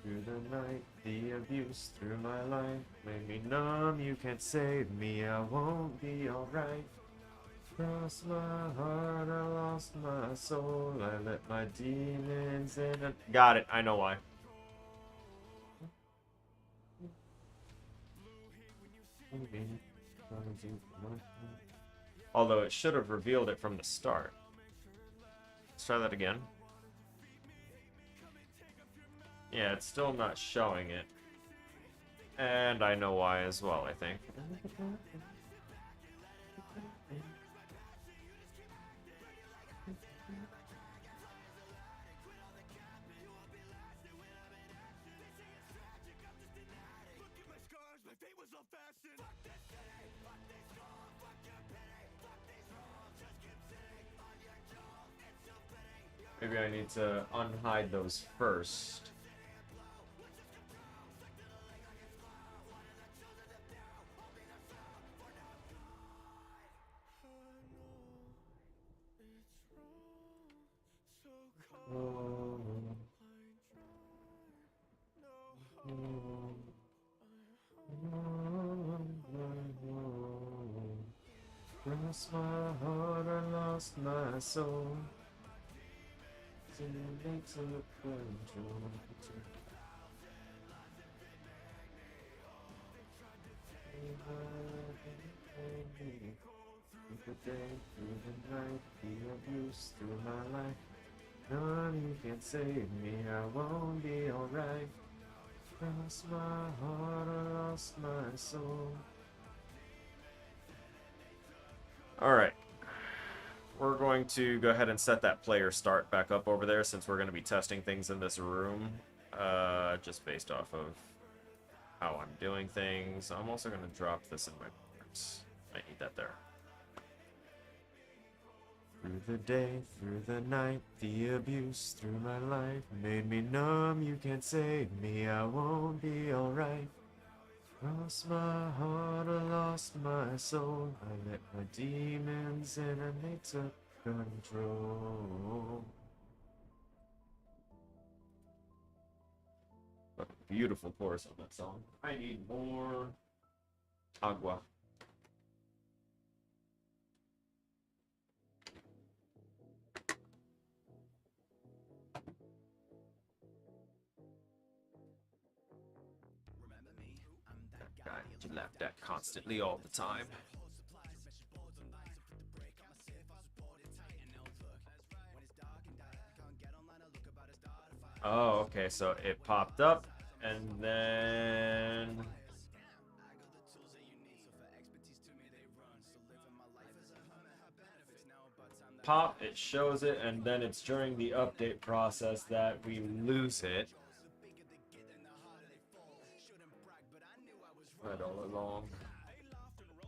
Speaker 1: Through the night, the abuse through my life made me numb, you can't save me, I won't be alright. Lost my heart, I lost my soul, I let my demons in. Got it, I know why. Although it should have revealed it from the start. Let's try that again. Yeah, it's still not showing it. And I know why as well, I think. Maybe I need to unhide those first. Lost my heart, I lost my soul. Through the day, through the night, the abuse through my life. None you can save me, I won't be alright. Lost my heart, I lost my soul. Alright. We're going to go ahead and set that player start back up over there since we're going to be testing things in this room. Just based off of how I'm doing things. I'm also going to drop this in my parts. I need that there. Through the day, through the night, the abuse through my life made me numb, you can't save me, I won't be alright. Lost my heart, I lost my soul, I let my demons in and they took control. What a beautiful chorus on that song. I need more agua. Guy you laughed at constantly all the time. Oh, okay, so it popped up and then pop, it shows it, and then it's during the update process that we lose it. Right all along.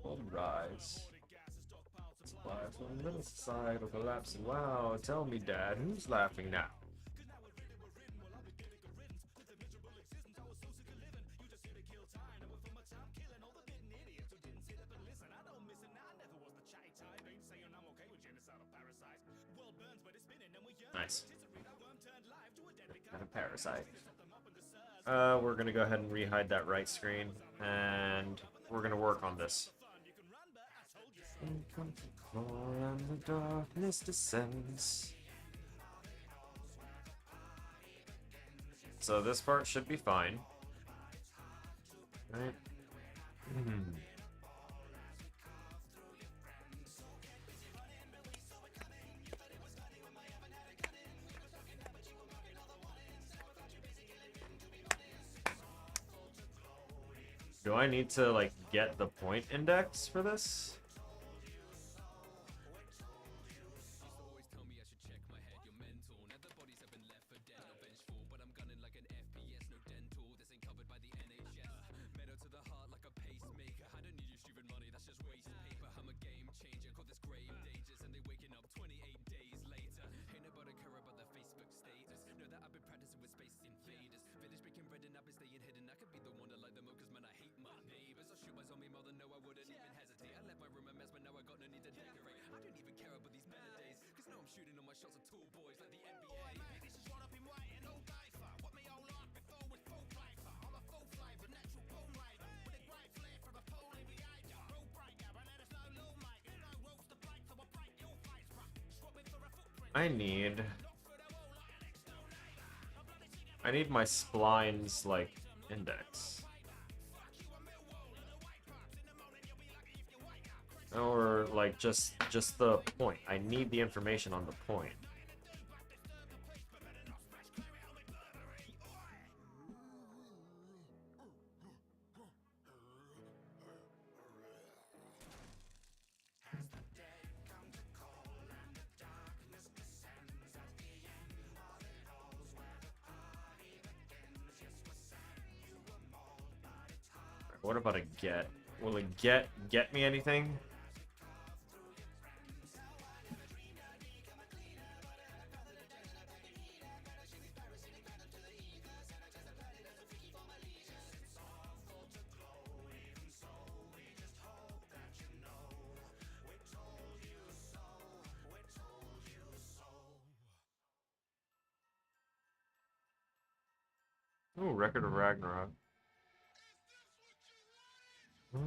Speaker 1: All rise. Lives on the middle side of collapsing. Wow, tell me, Dad, who's laughing now? Nice. Kind of parasite. We're gonna go ahead and rehide that right screen, and we're gonna work on this. And the darkness descends. So this part should be fine, right? Do I need to, like, get the point index for this? I need my splines, like, index. Or, like, just the point. I need the information on the point. What about a get? Will a get me anything? Ooh, Record of Ragnarok. I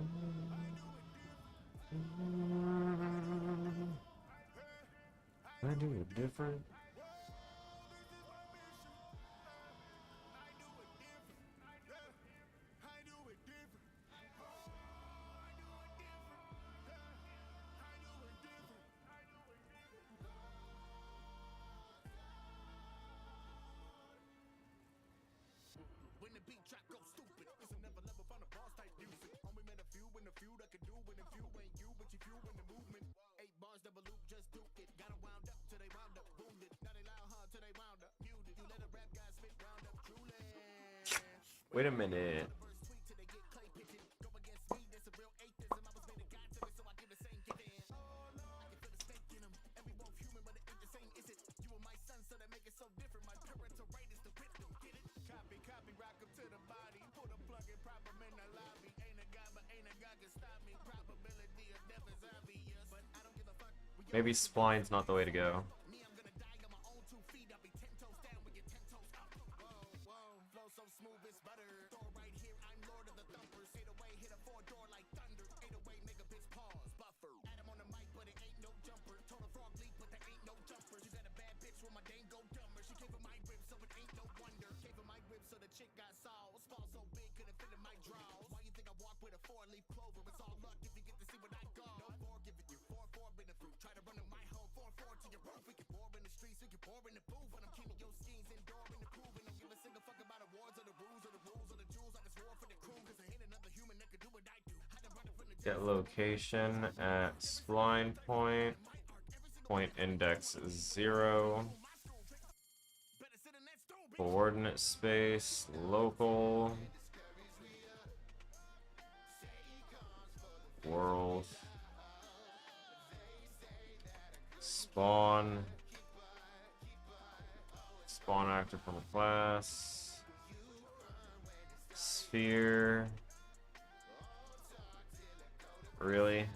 Speaker 1: do it different.
Speaker 2: When the beat track goes stupid, it's a never level found a boss type music. Only met a few in the few that can do it, and few ain't you, but you few in the movement. 8 bars double loop, just duke it. Got 'em wound up till they wound up wounded. Now they loud hard till they wound up muted. You let a rap guy spit round up truly.
Speaker 1: Wait a minute.
Speaker 2: Verse tweet till they get clay pigeon. Go against me, that's a real atheism. I was made a god to it, so I give the same gift in. I can feel the snake in 'em, and we both human, but it ain't the same, is it? You and my son, so that make it so different. My parental right is the victim, get it? Copy, rock 'em to the body. Pull the plug and prop 'em in the lobby. Ain't a guy, but ain't a guy can stop me. Probability of death is obvious, but I don't give a fuck.
Speaker 1: Maybe spline's not the way to go.
Speaker 2: Me, I'm gonna die on my own 2 feet. I'll be 10 toes down when you're 10 toes up. Whoa, flow so smooth it's butter. Door right here, I'm lord of the thumpers. 808, hit a 4-door like thunder. 808, make a bitch pause, buffer. Adam on the mic, but it ain't no jumper. Total frog leap, but there ain't no jumpers. You got a bad bitch with my dame go dumber. She came for my rib, so it ain't no wonder. Came for my rib, so the chick got sauce. Fall so big, couldn't fit in my drawers. Why you think I walk with a 4-leaf clover? It's all luck if you get to see what I got. No forgiving you, 4-4 been a fruit. Try to run in my home, 4-4 to your roof. We can pour in the streets, we can pour in the booth. And I'm keeping your schemes indoor in the proof. And don't give a single fuck about awards or the rules or the rules or the jewels. I just war for the crew, cause there ain't another human that can do what I do. I done run it from the
Speaker 1: Get location at spline point. Point index 0.
Speaker 2: better sit in that stone, bitch.
Speaker 1: Coordinate space. Local. World. Spawn. Spawn actor from a class. Sphere. Really?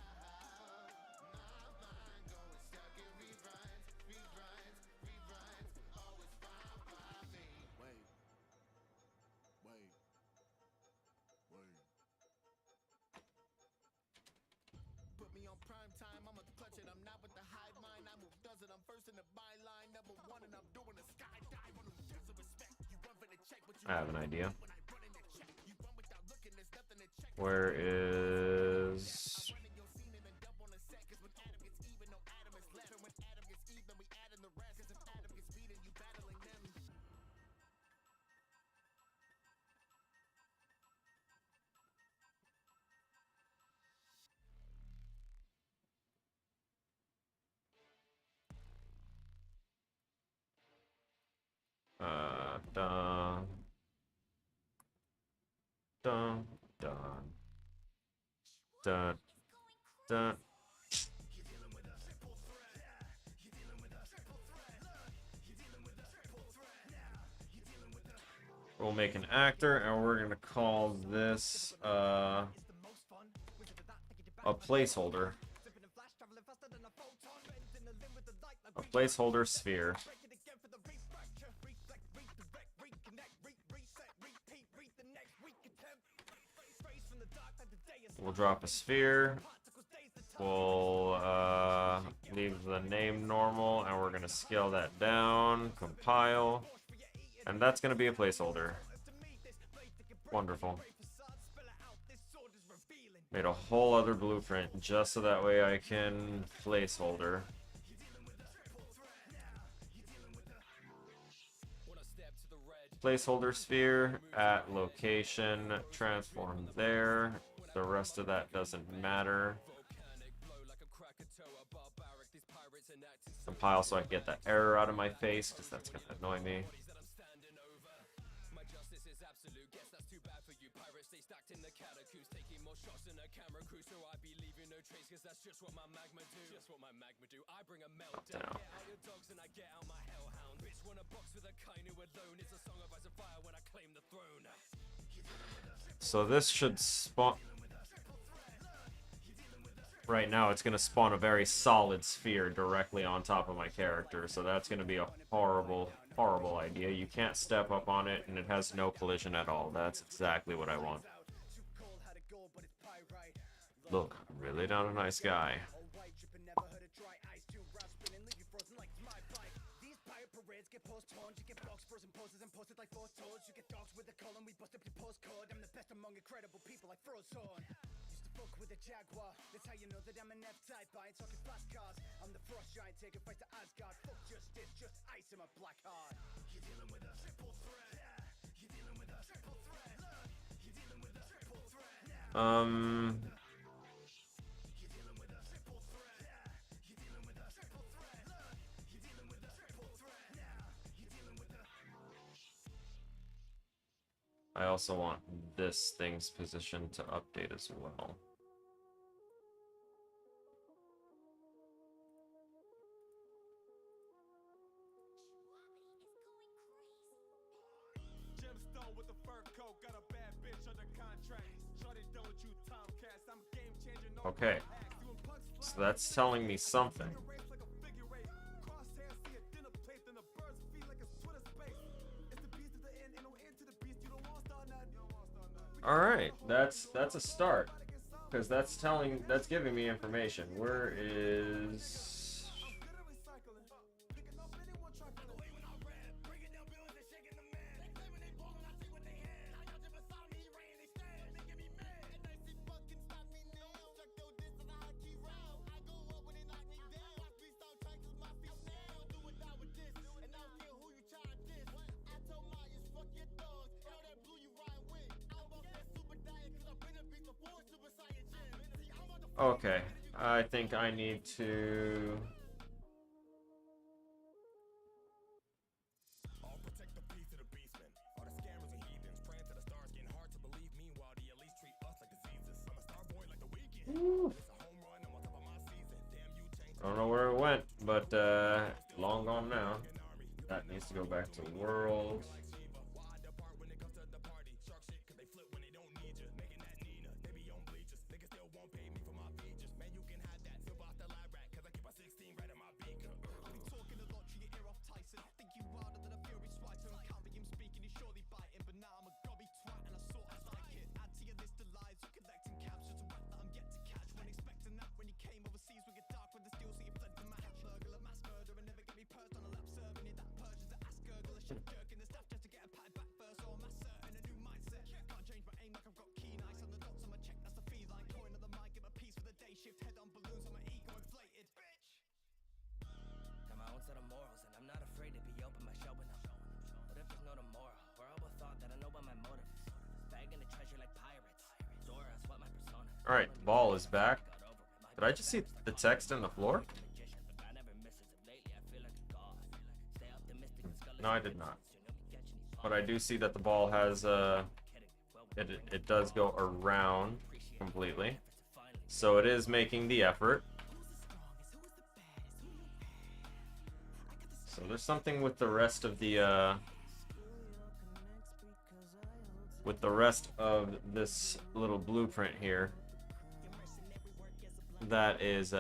Speaker 2: Put me on prime time, I'ma clutch it. I'm not with the hive mind, I move does it. I'm first in the byline, number 1, and I'm doing a skydive on them deserves of respect. You run for the check, but you
Speaker 1: I have an idea.
Speaker 2: when I run in the check. You run without looking, there's nothing to check.
Speaker 1: Where is...
Speaker 2: Running your scene and then dump on a set. Cause when Adam gets even, no Adam is left. And when Adam gets even, we add in the rest. Cause if Adam gets beaten, you battling them.
Speaker 1: Dun. Dun. Dun. Dun. Dun. We'll make an actor, and we're gonna call this a placeholder. A placeholder sphere. We'll drop a sphere. We'll leave the name normal, and we're gonna scale that down, compile, and that's gonna be a placeholder. Wonderful. Made a whole other blueprint just so that way I can placeholder. Placeholder sphere at location, transform there. The rest of that doesn't matter. Compile so I can get that error out of my face, because that's going to annoy me.
Speaker 3: My justice is absolute, guess that's too bad for you pirates. Stay stacked in the catacombs, take shots in a camera crew, so I be leaving no trace, cause that's just what my magma do. Just what my magma do. I bring a meltdown.
Speaker 1: Down.
Speaker 3: Get out your dogs and I get out my hellhound. Bitch wanna box with a Kainu alone. It's a song of ice and fire when I claim the throne.
Speaker 1: So this should spawn. Right now, it's gonna spawn a very solid sphere directly on top of my character, so that's gonna be a horrible, horrible idea. You can't step up on it, and it has no collision at all. That's exactly what I want. Look, really not a nice guy.
Speaker 4: Get post torn, you get box frozen poses and posted like four toads. You get dogs with a column, we bust up your postcode. I'm the best among incredible people like Frozone. Used to fuck with a Jaguar, that's how you know that I'm an F-type. I ain't talking fast cars, I'm the frost giant taking fight to Asgard. Fuck justice, just ice in my black heart. You're dealing with a triple threat, yeah. You're dealing with a triple threat, look. You're dealing with a triple threat, yeah. You're dealing with a triple threat, yeah. You're dealing with a triple threat, look. You're dealing with a triple threat, now. You're dealing with a.
Speaker 1: I also want this thing's position to update as well.
Speaker 2: Gemstone with the fur coat, got a bad bitch under contract. Shorty don't you Tomcats, I'm game changing. No
Speaker 1: Okay, so that's telling me something. All right, that's a start, because that's giving me information. Where is? Okay, I think I need to.
Speaker 4: I'll protect the peace of the beastmen. All the scammers and heathens praying to the stars, getting hard to believe. Meanwhile, the elites treat us like diseases. I'm a star boy like the weekend. It's a home run, I'm on top of my season. Damn, you changed.
Speaker 1: I don't know where it went, but long gone now. That needs to go back to world. Alright, the ball is back. Did I just see the text in the floor? No, I did not. But I do see that the ball has, it does go around completely. So it is making the effort. So there's something with the rest of the, this little blueprint here. That is,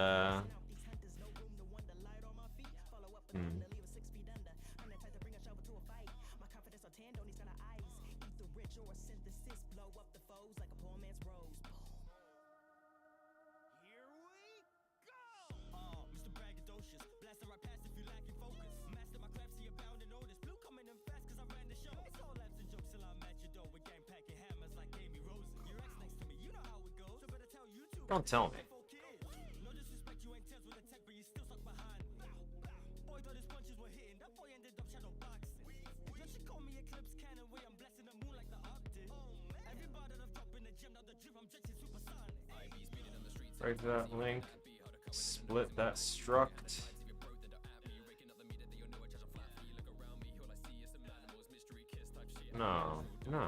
Speaker 1: Don't tell me. Right to that link. Split that struct. No, no.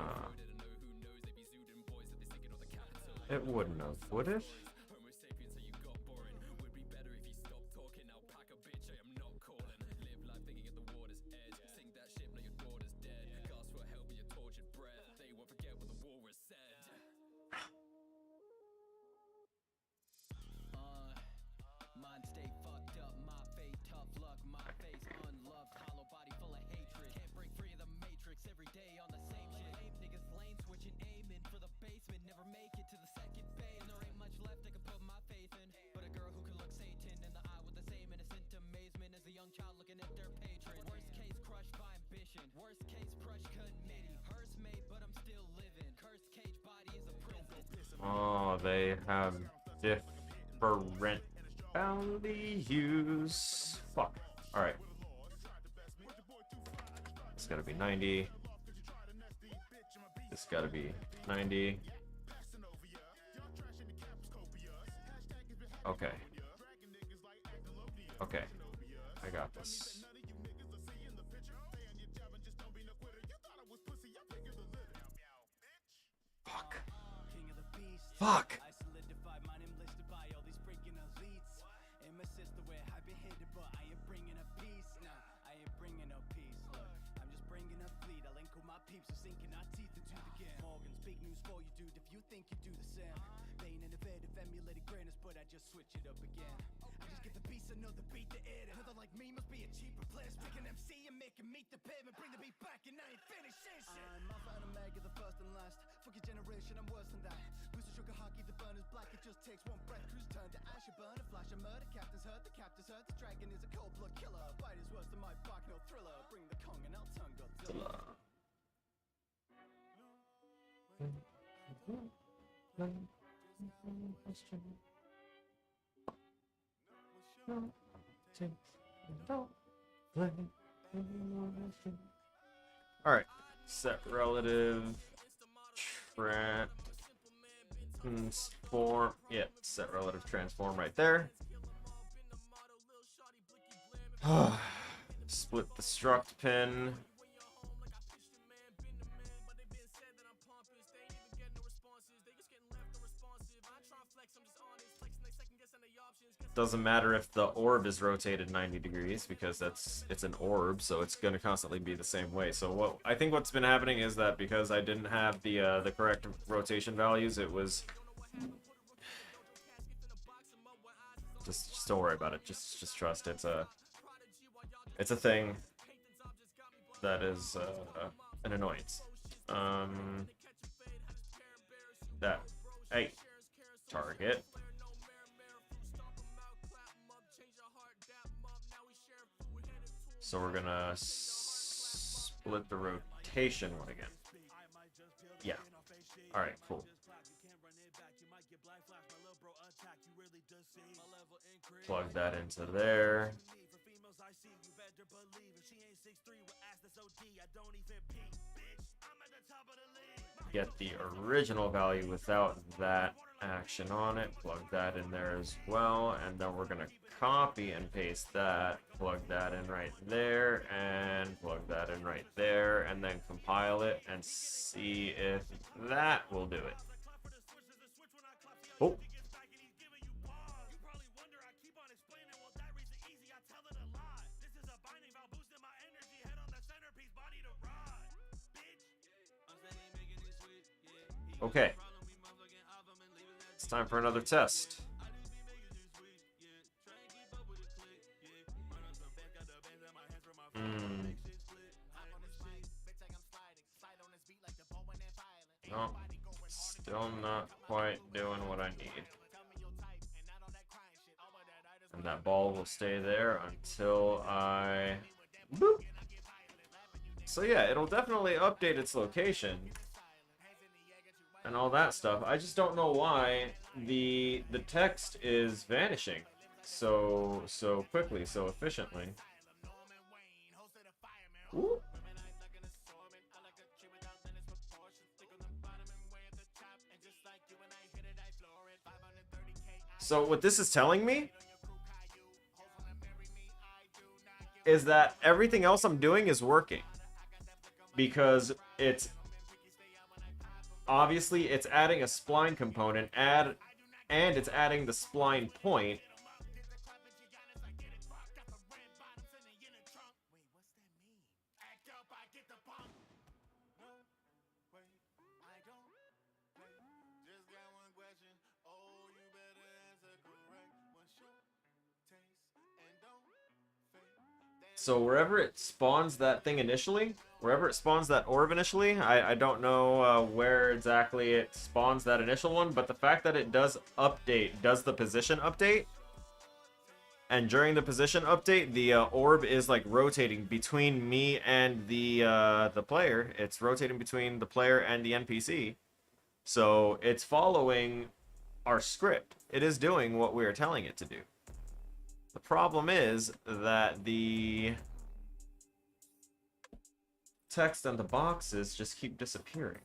Speaker 1: It wouldn't have, would it?
Speaker 3: Homo sapiens, so you got boring. Would be better if you stopped talking. Alpaca bitch, I am not calling. Live life thinking at the water's edge. Sink that ship like your daughter's dead. Gasp for help with your tortured breath. They won't forget what the war was said. Mind stay fucked up, my fate tough luck, my face unloved, hollow body full of hatred. Can't break free of the matrix every day on the same shit. Niggas lane switching, aiming for the basement, never make it to the second phase. There ain't much left I can put my faith in, but a girl who can look Satan in the eye with the same innocent amazement as a young child looking at their patron. Worst case crushed by ambition, worst case crush committee. Hearse made, but I'm still living. Cursed cage body is a prison.
Speaker 1: Oh, they have different values. Fuck. Alright. It's gotta be 90. It's gotta be 90. Okay. Okay. I got this. Fuck. Fuck!
Speaker 4: I solidify my name listed by all these freaking elites. And my sister where I've been hidden, but I ain't bringing a peace. No, I ain't bringing no peace. Look, I'm just bringing a fleet. I'll link with my peeps, so sinking our teeth into the game. Morgan's big news for you, dude. If you think you do the same, they ain't innovative, emulated greatness, but I just switch it up again. I just get the beast, another beat to it. Another like me must be a cheaper place. Pick an MC and make him meet the pavement. Bring the beat back, and I ain't finished shit. I'm Alpha and Omega, the first and last. Fuck your generation, I'm worse than that. Booster sugar hockey, the burner's black. It just takes one breath. Cruise turn to ash, you burn a flash, a murder. Captain's hurt, the captain's hurt. The dragon is a cold blood killer. Bite is worse than my bark, no thriller. Bring the Kong and I'll tongue Godzilla.
Speaker 1: Alright. Set relative. Transform. Yeah, set relative transform right there. Split the struct pin. Doesn't matter if the orb is rotated 90 degrees because it's an orb, so it's going to constantly be the same way. So I think what's been happening is that because I didn't have the correct rotation values, it was just don't worry about it. Just trust it's a thing that is an annoyance. That hey, target. So we're gonna split the rotation one again. Yeah. Alright, cool. Plug that into there. Get the original value without that action on it. Plug that in there as well. And then we're gonna copy and paste that. Plug that in right there. And plug that in right there. And then compile it and see if that will do it. Oh. Okay. It's time for another test. No, still not quite doing what I need. And that ball will stay there until I... Boop. So yeah, it'll definitely update its location and all that stuff. I just don't know why the text is vanishing so quickly, so efficiently. Ooh. So what this is telling me is that everything else I'm doing is working because it's obviously it's adding a spline component, and it's adding the spline point. So wherever it spawns that thing initially, wherever it spawns that orb initially, I don't know where exactly it spawns that initial one, but the fact that it does the position update, and during the position update, the orb is like rotating between me and the player. It's rotating between the player and the NPC. So it's following our script. It is doing what we are telling it to do. The problem is that the text on the boxes just keep disappearing.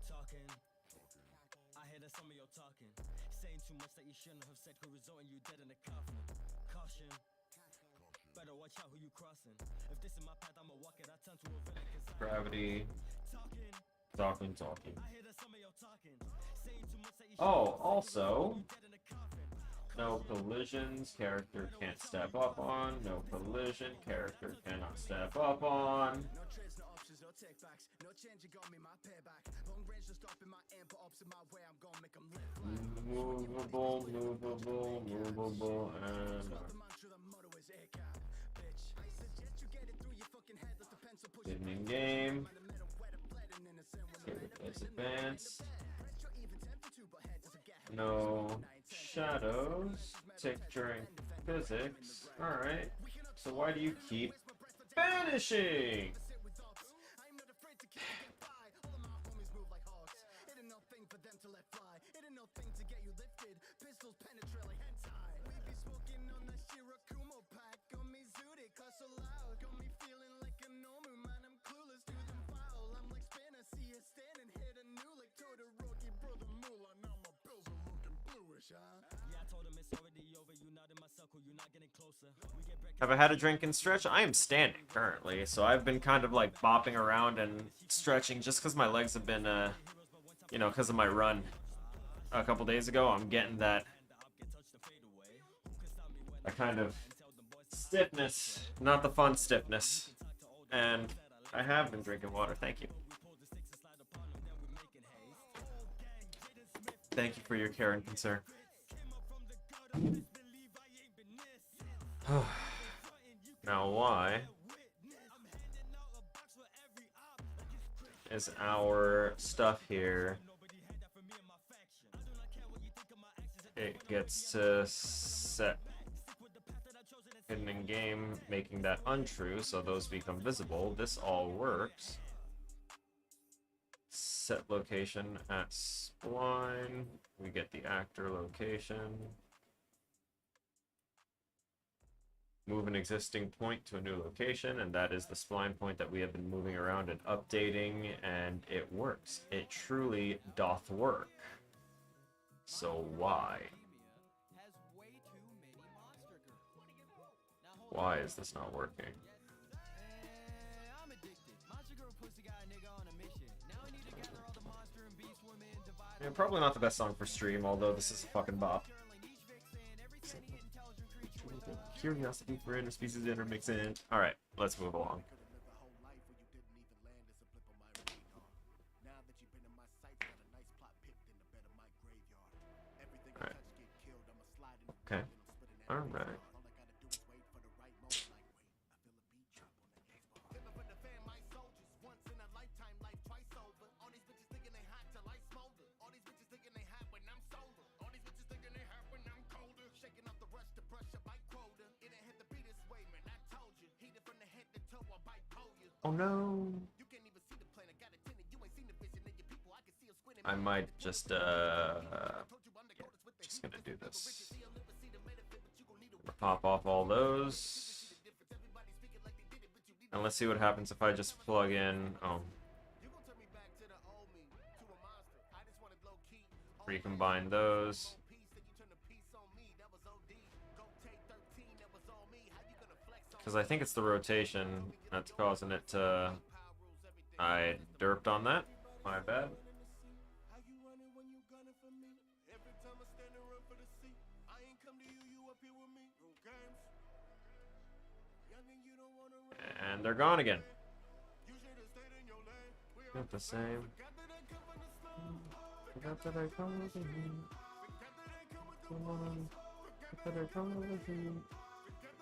Speaker 4: Talking. I hear that some of your talking. Saying too much that you shouldn't have said could result in you dead in a coffin. Caution. Better watch out who you crossing. If this is my path, I'ma walk it. I turn to a villain cause
Speaker 1: Gravity.
Speaker 4: talking.
Speaker 1: Talking.
Speaker 4: I hear that some of your talking. Saying too much that you
Speaker 1: Oh, also,
Speaker 4: dead in a coffin.
Speaker 1: no collisions, character can't step up on. No collision, character cannot step up on.
Speaker 2: No trades, no options, no take backs. No change, you got me my payback. Long range, just dropping my aim, but ups in my way, I'm gonna make them live.
Speaker 1: Movable, and
Speaker 2: The mantra, the motto is ACAB, bitch. I suggest you get it through your fucking head. That's the pencil push.
Speaker 1: hidden in game.
Speaker 2: The middle, where the bled and innocent. When the
Speaker 1: Let's advance.
Speaker 2: press, you're even tempted to, but head doesn't get heavy.
Speaker 1: No shadows. Tick during physics. Alright. So why do you keep vanishing?
Speaker 2: I'm not afraid to kill and get by. All of my homies move like hawks. It ain't no thing for them to let fly. It ain't no thing to get you lifted. Pistols penetrate like hentai. We be smoking on that Shirakumo pack. Got me zooted, cause so loud. Got me feeling like a Nomu, man. I'm clueless to them foul. I'm like Spinner, see it standing, hit a new like Todoroki, brother Moolah. Now my bills are looking bluish, huh?
Speaker 4: Yeah, I told him it's already over. You're not in my circle. You're not getting closer. We get breakfast.
Speaker 1: Have I had a drink and stretch? I am standing currently, so I've been kind of like bopping around and stretching just because my legs have been, you know, because of my run a couple days ago. I'm getting that kind of stiffness, not the fun stiffness. And I have been drinking water. Thank you. Thank you for your care and concern. Now, why is our stuff here? It gets to set hidden in game, making that untrue, so those become visible. This all works. Set location at spline. We get the actor location. Move an existing point to a new location, and that is the spline point that we have been moving around and updating, and it works. It truly doth work. So why? Why is this not working? Yeah, probably not the best song for stream, although this is a fucking bop. Curiosity for interspecies intermixing. Alright, let's move along. Alright. Okay. Alright. Oh no. I might just gonna do this. Pop off all those. And let's see what happens if I just plug in. Oh. Recombine those. Because I think it's the rotation that's causing it to... I derped on that. My bad.
Speaker 2: How you running when you gunning for me? Every time I stand and run for the seat, I ain't come to you, you up here with me. No games. Youngin', you don't wanna run.
Speaker 1: And they're gone again.
Speaker 2: You should have stayed in your lane. We are
Speaker 1: Not the same.
Speaker 2: forgot that I come from the slum.
Speaker 1: Forgot that I come with you.
Speaker 2: Forgot that I come with the
Speaker 1: Come on.
Speaker 2: forgot
Speaker 1: Forgot that I come with you.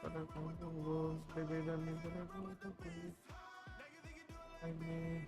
Speaker 1: But I come with the wolves. Baby, that means that I come with the wolves.
Speaker 2: now you think you do it
Speaker 1: Like me.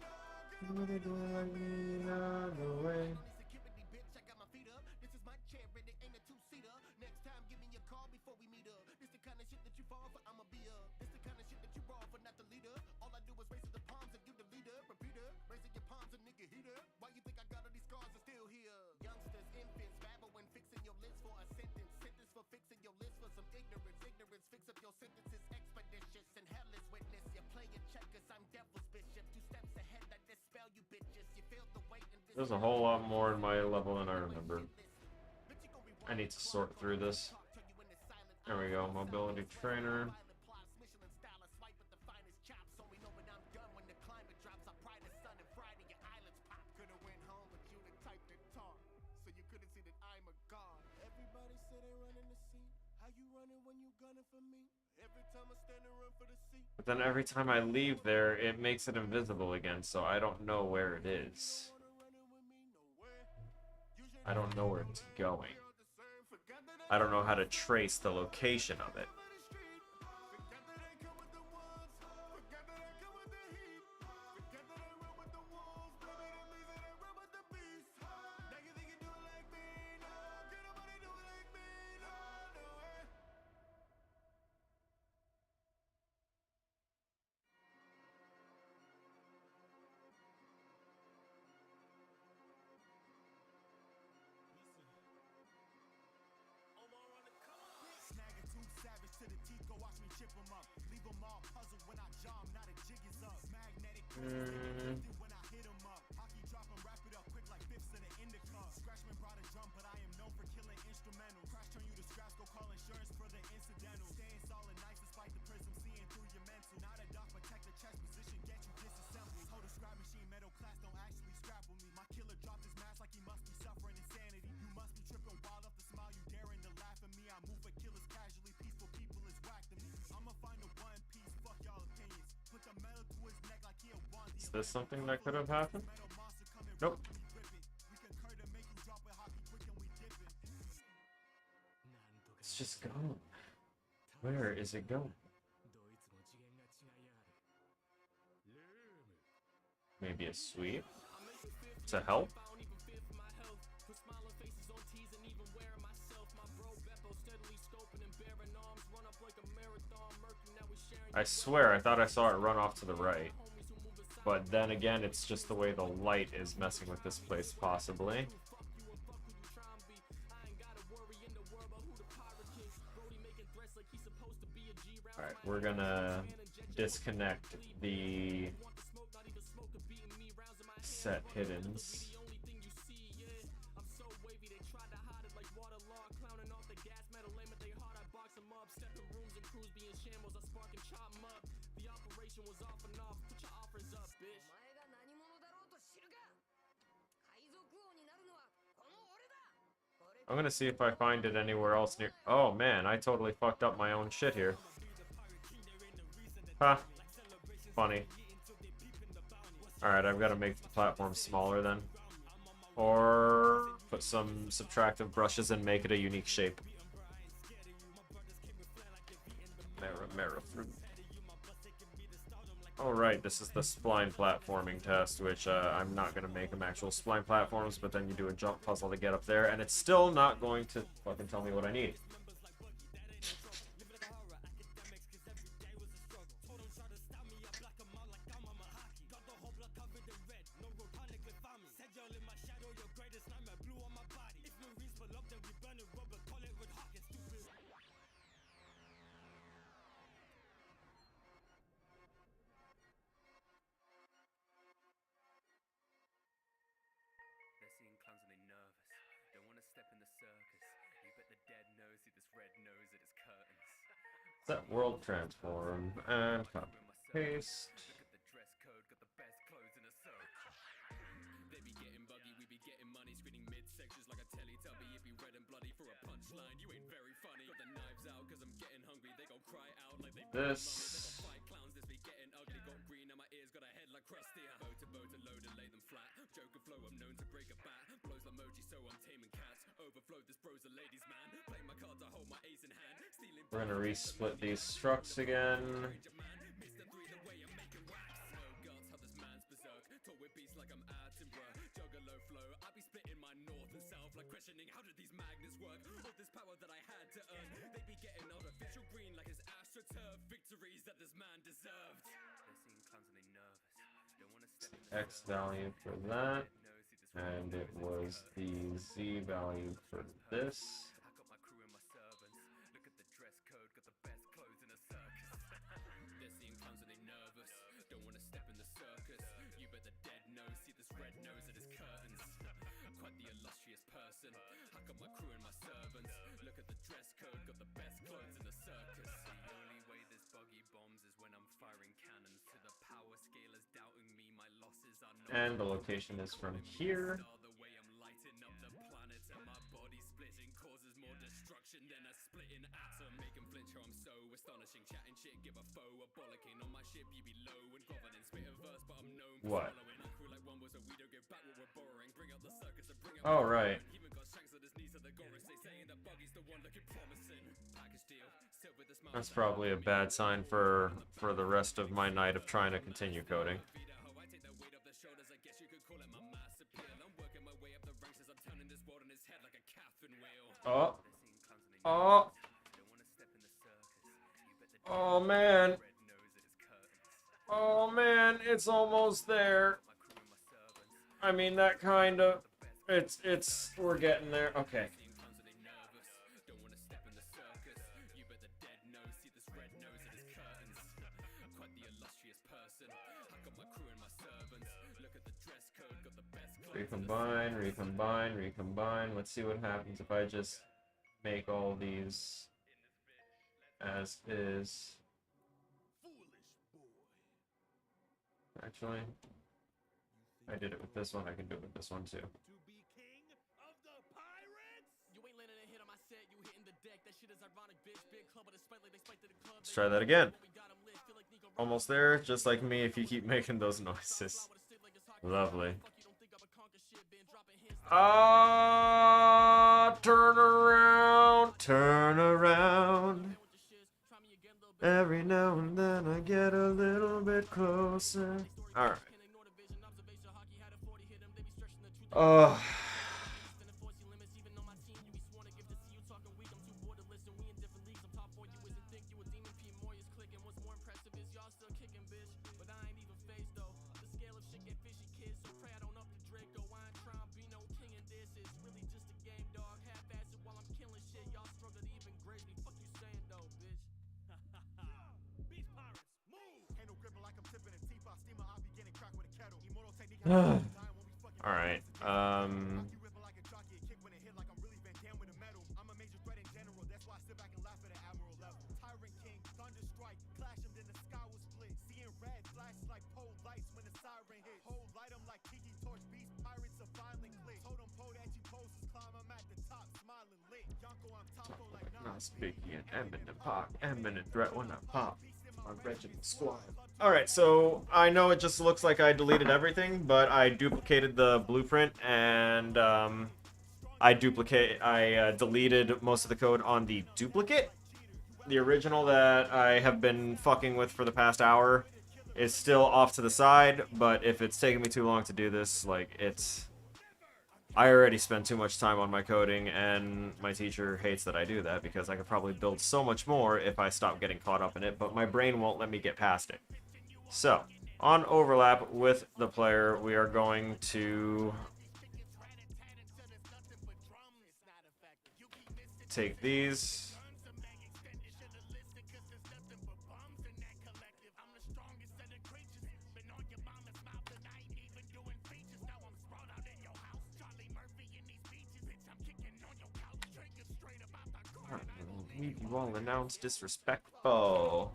Speaker 1: You really do it like me. Not the way.
Speaker 2: security, bitch. I got my feet up. This is my chair, and it ain't a two-seater. Next time, give me a call before we meet up. This the kind of shit that you fall for, I'ma be up. This the kind of shit that you raw for, not the leader. All I do is raise the palms and you the leader. Repeater, raising your palms and nigga heater. Why you think I got all these scars and still here? Youngsters, infants, babble when fixing your list for a sentence. Sentence for fixing your list for some ignorance. Ignorance, fix up your sentences expeditious. And hell is witness. You're playing checkers, I'm devil's bishop. 2 steps ahead, I dispel you bitches. You feel the weight and
Speaker 1: There's a whole lot more in my level than I remember. I need to sort through this. There we go, mobility trainer. But then every time I leave there, it makes it invisible again, so I don't know where it is. I don't know where it's going. I don't know how to trace the location of it.
Speaker 2: Snagging too savage to the teeth, go watch me chip 'em up. Leave 'em all puzzled when I jaw 'em, not a jig is up. Magnetic when I hit 'em up. Hockey drop 'em, wrap it up quick like fifths in an indica. Scratchman brought a drum, but I am known for killing instrumentals. Crash turn you to scraps, go call insurance for the incidental. Staying solid nice despite the prism, seeing through your mental. Not a doc, protect the chest position, get you disassembled. Hold a scrap machine, metal class, don't actually scrapple me. My killer dropped his mask like he must be suffering insanity. You must be tripping wild off the smile, you daring to laugh at me. I move a killers casually, peaceful people is whack to me. I'ma find a one piece, fuck y'all opinions. Put the metal to his neck like he a one.
Speaker 1: Is this something that could have happened? Nope. It's just gone. Where is it going? Maybe a sweep? To help? I swear, I thought I saw it run off to the right. But then again, it's just the way the light is messing with this place, possibly. Alright, we're gonna disconnect the set hiddens. I'm gonna see if I find it anywhere else near. Oh man, I totally fucked up my own shit here. Huh. Funny. Alright, I've got to make the platform smaller then. Or put some subtractive brushes and make it a unique shape. Mara fruit. Alright, this is the spline platforming test, which I'm not going to make them actual spline platforms, but then you do a jump puzzle to get up there, and it's still not going to fucking tell me what I need.
Speaker 3: They seem clumsily nervous. Don't want to step in the circus. You bet the dead knows see this red nose at his curtains.
Speaker 1: Set world transform and copy paste.
Speaker 3: Look at the dress code, got the best clothes in a search.
Speaker 1: this. We're gonna resplit these structs again. X value for that, and it was the Z value for this. And the location is from here. What? Oh, right. That's probably a bad sign for the rest of my night of trying to continue coding. Oh. Oh. Oh, man. Oh, man, it's almost there. I mean, that kind of... we're getting there. Okay. Recombine, recombine, recombine. Let's see what happens if I just make all these as is. Actually, I did it with this one. I can do it with this one too. Let's try that again. Almost there, just like me if you keep making those noises. Lovely. Ah, turn around, turn around. Every now and then I get a little bit closer. Alright. Alright, not speaking in eminent park, eminent threat when I pop. My regiment squad. Alright, so I know it just looks like I deleted everything, but I duplicated the blueprint and I deleted most of the code on the duplicate. The original that I have been fucking with for the past hour is still off to the side, but if it's taking me too long to do this, like, I already spent too much time on my coding, and my teacher hates that I do that because I could probably build so much more if I stop getting caught up in it, but my brain won't let me get past it. So, on overlap with the player, we are going to take these. You all announced disrespectful.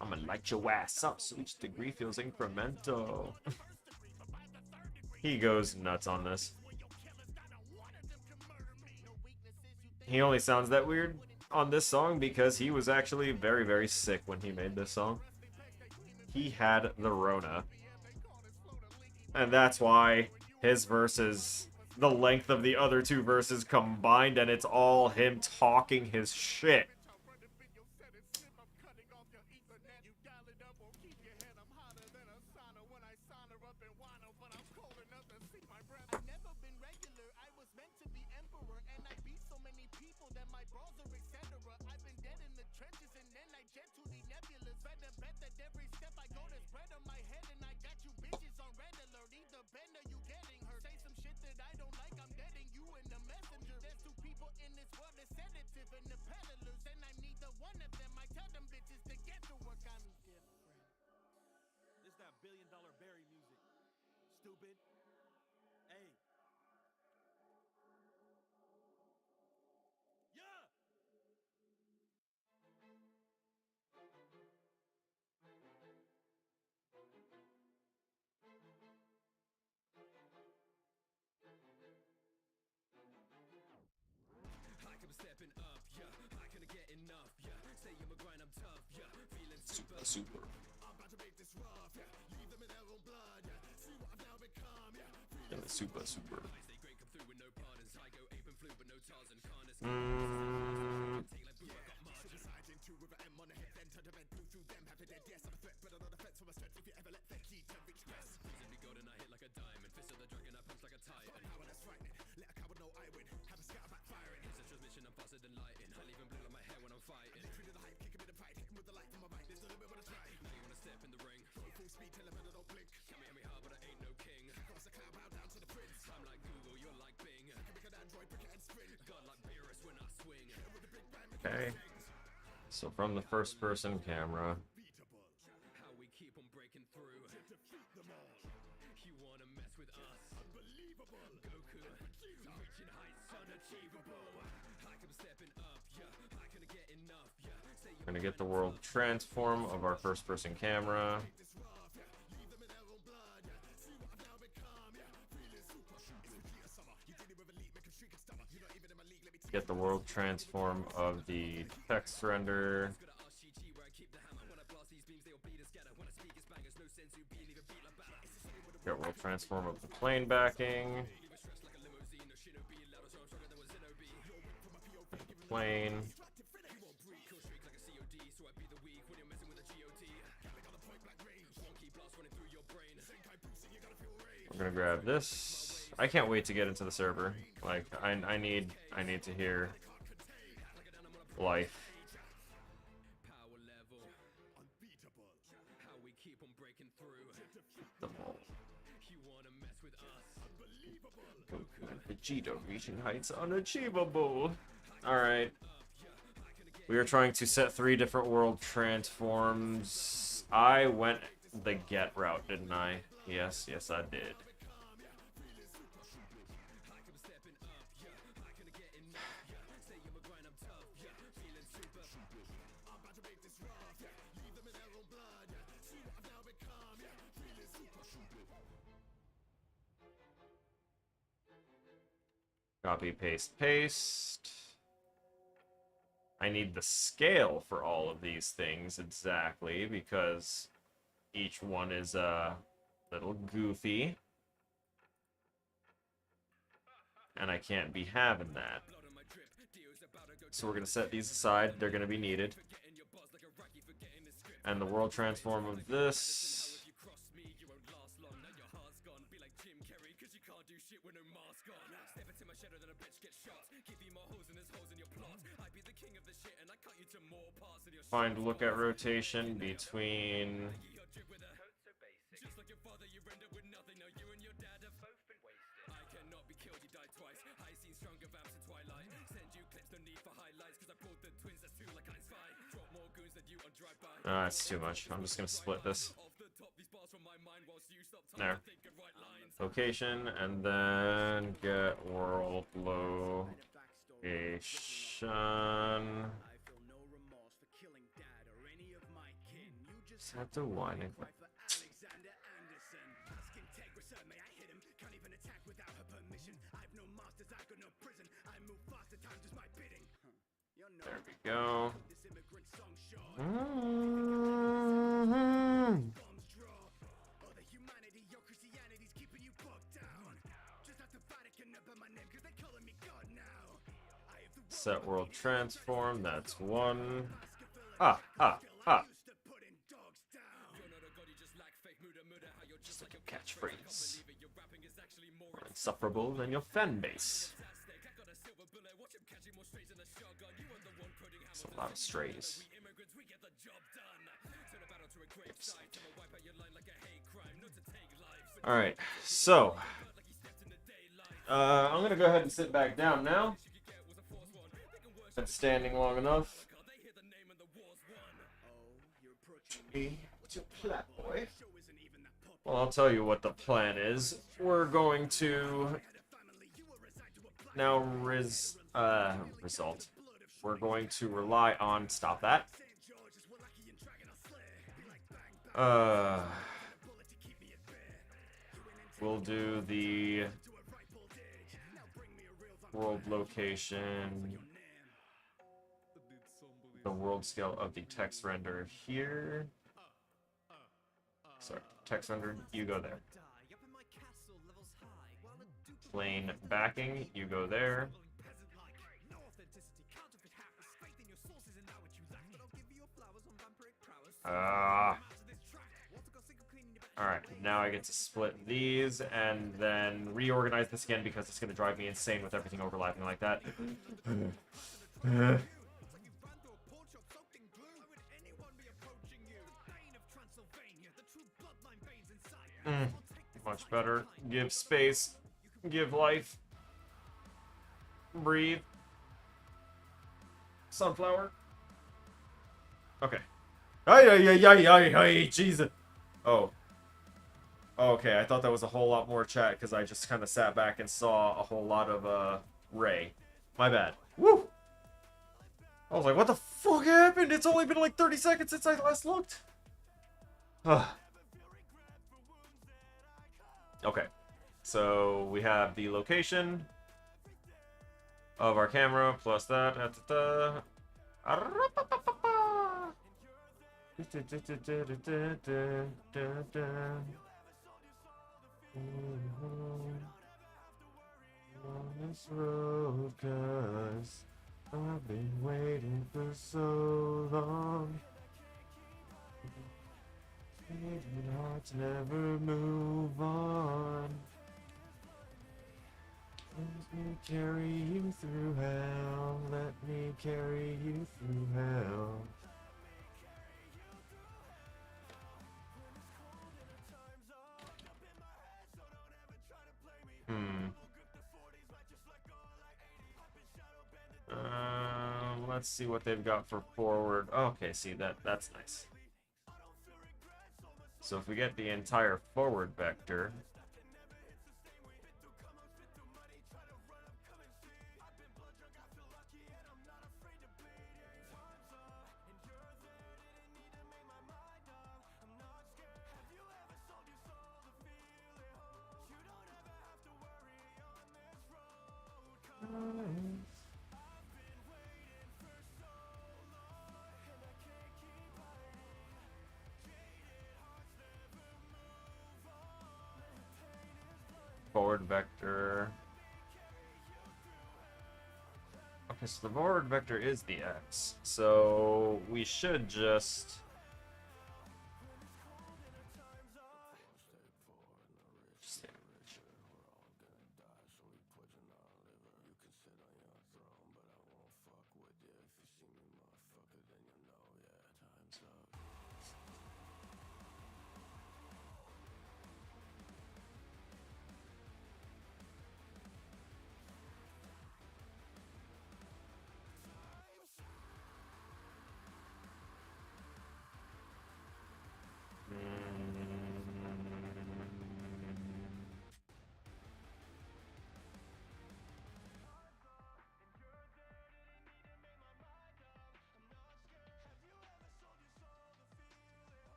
Speaker 1: I'm gonna light your ass up so each degree feels incremental. He goes nuts on this. He only sounds that weird on this song because he was actually very, very sick when he made this song. He had the Rona. And that's why his verse is the length of the other two verses combined, and it's all him talking his shit.
Speaker 4: This that billion-dollar berry music. Stupid. Hey. Yeah.
Speaker 3: I keep stepping up, yeah. I couldn't get enough, yeah. Stay in my grind, I'm tough, yeah. Feeling super,
Speaker 1: Super.
Speaker 3: I'm about to make this rough, yeah. Leave them in their own blood, yeah. See what I've now become, yeah.
Speaker 1: Yeah, super, super.
Speaker 3: I stay great, come through with no pardons. I go ape and flew, but no Tarzan. Can't escape. Take like boom, I got margin. Into with an M on the head, then turn the vent through them. Have it dead, yes, I'm a threat, but I'm not a threat, so I strength if you ever let their key to reach best. Prison be golden, I hit like a diamond. Fist of the dragon, I punch like a titan. Power that's frightening. Let a coward know I win. Have a scout backfiring. Here's a transmission, I'm faster than lightning. I leave him blue like my hair when I'm fighting. Literally the hype, kick him in the pride, hit him with the light from my right. There's no limit when I try. Now you wanna step in the ring. Go full speed, tell him I don't blink. Come at me hard, but I ain't no king. Cross the cloud, bow down to the prince. I'm like Google, you're like Bing. I can make an android, brick it and sprint. God like Beerus when I swing. With the big bang,
Speaker 1: Okay. So from the first person camera.
Speaker 3: how we keep on breaking through. You wanna mess with us? Unbelievable. Goku, reaching heights unachievable. I keep stepping up, yeah. I couldn't get enough, yeah. Stay
Speaker 1: We're gonna get the world transform of our first person camera. Get the world transform of the text render. Get world transform of the plane backing. Plane. We're gonna grab this. I can't wait to get into the server. Like I need to hear life.
Speaker 3: power level. Unbeatable. How we keep on breaking through.
Speaker 1: The whole
Speaker 3: You wanna mess with us? Unbelievable.
Speaker 1: Goku and Vegeta reaching heights unachievable. Alright. We are trying to set 3 different world transforms. I went the get route, didn't I? Yes, I did. Copy, paste, paste. I need the scale for all of these things exactly because each one is a little goofy. And I can't be having that. So we're going to set these aside. They're going to be needed. And the world transform of this. Find look at rotation between it's too much. I'm just gonna split this. There. Location, and then get world location. Just have to one. There we go. Set world transform, that's one. Ah. Just like a catchphrase. More insufferable than your fan base. It's a lot of strays. Alright, so I'm gonna go ahead and sit back down now. Been standing long enough. What's your plan, boy? Well, I'll tell you what the plan is. We're going to now result. We're going to rely on stop that. We'll do the world location, the world scale of the text render here. Sorry, text render, you go there. Plain backing, you go there. Alright, now I get to split these and then reorganize this again because it's going to drive me insane with everything overlapping like that. Much better. Give space. Give life. Breathe. Sunflower. Okay. Ay, Jesus. Oh. Okay, I thought that was a whole lot more chat because I just kind of sat back and saw a whole lot of Ray. My bad. Woo! I was like, what the fuck happened? It's only been like 30 seconds since I last looked. Okay. So we have the location of our camera plus that. On this road, 'cause I've been waiting for so long. Faded hearts never move on. Let me carry you through hell. Let me carry you through hell. Let's see what they've got for forward. Okay, see that's nice. So if we get the entire forward vector, forward vector. Okay, so the forward vector is the X. So we should just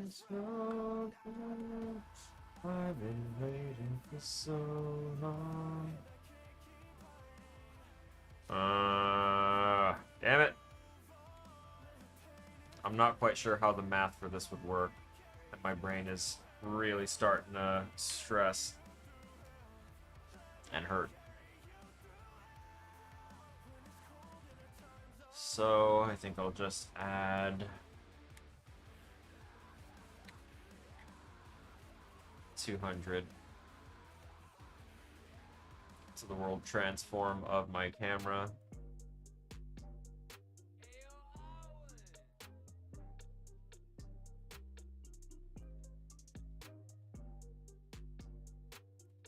Speaker 1: this road, I've been waiting for so long. I'm not quite sure how the math for this would work, and my brain is really starting to stress and hurt. So I think I'll just add 200 to the world transform of my camera.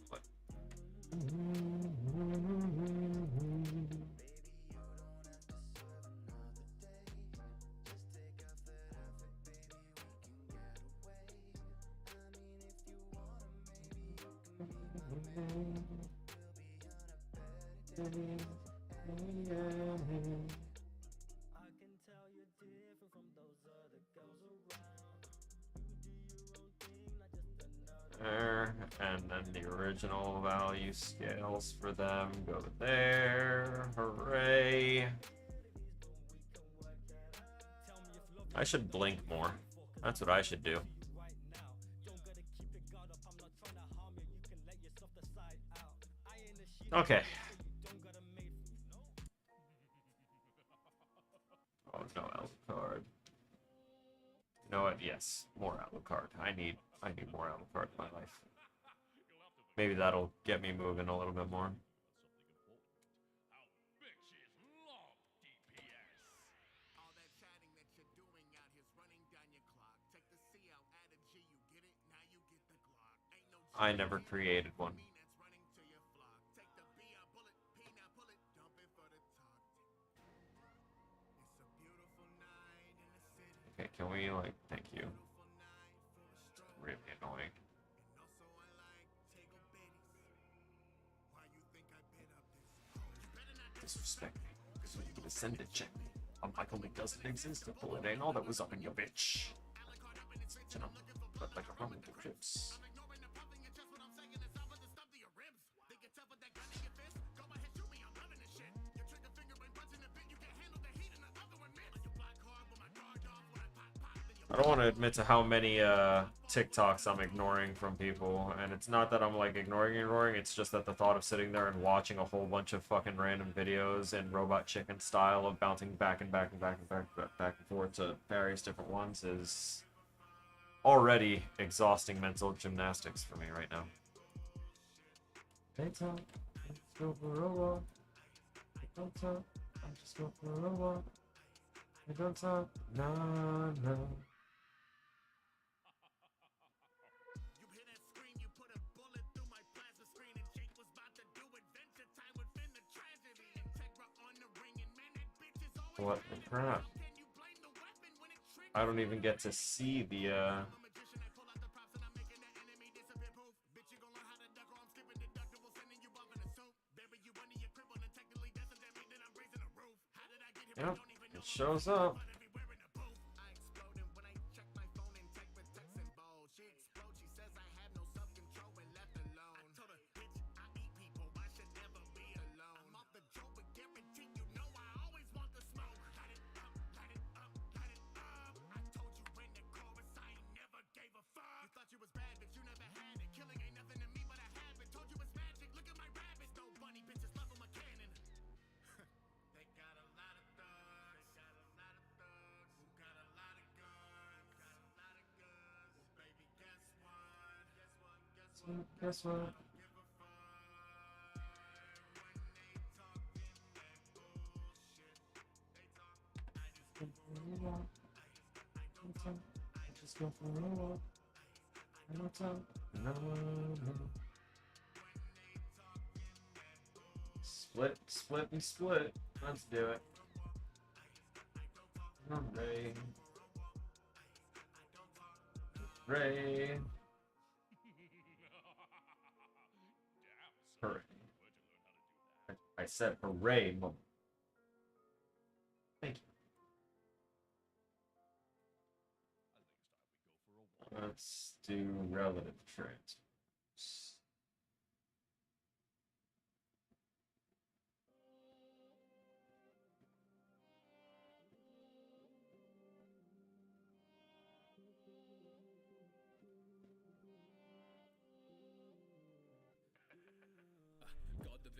Speaker 1: What? There, and then the original value scales for them go there. Hooray! I should blink more. That's what I should do. Okay. Oh no, Alucard. You know what? Yes, more Alucard. I need more Alucard in my life. Maybe that'll get me moving a little bit more.
Speaker 2: All that chatting that you're doing out here's running down your clock. Take the C out, add a G, you get it? Now you get the Glock. Ain't no
Speaker 1: I never created one.
Speaker 2: mean that's running to your flock. Take the B out, bullet, P now pull it, dump it for the talk. It's a beautiful night in the city.
Speaker 1: Okay, can we like? Thank you.
Speaker 2: Beautiful night for a stroll.
Speaker 1: Really annoying.
Speaker 2: And also unlike Tego Bitties. Why you think I bit up this hole? You better not
Speaker 1: Disrespect me, because when you send it, check me. A Michael that doesn't exist, a bullet ain't all that was up in your bitch. You know, but like a rumble to chips.
Speaker 2: ignoring the puffing and just what I'm saying is out with the stuff to your ribs. Think it's tough with that gun in your fist? Go ahead, shoot me, I'm loving this shit. Your trigger finger ain't punching the bit, you can't handle the heat and the other one miss. You block hard with my guard off when I pop, then you
Speaker 1: I don't want to admit to how many TikToks I'm ignoring from people, and it's not that I'm like ignoring, it's just that the thought of sitting there and watching a whole bunch of fucking random videos in Robot Chicken style of bouncing back and forth to various different ones is already exhausting mental gymnastics for me right now. Hey Tom, let's go for a walk. Don't talk, I just go for a walk. Don't talk, no.
Speaker 2: You hear that scream, you put a bullet through my plasma screen, and Jake was about to do adventure time within the tragedy. Integra on the ring, and man, that bitch is always
Speaker 1: What the crap?
Speaker 2: can you blame the weapon when it triggers?
Speaker 1: I don't even get to see the
Speaker 2: I'm a magician, I pull out the props and I'm making the enemy disappear proof. Bitch, you gon' learn how to duck or I'm skipping deductible, sending you off in a soup. Bury you under your crib and technically doesn't that mean that I'm raising a roof? How did I get here?
Speaker 1: Yep,
Speaker 2: I don't even know.
Speaker 1: it shows up.
Speaker 2: Everywhere in the booth. I exploded when I checked my phone and checked with text and bold. She explode, she says I have no self-control when left alone. I told her, bitch, I eat people, I should never be alone. I'm off the joke, but guarantee you know I always want the smoke. Light it up, light it up, light it up. I told you in the chorus, I ain't never gave a fuck. You thought you was bad, but you never had it. Killing ain't nothing to me but a habit. Told you it's magic, look at my rabbits. No bunny, bitches love 'em a cannon. They got a lot of thugs. They got a lot of thugs. Who got a lot of guns. Got a lot of guns. Well, baby, guess what? Guess what? Guess what?
Speaker 1: Guess what?
Speaker 2: I don't give a fuck when they talking that bullshit. They talk. I just go for a walk.
Speaker 1: I just go for a walk. I don't talk. No. Split, split, and split. Let's do it. Hooray. Hooray. Hooray. I said hooray, mom. Thank you. Let's do relative transfers.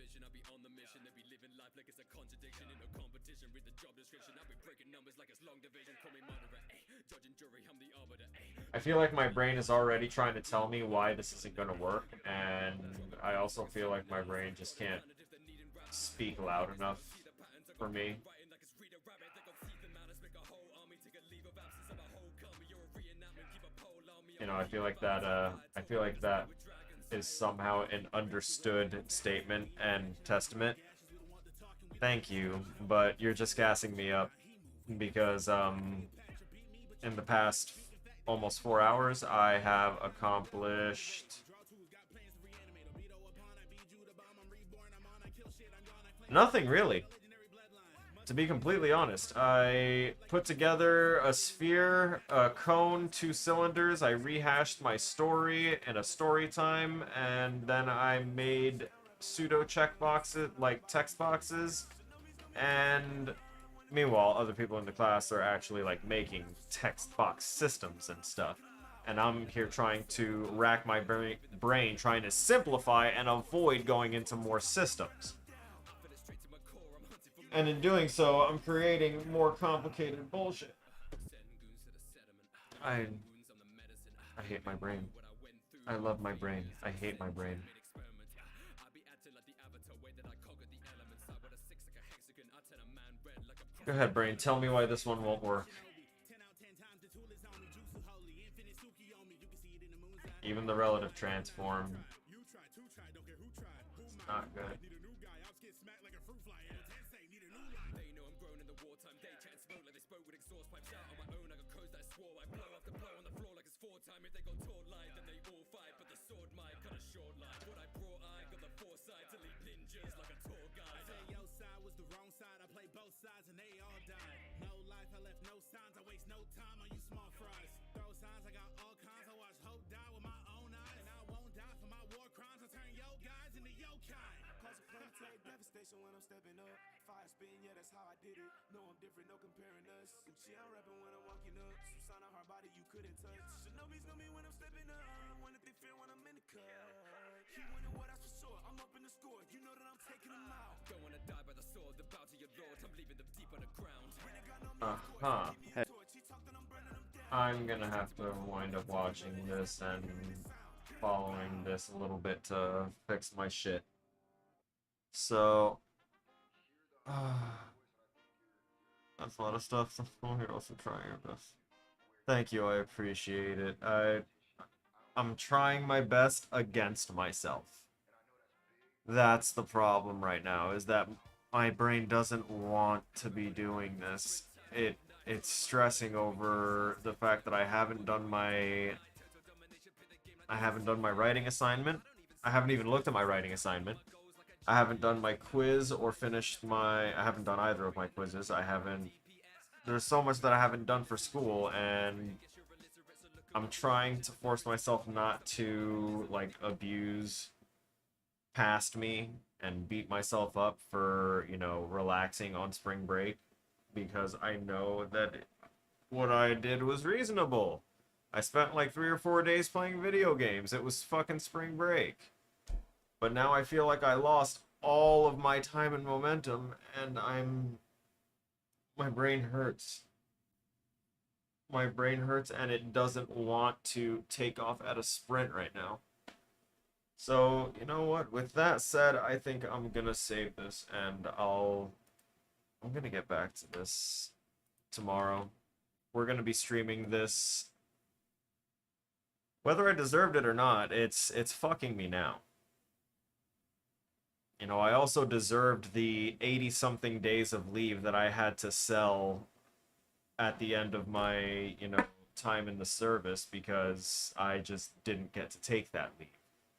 Speaker 3: vision, I'll be on the mission. They be living life like it's a contradiction. In no competition with the job description. I'll be breaking numbers like it's long division. Call me murderer, judge and jury, I'm the arbiter,
Speaker 1: I feel like my brain is already trying to tell me why this isn't gonna work, and I also feel like my brain just can't speak loud enough for me. You know, I feel like that is somehow an understood statement and testament. Thank you, but you're just gassing me up because in the past almost 4 hours I have accomplished nothing really. To be completely honest, I put together a sphere, a cone, 2 cylinders, I rehashed my story in a story time, and then I made pseudo checkboxes, like text boxes, and meanwhile, other people in the class are actually like making text box systems and stuff. And I'm here trying to rack my brain trying to simplify and avoid going into more systems. And in doing so, I'm creating more complicated bullshit. I hate my brain. I love my brain. I hate my brain. Go ahead, brain. Tell me why this one won't work. Even the relative transform. It's not good.
Speaker 6: When I'm stepping up, fire spin, yeah, that's how I did it. No, I'm different, no comparing us. Gucci, I'm rapping when I'm walking up. Some sign of hard body you couldn't touch. Shinobi's know me when I'm stepping up. One that they fear when I'm in the cut. He winning what that's for sure. I'm up in the score. You know that I'm taking them out. Don't wanna die by the sword, the bow to your lord. I'm leaving them deep on the ground.
Speaker 1: I'm gonna have to wind up watching this and following this a little bit to fix my shit. So, that's a lot of stuff. So we're also trying our best. Thank you, I appreciate it. I'm trying my best against myself. That's the problem right now, is that my brain doesn't want to be doing this. It's stressing over the fact that I haven't done my writing assignment. I haven't even looked at my writing assignment. I haven't done my quiz or finished I haven't done either of my quizzes. There's so much that I haven't done for school, and I'm trying to force myself not to, like, abuse past me and beat myself up for, you know, relaxing on spring break, because I know that what I did was reasonable. I spent like 3 or 4 days playing video games. It was fucking spring break. But now I feel like I lost all of my time and momentum, and my brain hurts. My brain hurts, and it doesn't want to take off at a sprint right now. So, you know what? With that said, I think I'm gonna save this, and I'm gonna get back to this tomorrow. We're gonna be streaming this. Whether I deserved it or not, it's fucking me now. You know, I also deserved the 80-something days of leave that I had to sell at the end of my, you know, time in the service, because I just didn't get to take that leave.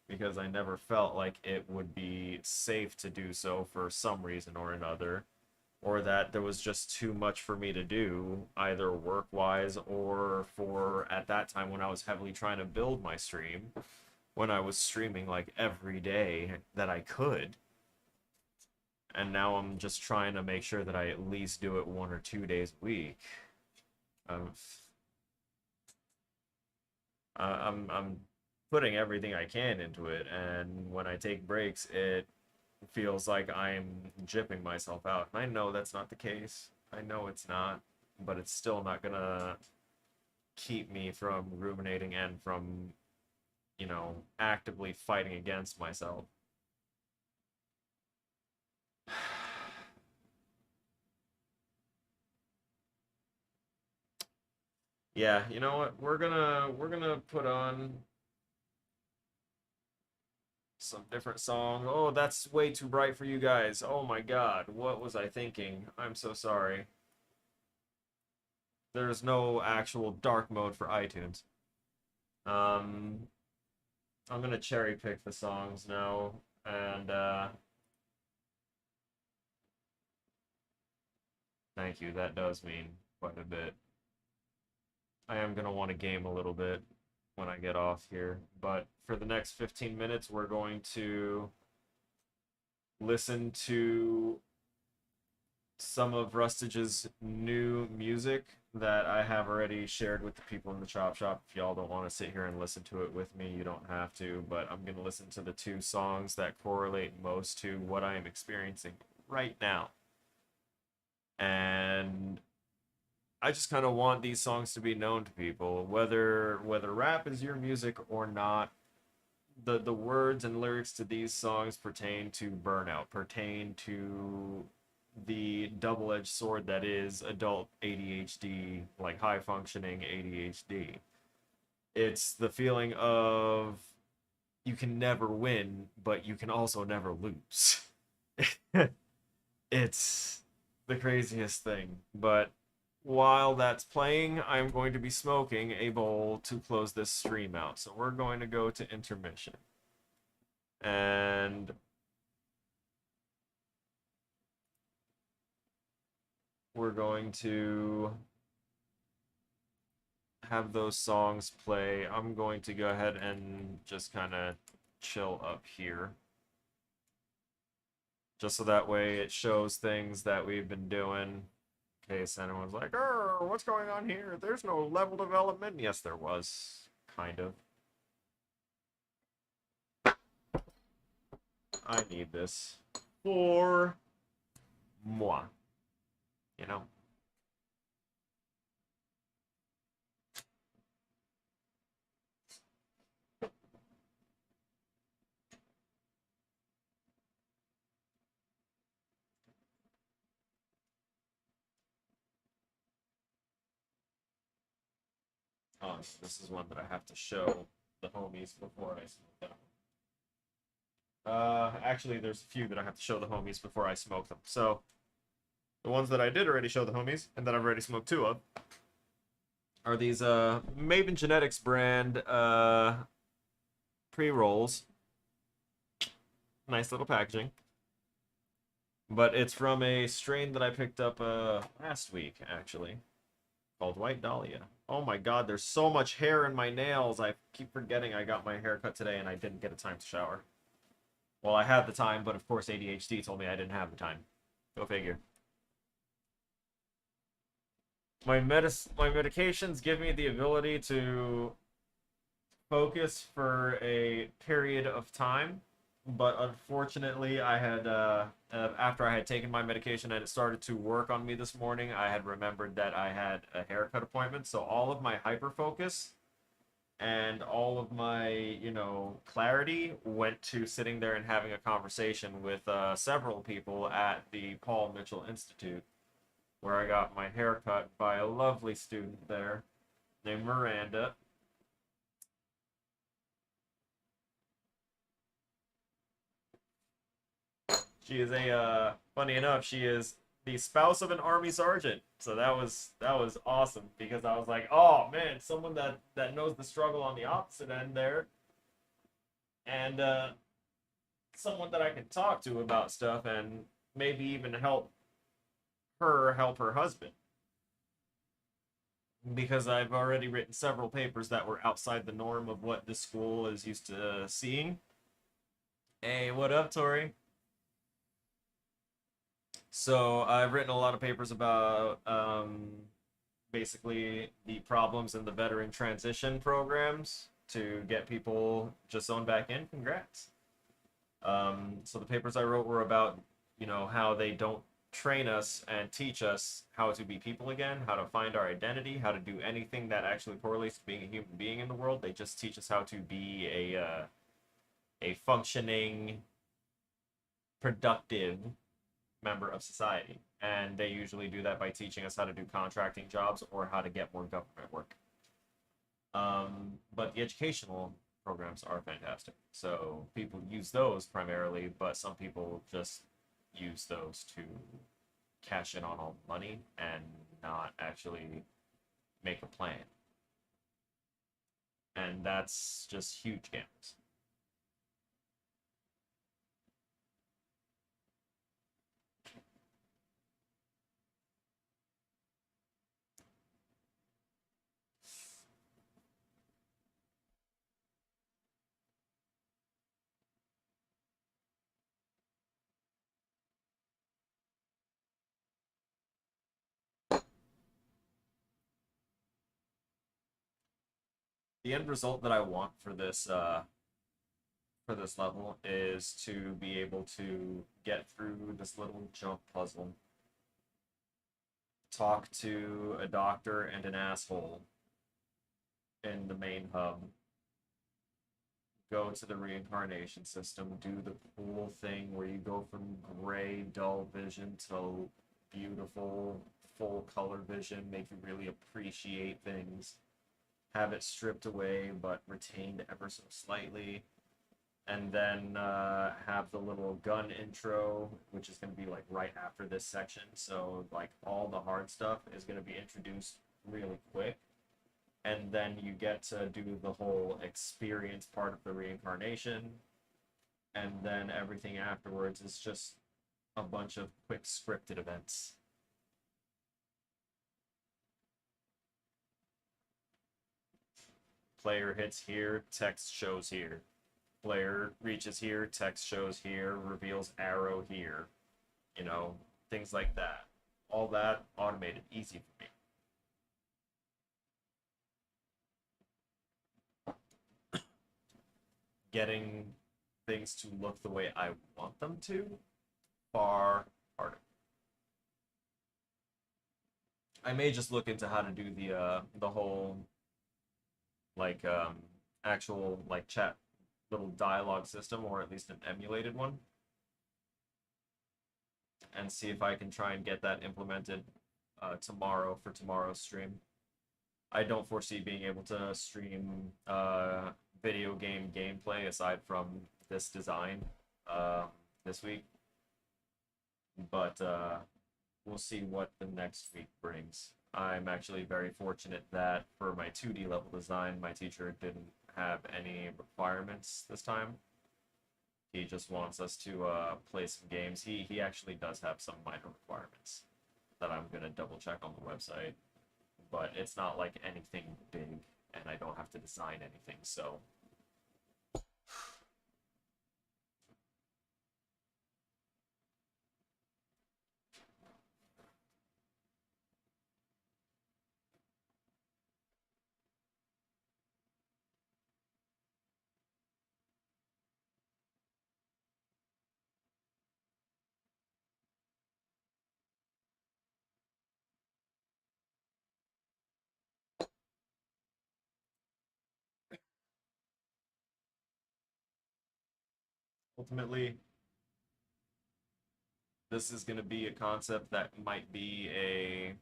Speaker 1: Because I never felt like it would be safe to do so for some reason or another. Or that there was just too much for me to do, either work-wise or for, at that time when I was heavily trying to build my stream, when I was streaming like every day that I could. And now I'm just trying to make sure that I at least do it 1 or 2 days a week. I'm putting everything I can into it, and when I take breaks, it feels like I'm gypping myself out. And I know that's not the case. I know it's not, but it's still not gonna keep me from ruminating and from, actively fighting against myself. Yeah, you know what? We're gonna put on some different songs. Oh, that's way too bright for you guys. Oh my God, what was I thinking? I'm so sorry. There's no actual dark mode for iTunes. Um, I'm gonna cherry pick the songs now, and thank you. That does mean quite a bit. I am gonna want to game a little bit when I get off here, but for the next 15 minutes, we're going to listen to some of Rustage's new music that I have already shared with the people in the Chop Shop. If y'all don't want to sit here and listen to it with me, you don't have to, but I'm going to listen to the two songs that correlate most to what I am experiencing right now. And I just kind of want these songs to be known to people, whether rap is your music or not. The words and lyrics to these songs pertain to burnout, pertain to the double-edged sword that is adult ADHD, like high functioning ADHD. It's the feeling of you can never win, but you can also never lose. It's the craziest thing. But while that's playing, I'm going to be smoking a bowl to close this stream out. So we're going to go to intermission. And we're going to have those songs play. I'm going to go ahead and just kind of chill up here. Just so that way it shows things that we've been doing. In case anyone's like, oh, what's going on here? There's no level development. Yes, there was. Kind of. I need this for moi. You know? Oh, this is one that I have to show the homies before I smoke them. Actually, there's a few that I have to show the homies before I smoke them. So, the ones that I did already show the homies, and that I've already smoked two of, are these Maven Genetics brand pre-rolls. Nice little packaging. But it's from a strain that I picked up last week, actually, called White Dahlia. Oh my God, there's so much hair in my nails. I keep forgetting I got my hair cut today and I didn't get a time to shower. Well, I had the time, but of course ADHD told me I didn't have the time. Go figure. My medications give me the ability to focus for a period of time, but unfortunately I had after I had taken my medication and it started to work on me this morning, I had remembered that I had a haircut appointment, so all of my hyper focus and all of my, clarity went to sitting there and having a conversation with several people at the Paul Mitchell Institute, where I got my hair cut by a lovely student there named Miranda. She is funny enough, she is the spouse of an army sergeant. So that was awesome because I was like, oh man, someone that knows the struggle on the opposite end there, and someone that I can talk to about stuff and maybe even help her husband. Because I've already written several papers that were outside the norm of what this school is used to seeing. Hey, what up, Tori? So I've written a lot of papers about basically the problems in the veteran transition programs to get people just zoned back in. Congrats. So the papers I wrote were about, how they don't train us and teach us how to be people again, how to find our identity, how to do anything that actually correlates to being a human being in the world. They just teach us how to be a functioning, productive member of society. And they usually do that by teaching us how to do contracting jobs or how to get more government work. But the educational programs are fantastic. So people use those primarily, but some people just use those to cash in on all the money and not actually make a plan. And that's just huge gambles. The end result that I want for this level is to be able to get through this little jump puzzle, talk to a doctor and an asshole in the main hub, go to the reincarnation system, do the cool thing where you go from gray, dull vision to beautiful, full color vision, make you really appreciate things, have it stripped away but retained ever so slightly, and then have the little gun intro, which is going to be like right after this section. So like all the hard stuff is going to be introduced really quick, and then you get to do the whole experience part of the reincarnation, and then everything afterwards is just a bunch of quick scripted events. Player hits here, text shows here. Player reaches here, text shows here, reveals arrow here. You know, things like that. All that automated, easy for me. Getting things to look the way I want them to, far harder. I may just look into how to do the whole like actual like chat little dialogue system, or at least an emulated one, and see if I can try and get that implemented tomorrow for tomorrow's stream. I don't foresee being able to stream video game gameplay aside from this design this week, but we'll see what the next week brings. I'm actually very fortunate that for my 2D level design, my teacher didn't have any requirements this time. He just wants us to play some games. He actually does have some minor requirements that I'm gonna double check on the website, but it's not like anything big, and I don't have to design anything. So ultimately, this is gonna be a concept that might be a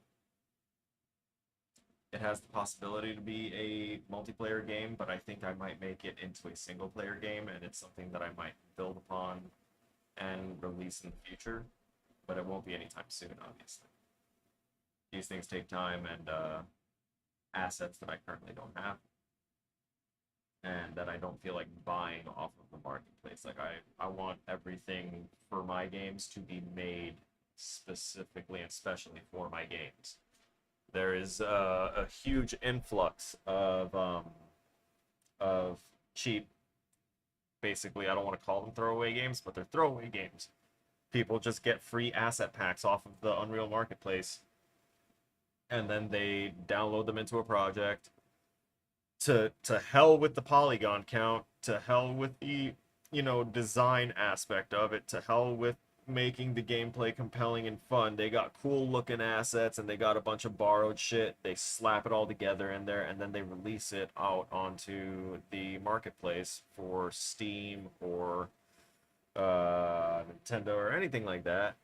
Speaker 1: it has the possibility to be a multiplayer game, but I think I might make it into a single player game, and it's something that I might build upon and release in the future, but it won't be anytime soon, obviously. These things take time and assets that I currently don't have, and that I don't feel like buying off of the marketplace. Like I want everything for my games to be made specifically and specially for my games. There is a huge influx of cheap, basically, I don't want to call them throwaway games, but they're throwaway games. People just get free asset packs off of the Unreal Marketplace, and then they download them into a project. To hell with the polygon count, to hell with the you know, design aspect of it. To hell with making the gameplay compelling and fun. They got cool looking assets and they got a bunch of borrowed shit. They slap it all together in there and then they release it out onto the marketplace for Steam or Nintendo or anything like that.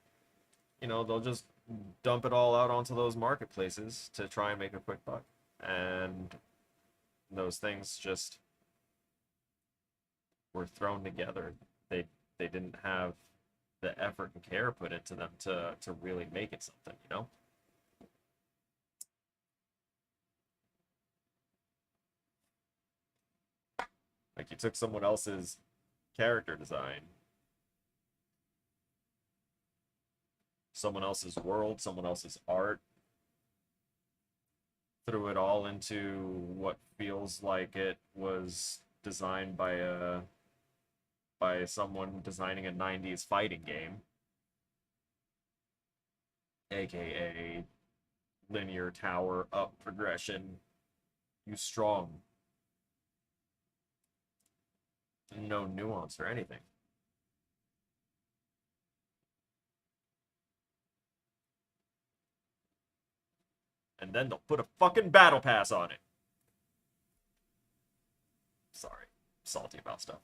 Speaker 1: You know, they'll just dump it all out onto those marketplaces to try and make a quick buck. And those things just were thrown together. They didn't have the effort and care put into them to really make it something, you know? Like you took someone else's character design, someone else's world, someone else's art, threw it all into what feels like it was designed by someone designing a 90s fighting game, aka linear tower up progression, you strong, no nuance or anything. And then they'll put a fucking battle pass on it. Sorry, salty about stuff.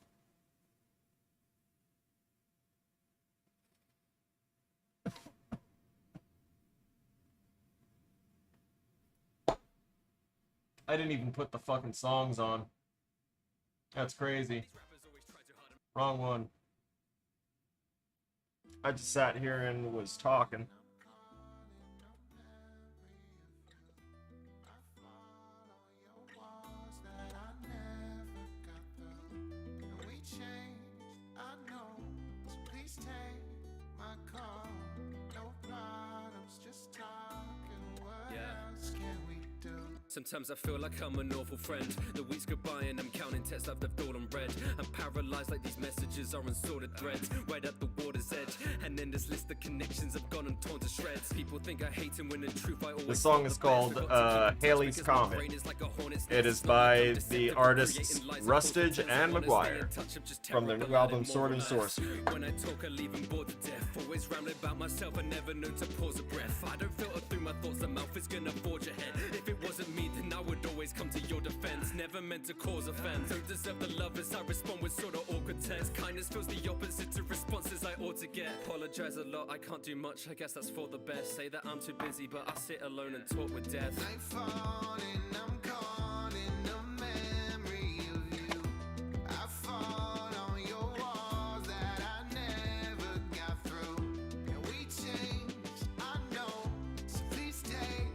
Speaker 1: I didn't even put the fucking songs on. That's crazy. Wrong one. I just sat here and was talking.
Speaker 3: Sometimes I feel like I'm an awful friend. The weeks go by and I'm counting texts I've left all unread. I'm paralyzed like these messages are unsorted threads, right at the water's edge. And then this list of connections have gone and torn to shreds. People think I hate him when in truth I always.
Speaker 1: The song is called Haley's Comet. It is by the artists Rustage and Maguire from their new album Sword and Sorcery.
Speaker 3: When I talk, I leave them bored to death. Always rambling about myself, I never know to pause a breath. I don't filter through my thoughts, the mouth is gonna forge ahead. If it wasn't me, then I would always come to your defense. Never meant to cause offense. Don't deserve the love as I respond with sort of awkward text. Kindness feels the opposite to responses I ought to get. Apologize a lot, I can't do much, I guess that's for the best. Say that I'm too busy, but I sit alone and talk with death.
Speaker 2: I'm caught in the memory of you. I fought on your walls that I never got through. And we changed, I know. So please take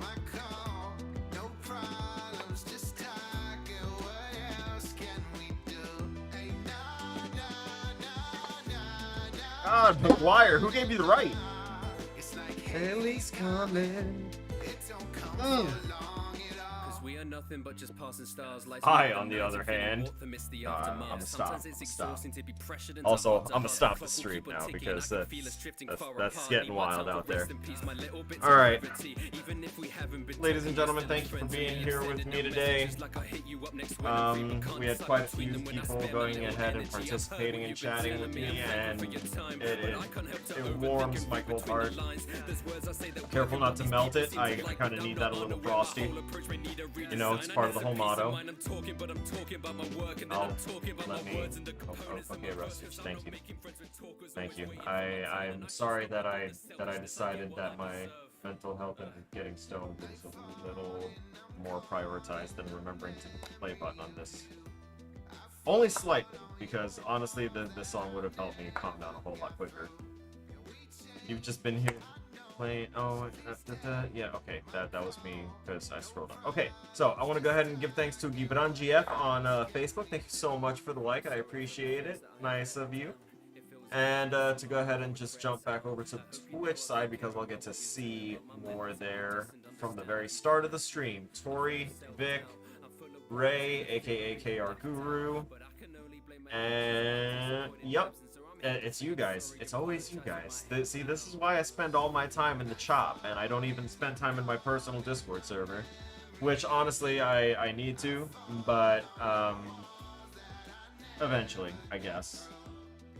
Speaker 2: my call. No problems, just talking. What else can we do? Hey, nah, nah, nah, nah, nah.
Speaker 1: God, Maguire, who gave you the right?
Speaker 2: It's like
Speaker 1: Haley's coming.
Speaker 2: it don't come for long at all.
Speaker 3: We are nothing but just passing stars.
Speaker 1: I, on the other hand, I'm stop. Also, I'm gonna stop the stream now because that's getting wild out there. All right, ladies and gentlemen, thank you for being here with me today. We had quite a few people going ahead and participating and chatting with me, and it warms my cold heart. Careful not to melt it. I kind of need that a little frosty. You know, it's part of the whole motto. Okay, Rustage, thank you. Thank you. I'm sorry that I decided that my mental health and getting stoned is a little more prioritized than remembering to hit the play button on this. Only slightly, because honestly, the song would have helped me calm down a whole lot quicker. You've just been here playing. Oh, yeah, okay, that was me because I scrolled up. Okay, so I want to go ahead and give thanks to Gibran GF on Facebook. Thank you so much for the like. I appreciate it. Nice of you. And to go ahead and just jump back over to the Twitch side because I'll get to see more there from the very start of the stream. Tori, Vic, Ray, aka KR Guru, and yep. It's you guys. It's always you guys. See, this is why I spend all my time in the chop, and I don't even spend time in my personal Discord server. Which, honestly, I need to, but, Eventually, I guess.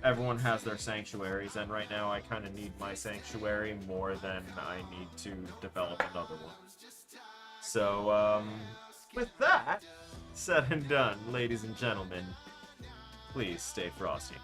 Speaker 1: Everyone has their sanctuaries, and right now I kind of need my sanctuary more than I need to develop another one. So, with that said and done, ladies and gentlemen, please stay frosty.